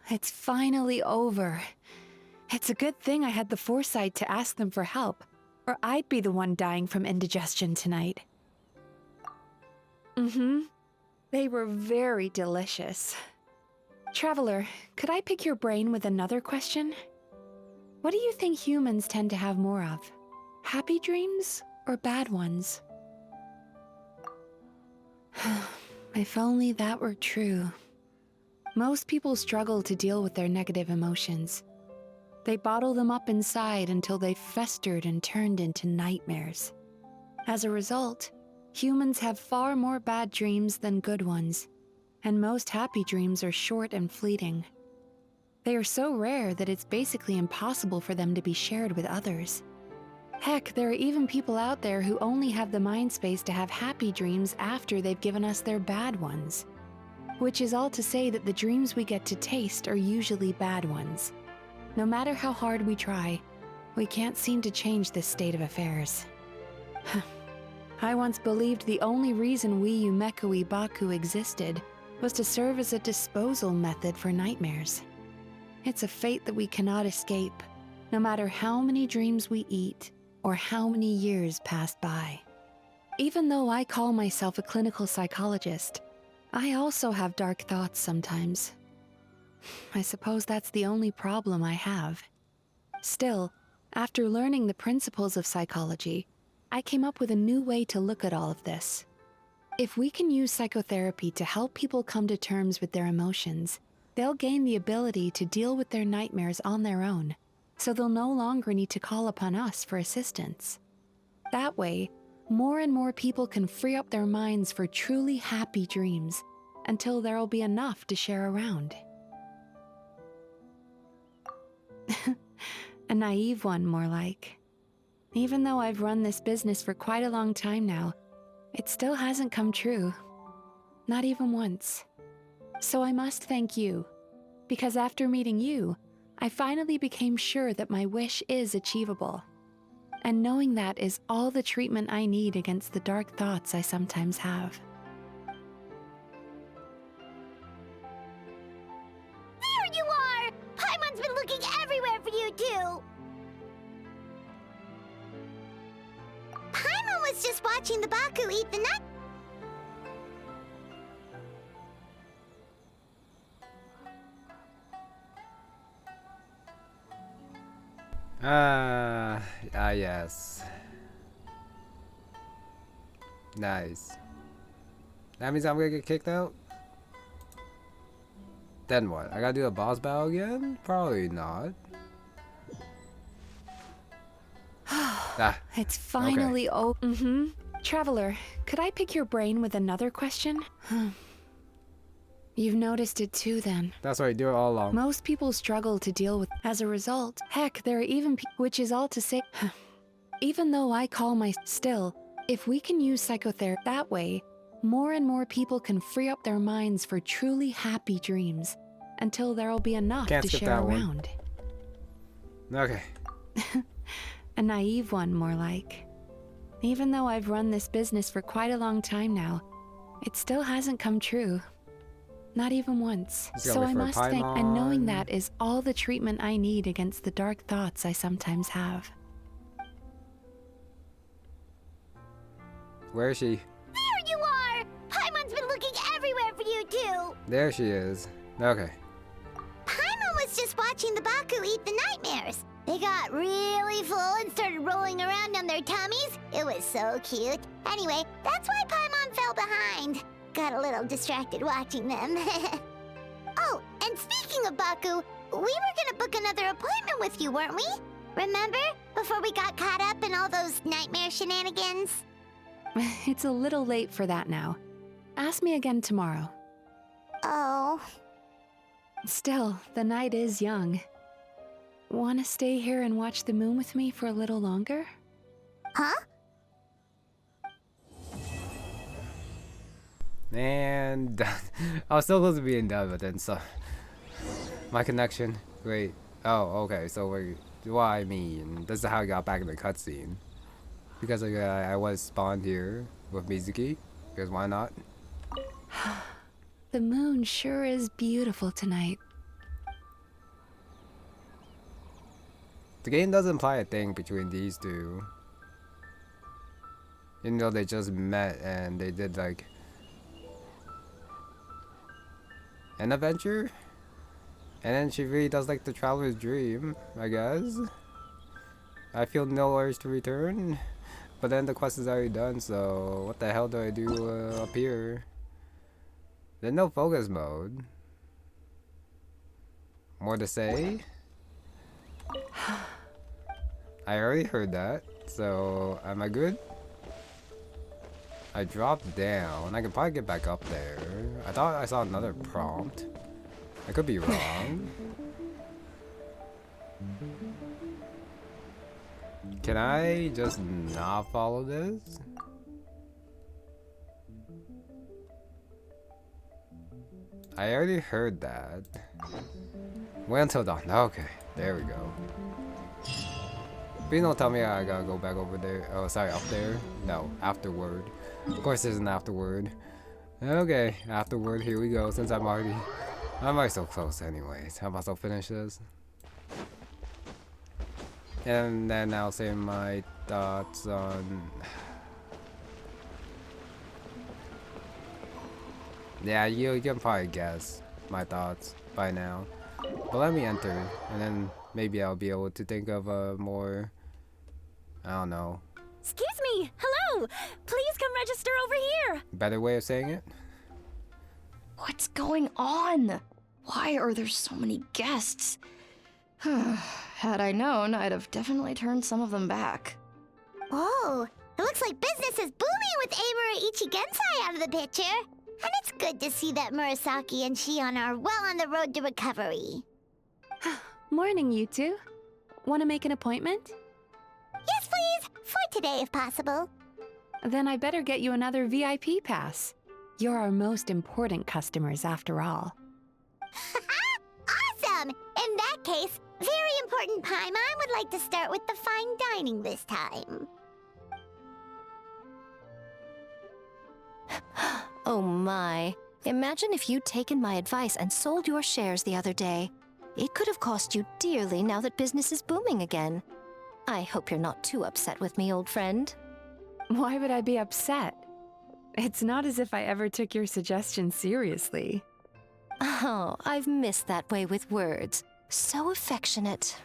It's finally over. It's a good thing I had the foresight to ask them for help, or I'd be the one dying from indigestion tonight. They were very delicious. Traveler, could I pick your brain with another question? What do you think humans tend to have more of? Happy dreams or bad ones? If only that were true. Most people struggle to deal with their negative emotions. They bottle them up inside until they've festered and turned into nightmares. As a result, humans have far more bad dreams than good ones, and most happy dreams are short and fleeting. They are so rare that it's basically impossible for them to be shared with others. Heck, there are even people out there who only have the mind space to have happy dreams after they've given us their bad ones. Which is all to say that the dreams we get to taste are usually bad ones. No matter how hard we try, we can't seem to change this state of affairs. I once believed the only reason we Yomekui Baku existed was to serve as a disposal method for nightmares. It's a fate that we cannot escape, no matter how many dreams we eat or how many years pass by. Even though I call myself a clinical psychologist, I also have dark thoughts sometimes. I suppose that's the only problem I have. Still, after learning the principles of psychology, I came up with a new way to look at all of this. If we can use psychotherapy to help people come to terms with their emotions, they'll gain the ability to deal with their nightmares on their own, so they'll no longer need to call upon us for assistance. That way, more and more people can free up their minds for truly happy dreams until there'll be enough to share around. A naive one, more like. Even though I've run this business for quite a long time now, it still hasn't come true. Not even once. So I must thank you, because after meeting you, I finally became sure that my wish is achievable. And knowing that is all the treatment I need against the dark thoughts I sometimes have. There you are! Paimon's been looking everywhere for you, too! Paimon was just watching the Baku eat the nut. Yes. Nice. That means I'm gonna get kicked out? Then what? I gotta do a boss battle again? Probably not. It's finally Traveler, could I pick your brain with another question? You've noticed it too, then. That's what I do it all along. Most people struggle to deal with. As a result, heck, there are even which is all to say. Even though I call my still, if we can use psychotherapy that way, more and more people can free up their minds for truly happy dreams until there'll be enough to share around. Okay. A naive one, more like. Even though I've run this business for quite a long time now, it still hasn't come true. Not even once. So I must thank, and knowing that is all the treatment I need against the dark thoughts I sometimes have. Where is she? There you are! Paimon's been looking everywhere for you too! There she is. Okay. Paimon was just watching the Baku eat the nightmares. They got really full and started rolling around on their tummies. It was so cute. Anyway, that's why Paimon fell behind. Got a little distracted watching them. Oh, and speaking of Baku, we were gonna book another appointment with you, weren't we? Remember? Before we got caught up in all those nightmare shenanigans? It's a little late for that now. Ask me again tomorrow. Oh. Still, the night is young. Wanna stay here and watch the moon with me for a little longer? Huh? And I was so close to being done, but then so my connection. Wait. Oh, okay. So what I mean, this is how I got back in the cutscene. Because I was spawned here with Mizuki. Because why not? The moon sure is beautiful tonight. The game does imply a thing between these two. Even though they just met and they did like an adventure. And then she really does like the traveler's dream, I guess. I feel no urge to return. But then the quest is already done, so what the hell do I do up here? There's no focus mode. More to say? I already heard that, so am I good? I dropped down. I can probably get back up there. I thought I saw another prompt. I could be wrong. Can I just not follow this? I already heard that. Wait until dawn. Okay, there we go. Please don't tell me I gotta go back over there. Oh, sorry, up there? No, afterward. Of course there's an afterward. Okay, afterward, here we go, since I'm already so close anyways. How about I'll finish this? And then I'll say my thoughts on... Yeah, you can probably guess my thoughts by now. But let me enter, and then maybe I'll be able to think of a more... I don't know. Excuse me! Hello! Please come register over here! Better way of saying it? What's going on? Why are there so many guests? Had I known, I'd have definitely turned some of them back. Oh, it looks like business is booming with Amura Ichigensai out of the picture. And it's good to see that Murasaki and Shion are well on the road to recovery. Morning, you two. Want to make an appointment? Yes, please. For today, if possible. Then I better get you another VIP pass. You're our most important customers, after all. Awesome! In that case, very important Paimon would like to start with the fine dining this time. Oh my. Imagine if you'd taken my advice and sold your shares the other day. It could have cost you dearly now that business is booming again. I hope you're not too upset with me, old friend. Why would I be upset? It's not as if I ever took your suggestion seriously. Oh, I've missed that way with words. So affectionate.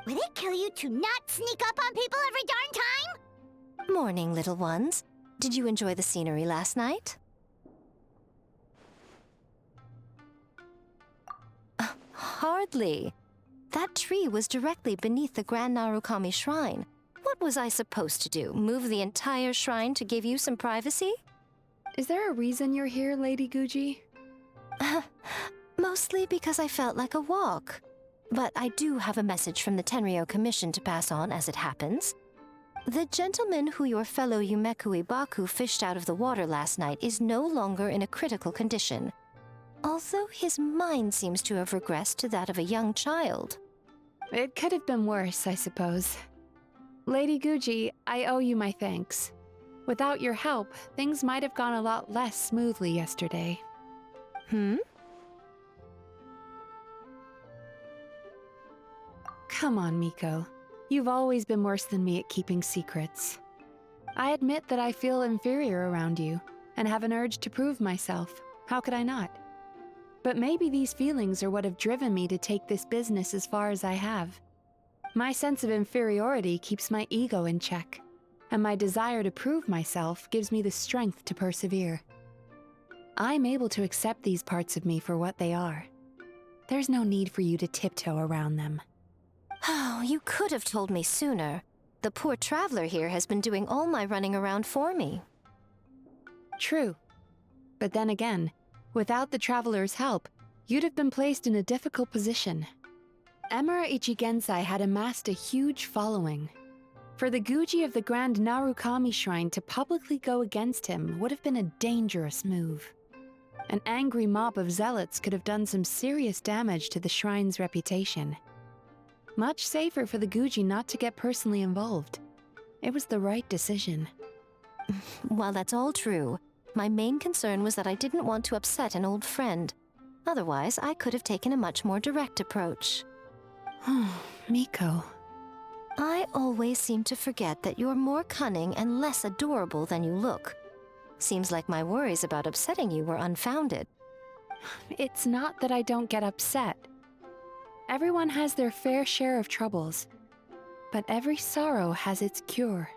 Would it kill you to not sneak up on people every darn time? Morning, little ones. Did you enjoy the scenery last night? Hardly. That tree was directly beneath the Grand Narukami Shrine. What What was I supposed to do? Move the entire shrine to give you some privacy? Is there a reason you're here, Lady Guji? Mostly because I felt like a walk. But I do have a message from the Tenryo Commission to pass on as it happens. The gentleman who your fellow Yumekui Baku fished out of the water last night is no longer in a critical condition, although his mind seems to have regressed to that of a young child. It could have been worse, I suppose. Lady Guji, I owe you my thanks. Without your help, things might have gone a lot less smoothly yesterday. Come on, Miko. You've always been worse than me at keeping secrets. I admit that I feel inferior around you, and have an urge to prove myself. How could I not? But maybe these feelings are what have driven me to take this business as far as I have. My sense of inferiority keeps my ego in check, and my desire to prove myself gives me the strength to persevere. I'm able to accept these parts of me for what they are. There's no need for you to tiptoe around them. Oh, you could have told me sooner. The poor traveler here has been doing all my running around for me. True. But then again, without the traveler's help, you'd have been placed in a difficult position. Emura Ichigensai had amassed a huge following. For the Guji of the Grand Narukami Shrine to publicly go against him would have been a dangerous move. An angry mob of zealots could have done some serious damage to the shrine's reputation. Much safer for the Guji not to get personally involved. It was the right decision. While that's all true, my main concern was that I didn't want to upset an old friend. Otherwise, I could have taken a much more direct approach. Miko. I always seem to forget that you're more cunning and less adorable than you look. Seems like my worries about upsetting you were unfounded. It's not that I don't get upset. Everyone has their fair share of troubles, but every sorrow has its cure.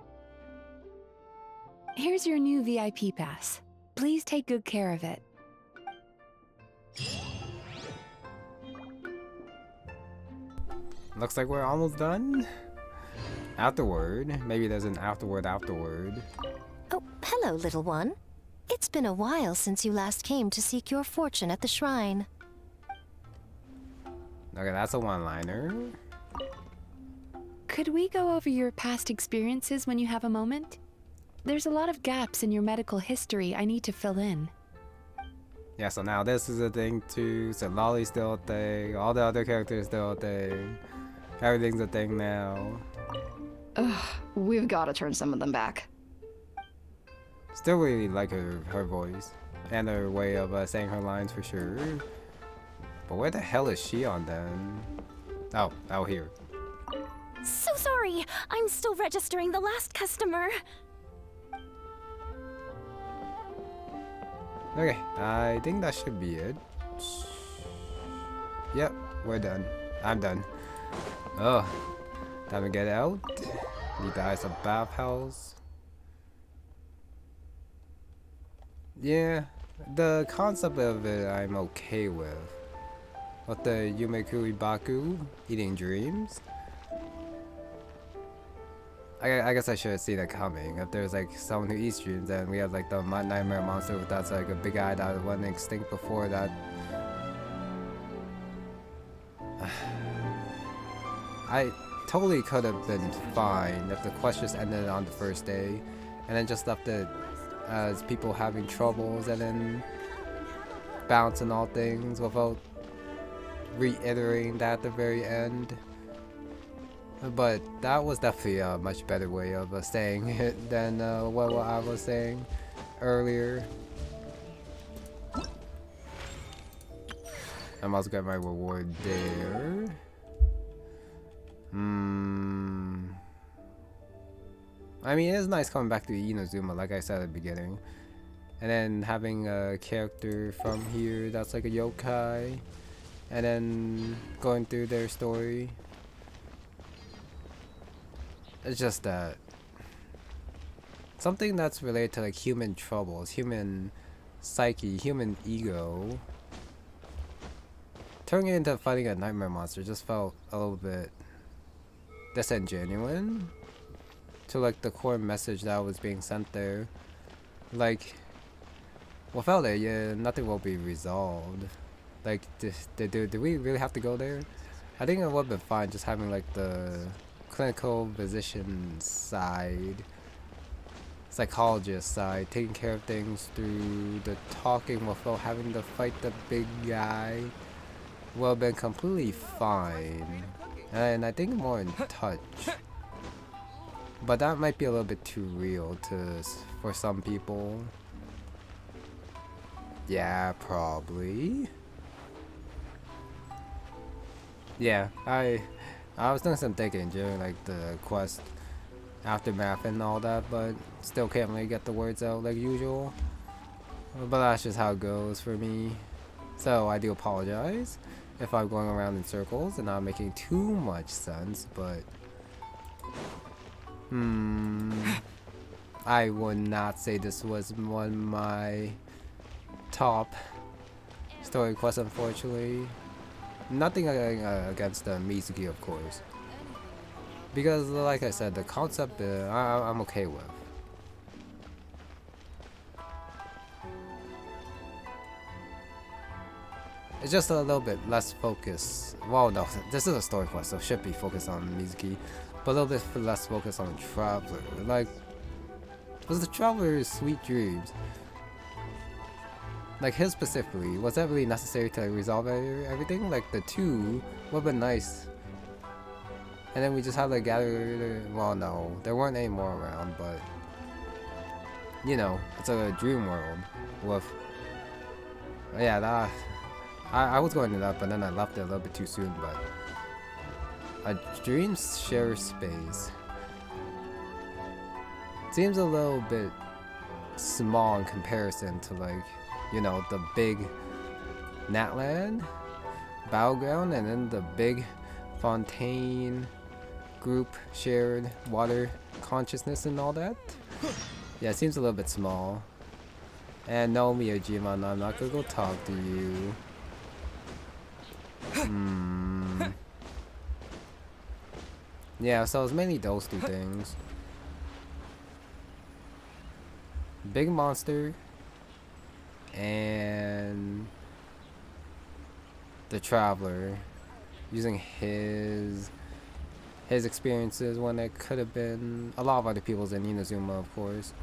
Here's your new VIP pass. Please take good care of it. Looks like we're almost done. Afterward. Maybe there's an afterward. Oh, hello, little one. It's been a while since you last came to seek your fortune at the shrine. Okay, that's a one-liner. Could we go over your past experiences when you have a moment? There's a lot of gaps in your medical history I need to fill in. Yeah, so now this is a thing too. So Lolly's still a thing. All the other characters still a thing. Everything's a thing now. Ugh, we've got to turn some of them back. Still really like her voice. And her way of saying her lines for sure. But where the hell is Shion then? Oh, out here. So sorry! I'm still registering the last customer. Okay, I think that should be it. Yep, we're done. I'm done. Oh, time to get out. Need the eyes of Bathhouse. Yeah, the concept of it I'm okay with. But the Yumekui Baku eating dreams. I guess I should have seen it coming. If there's like someone who eats dreams, then we have like the nightmare monster that's like a big eye that went extinct before that. I totally could have been fine if the quest just ended on the first day, and then just left it as people having troubles and then balancing all things without reiterating that at the very end. But that was definitely a much better way of saying it than what I was saying earlier. I must get my reward there. I mean, it is nice coming back to Inazuma, like I said at the beginning. And then having a character from here that's like a yokai. And then going through their story. It's just that something that's related to like human troubles, human psyche, human ego. Turning it into fighting a nightmare monster just felt a little bit disingenuous. to like the core message that was being sent there. Like, without it, yeah, nothing will be resolved. Like, do we really have to go there? I think it would have been fine just having like the clinical physician side, psychologist side, taking care of things through the talking without having to fight the big guy. Would have been completely fine. And I think more in touch. But that might be a little bit too real for some people. Yeah, probably. Yeah, I was doing some thinking during like the quest aftermath and all that, but still can't really get the words out like usual. But that's just how it goes for me. So I do apologize if I'm going around in circles and not making too much sense, but I would not say this was one of my top story quests, unfortunately. Nothing against the Mizuki, of course, because like I said, the concept I'm okay with. It's just a little bit less focus. Well, no, this is a story quest, so it should be focused on Mizuki, but a little bit less focus on the Traveler. Like, was the Traveler's sweet dreams, like his specifically, was that really necessary to resolve everything? Like the two would have been nice. And then we just had to gather, well no, there weren't any more around, but you know, it's a dream world with, yeah, that, I was going to that, but then I left it a little bit too soon, but a dream share space seems a little bit small in comparison to like, you know, the big Natland battleground and then the big Fontaine group shared water consciousness and all that. Yeah, it seems a little bit small. And no, Miyajima, I'm not gonna go talk to you. Yeah, so it's mainly those two things. Big monster and the Traveler using his experiences when it could have been a lot of other people's in Inazuma, of course.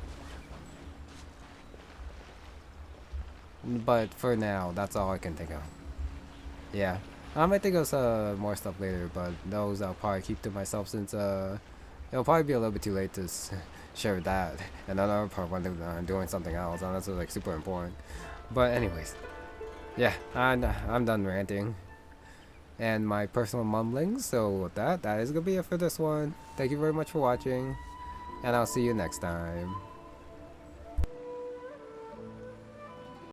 But for now, that's all I can think of. Yeah, I might think of more stuff later, but those I'll probably keep to myself since it'll probably be a little bit too late to share that, and another part when I'm doing something else, and that's like super important. But anyways, yeah, I'm done ranting and my personal mumblings. So with that is gonna be it for this one. Thank you very much for watching, and I'll see you next time.